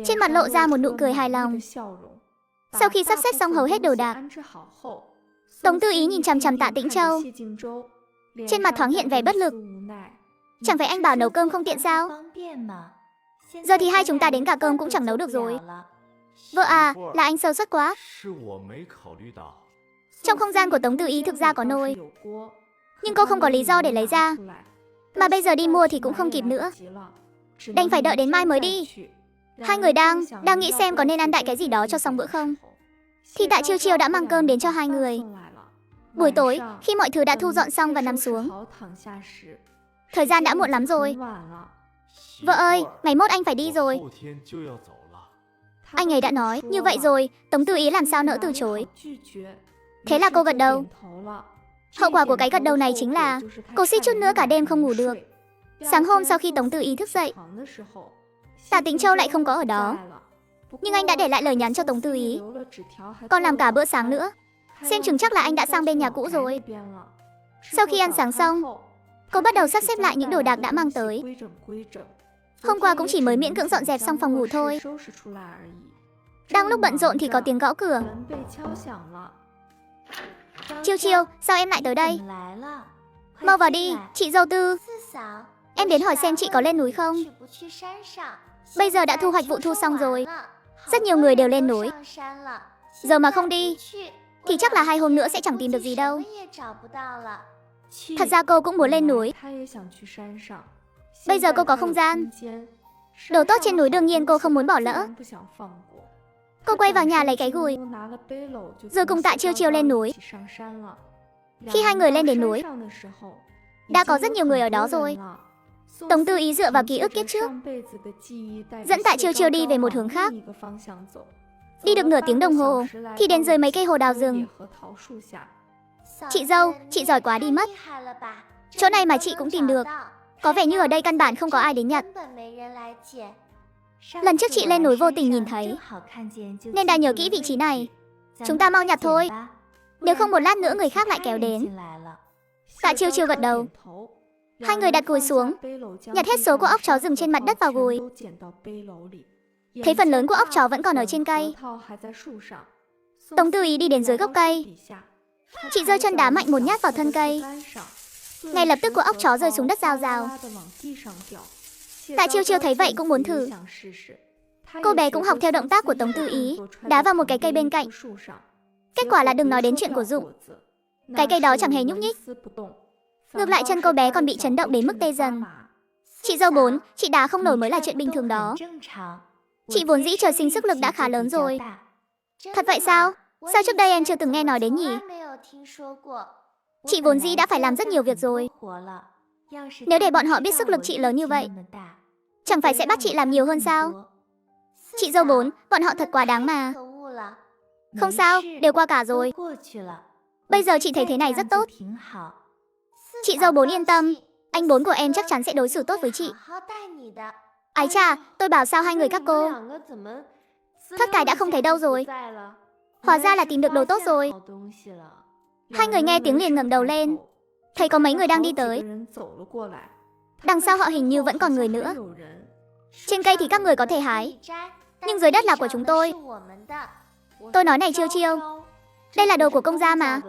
trên mặt lộ ra một nụ cười hài lòng. Sau khi sắp xếp xong hầu hết đồ đạc, Tống Tư Ý nhìn chằm chằm Tạ Tĩnh Châu, trên mặt thoáng hiện vẻ bất lực. Chẳng phải anh bảo nấu cơm không tiện sao? Giờ thì hai chúng ta đến cả cơm cũng chẳng nấu được rồi. Vợ à, là anh sơ suất quá. Trong không gian của Tống Tư Ý thực ra có nồi, nhưng cô không có lý do để lấy ra. Mà bây giờ đi mua thì cũng không kịp nữa, đành phải đợi đến mai mới đi. Hai người đang nghĩ xem có nên ăn đại cái gì đó cho xong bữa không, thì Tạ Chiêu Chiêu đã mang cơm đến cho hai người. Buổi tối, khi mọi thứ đã thu dọn xong và nằm xuống, thời gian đã muộn lắm rồi. Vợ ơi, ngày mốt anh phải đi rồi. Anh ấy đã nói như vậy rồi, Tống Tư Ý làm sao nỡ từ chối. Thế là cô gật đầu. Hậu quả của cái gật đầu này chính là cô suýt chút nữa cả đêm không ngủ được. Sáng hôm sau khi Tống Tư Ý thức dậy, Tạ Tĩnh Châu lại không có ở đó. Nhưng anh đã để lại lời nhắn cho Tống Tư Ý, còn làm cả bữa sáng nữa. Xem chừng chắc là anh đã sang bên nhà cũ rồi. Sau khi ăn sáng xong, cô bắt đầu sắp xếp lại những đồ đạc đã mang tới. Hôm qua cũng chỉ mới miễn cưỡng dọn dẹp xong phòng ngủ thôi. Đang lúc bận rộn thì có tiếng gõ cửa. Chiêu Chiêu, sao em lại tới đây? Mau vào đi, chị dâu Tư. Em đến hỏi xem chị có lên núi không? Bây giờ đã thu hoạch vụ thu xong rồi, rất nhiều người đều lên núi. Giờ mà không đi thì chắc là 2 hôm nữa sẽ chẳng tìm được gì đâu. Thật ra cô cũng muốn lên núi. Bây giờ cô có không gian, đồ tốt trên núi đương nhiên cô không muốn bỏ lỡ. Cô quay vào nhà lấy cái gùi, rồi cùng Tạ Chiêu Chiêu lên núi. Khi hai người lên đến núi, đã có rất nhiều người ở đó rồi. Tống Tư Ý dựa vào ký ức kiếp trước, dẫn Tạ Chiêu Chiêu đi về một hướng khác. Đi được nửa tiếng đồng hồ thì đến dưới mấy cây hồ đào rừng. Chị dâu, chị giỏi quá đi mất. Chỗ này mà chị cũng tìm được. Có vẻ như ở đây căn bản không có ai đến nhặt. Lần trước chị lên núi vô tình nhìn thấy, nên đã nhớ kỹ vị trí này. Chúng ta mau nhặt thôi, nếu không một lát nữa người khác lại kéo đến. Tạ Chiêu Chiêu gật đầu. Hai người đặt gùi xuống, nhặt hết số của óc chó rừng trên mặt đất vào gùi. Thấy phần lớn của óc chó vẫn còn ở trên cây, Tống Tư Ý đi đến dưới gốc cây. Chị giơ chân đá mạnh một nhát vào thân cây. Ngay lập tức của óc chó rơi xuống đất rào rào. Tạ Chiêu Chiêu thấy vậy cũng muốn thử. Cô bé cũng học theo động tác của Tống Tư Ý, đá vào một cái cây bên cạnh. Kết quả là đừng nói đến chuyện của Dụng, cái cây đó chẳng hề nhúc nhích. Ngược lại chân cô bé còn bị chấn động đến mức tê dần. Chị dâu 4, chị đá không nổi mới là chuyện bình thường đó. Chị vốn dĩ trời sinh sức lực đã khá lớn rồi. Thật vậy sao? Sao trước đây em chưa từng nghe nói đến nhỉ? Chị vốn dĩ đã phải làm rất nhiều việc rồi. Nếu để bọn họ biết sức lực chị lớn như vậy, chẳng phải sẽ bắt chị làm nhiều hơn sao? Chị dâu 4, bọn họ thật quá đáng mà. Không sao, đều qua cả rồi. Bây giờ chị thấy thế này rất tốt. Chị dâu 4 yên tâm, anh 4 của em chắc chắn sẽ đối xử tốt với chị. Ái chà, tôi bảo sao hai người các cô. Thất cái đã không thấy đâu rồi. Hóa ra là tìm được đồ tốt rồi. Hai người nghe tiếng liền ngẩng đầu lên, thấy có mấy người đang đi tới. Đằng sau họ hình như vẫn còn người nữa. Trên cây thì các người có thể hái, nhưng dưới đất là của chúng tôi. Tôi nói này Chiêu Chiêu, đây là đồ của công gia mà,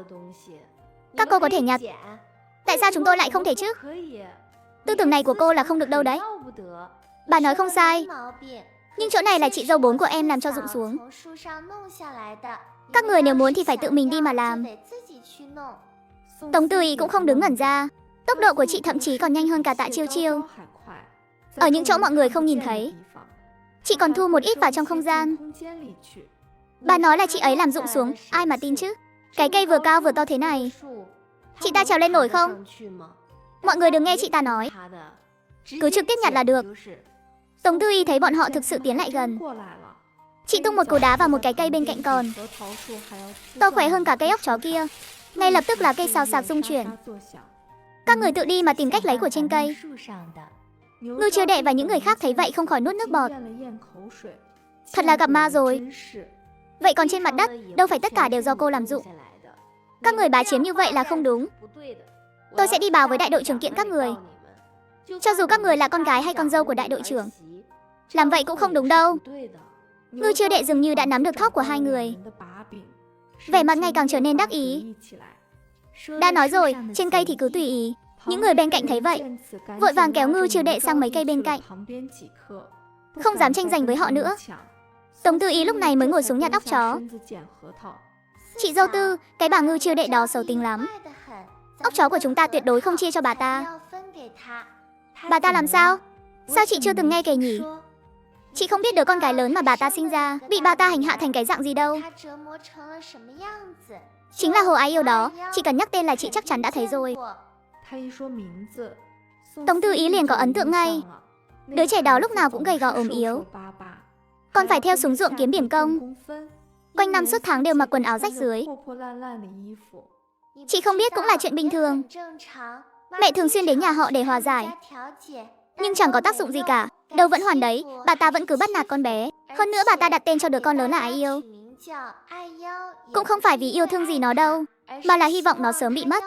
các cô có thể nhặt. Tại sao chúng tôi lại không thể chứ? Tư tưởng này của cô là không được đâu đấy. Bà nói không sai, nhưng chỗ này là chị dâu 4 của em làm cho rụng xuống. Các người nếu muốn thì phải tự mình đi mà làm. Tống Tư Ý cũng không đứng ngẩn ra. Tốc độ của chị thậm chí còn nhanh hơn cả Tạ Chiêu Chiêu. Ở những chỗ mọi người không nhìn thấy, Chị còn thu một ít vào trong không gian. Bà nói là chị ấy làm rụng xuống, ai mà tin chứ? Cái cây vừa cao vừa to thế này, chị ta trèo lên nổi không? Mọi người đừng nghe chị ta nói, cứ trực tiếp nhặt là được. Tống Tư Y thấy bọn họ thực sự tiến lại gần. Chị tung một cú đá vào một cái cây bên cạnh còn to khỏe hơn cả cây óc chó kia. Ngay lập tức là cây xào xạc rung chuyển. Các người tự đi mà tìm cách lấy của trên cây. Ngưu Chiêu Đệ và những người khác thấy vậy không khỏi nuốt nước bọt. Thật là gặp ma rồi. Vậy còn trên mặt đất, đâu phải tất cả đều do cô làm dụng. Các người bá chiếm như vậy là không đúng. Tôi sẽ đi báo với đại đội trưởng kiện các người. Cho dù các người là con gái hay con dâu của đại đội trưởng, làm vậy cũng không đúng đâu. Ngưu Chiêu Đệ dường như đã nắm được thóp của hai người. Vẻ mặt ngày càng trở nên đắc ý. Đã nói rồi, trên cây thì cứ tùy ý. Những người bên cạnh thấy vậy, vội vàng kéo Ngưu Chiêu Đệ sang mấy cây bên cạnh, không dám tranh giành với họ nữa. Tống Tư Y lúc này mới ngồi xuống nhặt óc chó. Chị dâu Tư, cái bà Ngưu Chiêu Đệ đó xấu tính lắm. Óc chó của chúng ta tuyệt đối không chia cho bà ta. Bà ta làm sao? Sao chị chưa từng nghe kể nhỉ? Chị không biết đứa con gái lớn mà bà ta sinh ra bị bà ta hành hạ thành cái dạng gì đâu. Chính là Hồ Ái Yêu đó, chỉ cần nhắc tên là chị chắc chắn đã thấy rồi. Tống Tư Y liền có ấn tượng ngay. Đứa trẻ đó lúc nào cũng gầy gò ốm yếu, còn phải theo súng ruộng kiếm biển công, quanh năm suốt tháng đều mặc quần áo rách rưới. Chị không biết cũng là chuyện bình thường. Mẹ thường xuyên đến nhà họ để hòa giải, nhưng chẳng có tác dụng gì cả. Đâu vẫn hoàn đấy, bà ta vẫn cứ bắt nạt con bé. Hơn nữa bà ta đặt tên cho đứa con lớn là Ái Yêu, cũng không phải vì yêu thương gì nó đâu, mà là hy vọng nó sớm bị mất.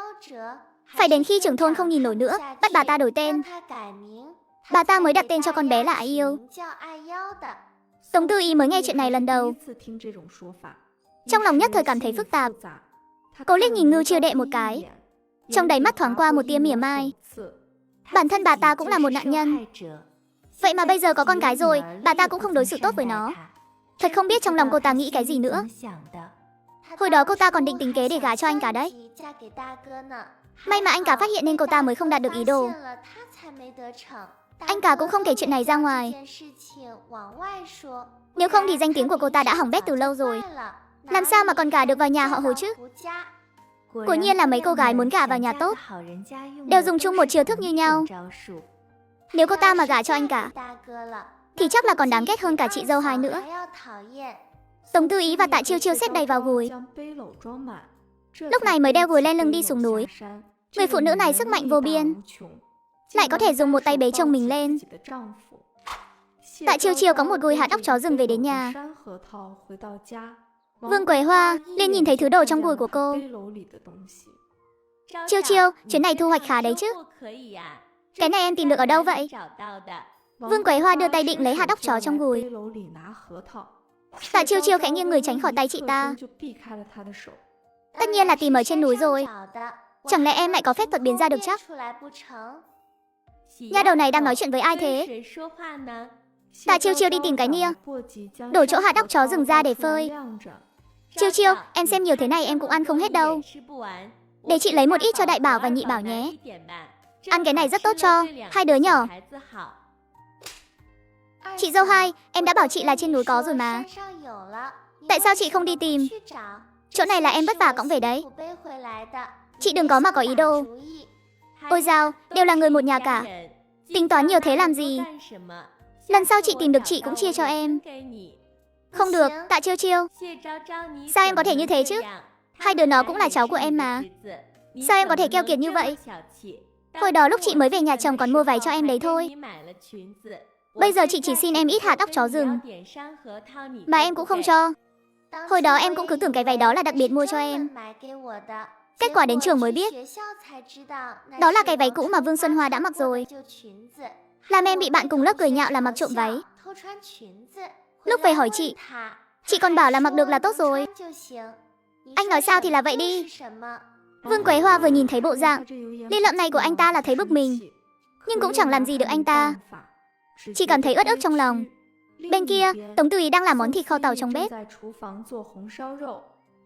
Phải đến khi trưởng thôn không nhìn nổi nữa, bắt bà ta đổi tên, bà ta mới đặt tên cho con bé là Ái Yêu. Tống Tư Y mới nghe chuyện này lần đầu, trong lòng nhất thời cảm thấy phức tạp. Cô liếc nhìn Ngưu Chiêu Đệ một cái, trong đáy mắt thoáng qua một tia mỉa mai. Bản thân bà ta cũng là một nạn nhân, vậy mà bây giờ có con gái rồi, bà ta cũng không đối xử tốt với nó. Thật không biết trong lòng cô ta nghĩ cái gì nữa. Hồi đó cô ta còn định tính kế để gả cho anh cả đấy. May mà anh cả phát hiện nên cô ta mới không đạt được ý đồ. Anh cả cũng không kể chuyện này ra ngoài, nếu không thì danh tiếng của cô ta đã hỏng bét từ lâu rồi. Làm sao mà còn gả được vào nhà họ Hồ chứ? Quả nhiên là mấy cô gái muốn gả vào nhà tốt đều dùng chung một chiêu thức như nhau. Nếu cô ta mà gả cho anh cả thì chắc là còn đáng ghét hơn cả chị dâu hai nữa. Tống Tư Y và Tạ Chiêu Chiêu xếp đầy vào gùi, lúc này mới đeo gùi lên lưng đi xuống núi. Người phụ nữ này sức mạnh vô biên, lại có thể dùng một tay bế chồng mình lên. Tạ Chiêu Chiêu có một gùi hạt óc chó rừng về đến nhà. Vương Quế Hoa liền nhìn thấy thứ đồ trong gùi của cô. Chiêu Chiêu, chuyến này thu hoạch khá đấy chứ. Cái này em tìm được ở đâu vậy? Vương Quế Hoa đưa tay định lấy hạt óc chó trong gùi. Tạ Chiêu Chiêu khẽ nghiêng người tránh khỏi tay chị ta. Tất nhiên là tìm ở trên núi rồi. Chẳng lẽ em lại có phép thuật biến ra được chắc? Nha đầu này đang nói chuyện với ai thế? Tạ Chiêu Chiêu đi tìm cái nia, đổ chỗ hạt óc chó rừng ra để phơi. Chiêu Chiêu, em xem nhiều thế này em cũng ăn không hết đâu. Để chị lấy một ít cho Đại Bảo và Nhị Bảo nhé. Ăn cái này rất tốt cho hai đứa nhỏ. Chị dâu hai, em đã bảo chị là trên núi có rồi mà. Tại sao chị không đi tìm? Chỗ này là em vất vả cõng về đấy. Chị đừng có mà có ý đồ. Ôi dao, đều là người một nhà cả, tính toán nhiều thế làm gì? Lần sau chị tìm được chị cũng chia cho em. Không được, Tạ Chiêu Chiêu. Sao em có thể như thế chứ? Hai đứa nó cũng là cháu của em mà. Sao em có thể keo kiệt như vậy? Hồi đó lúc chị mới về nhà chồng còn mua váy cho em đấy thôi. Bây giờ chị chỉ xin em ít hạt óc chó rừng, mà em cũng không cho. Hồi đó em cũng cứ tưởng cái váy đó là đặc biệt mua cho em. Kết quả đến trường mới biết, đó là cái váy cũ mà Vương Xuân Hoa đã mặc rồi. Làm em bị bạn cùng lớp cười nhạo là mặc trộm váy. Lúc về hỏi chị còn bảo là mặc được là tốt rồi. Anh nói sao thì là vậy đi. Vương Quế Hoa vừa nhìn thấy bộ dạng đi lợm này của anh ta là thấy bực mình, nhưng cũng chẳng làm gì được anh ta, chỉ cảm thấy uất ức trong lòng. Bên kia, Tống Tư Y đang làm món thịt kho tàu trong bếp.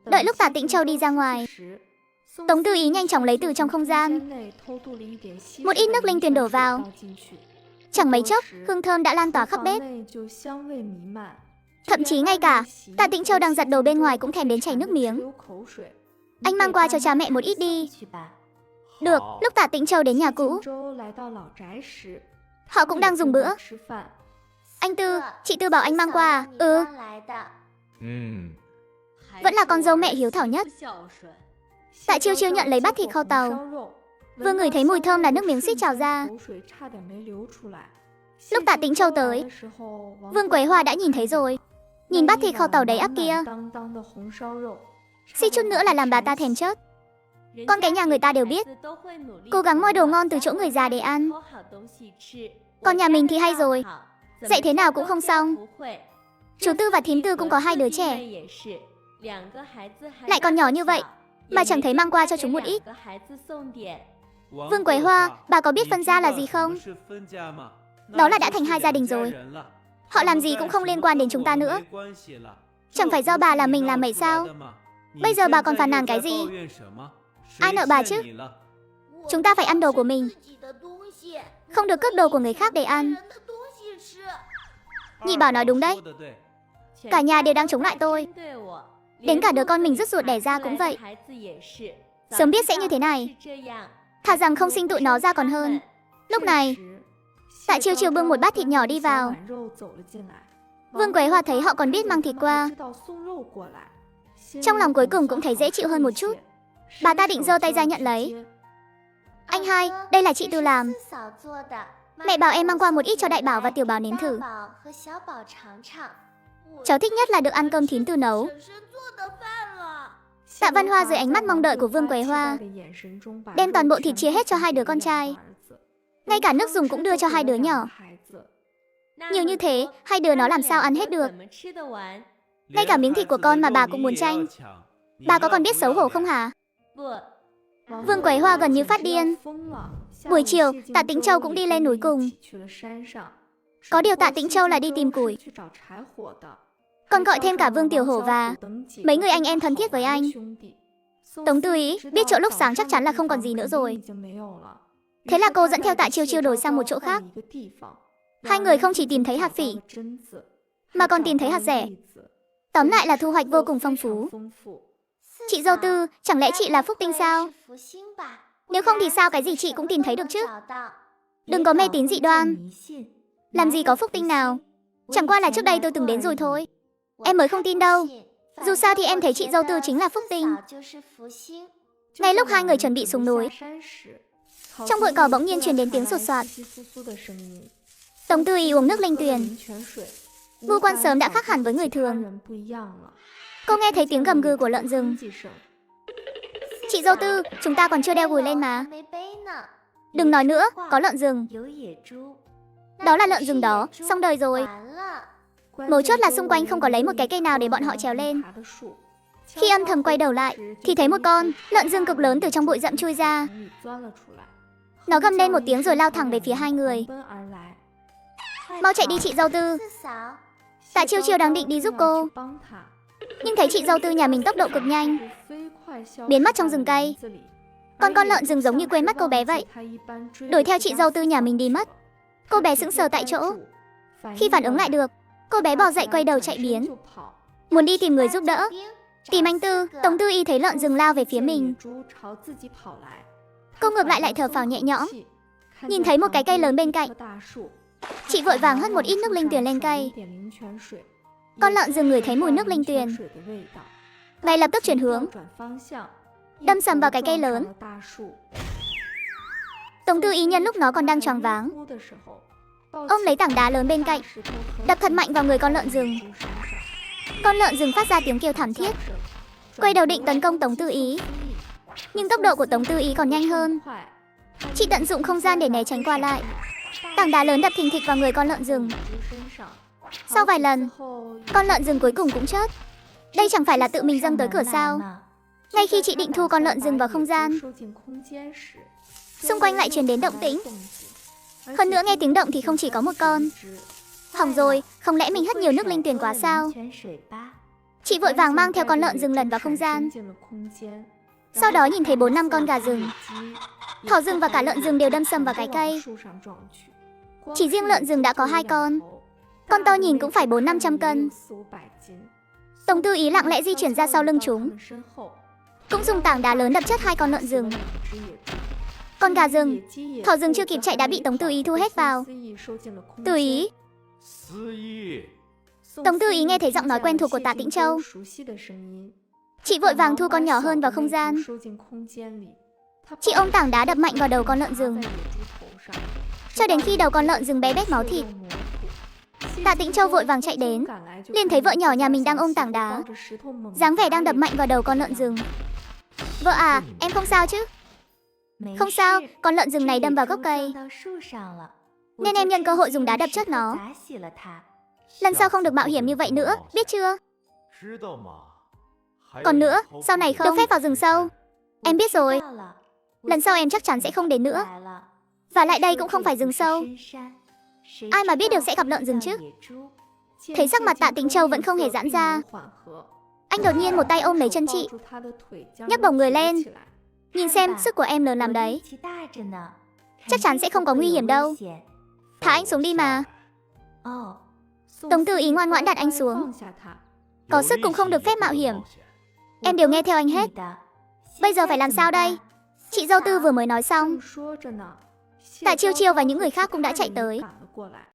Đợi lúc Tạ Tĩnh Châu đi ra ngoài, Tống Tư Y nhanh chóng lấy từ trong không gian một ít nước linh tuyền đổ vào. Chẳng mấy chốc, hương thơm đã lan tỏa khắp bếp. Thậm chí ngay cả Tạ Tĩnh Châu đang giặt đồ bên ngoài cũng thèm đến chảy nước miếng. Anh mang qua cho cha mẹ một ít đi. Được, lúc Tạ Tĩnh Châu đến nhà cũ, họ cũng đang dùng bữa. Anh Tư, chị Tư bảo anh mang qua à? Ừ. Vẫn là con dâu mẹ hiếu thảo nhất. Tạ Chiêu Chiêu nhận lấy bát thịt kho tàu. Vừa ngửi thấy mùi thơm là nước miếng suýt trào ra. Lúc Tạ Tĩnh Châu tới, Vương Quế Hoa đã nhìn thấy rồi. Nhìn bát thịt kho tàu đầy ắp kia, suýt chút nữa là làm bà ta thèm chớt. Con cái nhà người ta đều biết, cố gắng moi đồ ngon từ chỗ người già để ăn. Còn nhà mình thì hay rồi, dạy thế nào cũng không xong. Chú Tư và thím Tư cũng có 2 đứa trẻ, lại còn nhỏ như vậy, mà chẳng thấy mang qua cho chúng một ít. Vương Quế Hoa, bà có biết phân gia là gì không? Đó là đã thành 2 gia đình rồi. Họ làm gì cũng không liên quan đến chúng ta nữa. Chẳng phải do bà là mình làm vậy sao? Bây giờ bà còn phàn nàn cái gì? Ai nợ bà chứ? Chúng ta phải ăn đồ của mình, không được cướp đồ của người khác để ăn. Nhị Bảo nói đúng đấy. Cả nhà đều đang chống lại tôi. Đến cả đứa con mình rứt ruột đẻ ra cũng vậy. Sớm biết sẽ như thế này, thà rằng không sinh tụi nó ra còn hơn. Lúc này, Tạ Chiêu Chiêu bưng một bát thịt nhỏ đi vào. Vương Quế Hoa thấy họ còn biết mang thịt qua, trong lòng cuối cùng cũng thấy dễ chịu hơn một chút. Bà ta định giơ tay ra nhận lấy. Anh hai, đây là chị Tư làm. Mẹ bảo em mang qua một ít cho Đại Bảo và Tiểu Bảo nếm thử. Cháu thích nhất là được ăn cơm thím Tư nấu. Tạ Văn Hoa dưới ánh mắt mong đợi của Vương Quế Hoa, đem toàn bộ thịt chia hết cho 2 đứa con trai. Ngay cả nước dùng cũng đưa cho 2 đứa nhỏ. Nhiều như thế, 2 đứa nó làm sao ăn hết được? Ngay cả miếng thịt của con mà bà cũng muốn tranh. Bà có còn biết xấu hổ không hả? Vương Quế Hoa gần như phát điên. Buổi chiều, Tạ Tĩnh Châu cũng đi lên núi cùng. Có điều Tạ Tĩnh Châu là đi tìm củi, còn gọi thêm cả Vương Tiểu Hổ và mấy người anh em thân thiết với anh. Tống Tư Ý biết chỗ lúc sáng chắc chắn là không còn gì nữa rồi. Thế là cô dẫn theo Tạ Chiêu Chiêu đổi sang một chỗ khác. 2 người không chỉ tìm thấy hạt phỉ, mà còn tìm thấy hạt rẻ. Tóm lại là thu hoạch vô cùng phong phú. Chị dâu Tư, chẳng lẽ chị là phúc tinh sao? Nếu không thì sao cái gì chị cũng tìm thấy được chứ? Đừng có mê tín dị đoan. Làm gì có phúc tinh nào. Chẳng qua là trước đây tôi từng đến rồi thôi. Em mới không tin đâu. Dù sao thì em thấy chị dâu Tư chính là phúc tinh. Ngay lúc 2 người chuẩn bị xuống núi, trong bụi cỏ bỗng nhiên truyền đến tiếng sột soạt. Tống Tư Ý uống nước linh tuyền. Ngũ quan sớm đã khác hẳn với người thường. Cô nghe thấy tiếng gầm gừ của lợn rừng. Chị dâu Tư, chúng ta còn chưa đeo gùi lên mà. Đừng nói nữa, có lợn rừng. Đó là lợn rừng đó, xong đời rồi. Mấu chốt là xung quanh không có lấy một cái cây nào để bọn họ trèo lên. Khi âm thầm quay đầu lại, thì thấy một con lợn rừng cực lớn từ trong bụi rậm chui ra. Nó gầm lên một tiếng rồi lao thẳng về phía 2 người. Mau chạy đi chị dâu Tư. Tạ Chiêu Chiêu đang định đi giúp cô, nhưng thấy chị dâu Tư nhà mình tốc độ cực nhanh, biến mất trong rừng cây. Con lợn rừng giống như quên mất cô bé vậy, đuổi theo chị dâu Tư nhà mình đi mất. Cô bé sững sờ tại chỗ. Khi phản ứng lại được, cô bé bò dậy quay đầu chạy biến, muốn đi tìm người giúp đỡ. Tìm anh Tư. Tống Tư Y thấy lợn rừng lao về phía mình, cô ngược lại thở phào nhẹ nhõm. Nhìn thấy một cái cây lớn bên cạnh, chị vội vàng hất một ít nước linh tuyền lên cây. Con lợn rừng ngửi thấy mùi nước linh tuyền, ngay lập tức chuyển hướng, đâm sầm vào cái cây lớn. Tống Tư Y nhân lúc nó còn đang choáng váng, ôm lấy tảng đá lớn bên cạnh, đập thật mạnh vào người con lợn rừng. Con lợn rừng phát ra tiếng kêu thảm thiết, quay đầu định tấn công Tống Tư Ý, nhưng tốc độ của Tống Tư Ý còn nhanh hơn. Chị tận dụng không gian để né tránh qua lại. Tảng đá lớn đập thình thịch vào người con lợn rừng. Sau vài lần, con lợn rừng cuối cùng cũng chết. Đây chẳng phải là tự mình dâng tới cửa sao? Ngay khi chị định thu con lợn rừng vào không gian, xung quanh lại truyền đến động tĩnh. Hơn nữa nghe tiếng động thì không chỉ có một con. Hỏng rồi, không lẽ mình hất nhiều nước linh tuyền quá sao? Chị vội vàng mang theo con lợn rừng lần vào không gian. Sau đó nhìn thấy 4-5 con gà rừng, thỏ rừng và cả lợn rừng đều đâm sầm vào cái cây. Chỉ riêng lợn rừng đã có 2 con. Con to nhìn cũng phải 400-500 cân. Tống Tư Ý lặng lẽ di chuyển ra sau lưng chúng, cũng dùng tảng đá lớn đập chết 2 con lợn rừng. Con gà rừng, thỏ rừng chưa kịp chạy đã bị Tống Tư Ý thu hết vào. Tư Ý. Tống Tư Ý nghe thấy giọng nói quen thuộc của Tạ Tĩnh Châu. Chị vội vàng thu con nhỏ hơn vào không gian. Chị ôm tảng đá đập mạnh vào đầu con lợn rừng, cho đến khi đầu con lợn rừng bé bét máu thịt. Tạ Tĩnh Châu vội vàng chạy đến, liền thấy vợ nhỏ nhà mình đang ôm tảng đá, dáng vẻ đang đập mạnh vào đầu con lợn rừng. Vợ à, em không sao chứ? Không sao, con lợn rừng này đâm vào gốc cây, nên em nhân cơ hội dùng đá đập chết nó. Lần sau không được mạo hiểm như vậy nữa, biết chưa? Còn nữa, sau này không được phép vào rừng sâu. Em biết rồi. Lần sau em chắc chắn sẽ không đến nữa. Và lại đây cũng không phải rừng sâu. Ai mà biết được sẽ gặp lợn rừng chứ? Thấy sắc mặt Tạ Tĩnh Châu vẫn không hề giãn ra, anh đột nhiên một tay ôm lấy chân chị, nhấc bổng người lên. Nhìn xem, sức của em lớn lắm đấy. Chắc chắn sẽ không có nguy hiểm đâu. Thả anh xuống đi mà. Tống Tư Ý ngoan ngoãn đặt anh xuống. Có sức cũng không được phép mạo hiểm. Em đều nghe theo anh hết. Bây giờ phải làm sao đây? Chị dâu Tư vừa mới nói xong, Tạ Chiêu Chiêu và những người khác cũng đã chạy tới.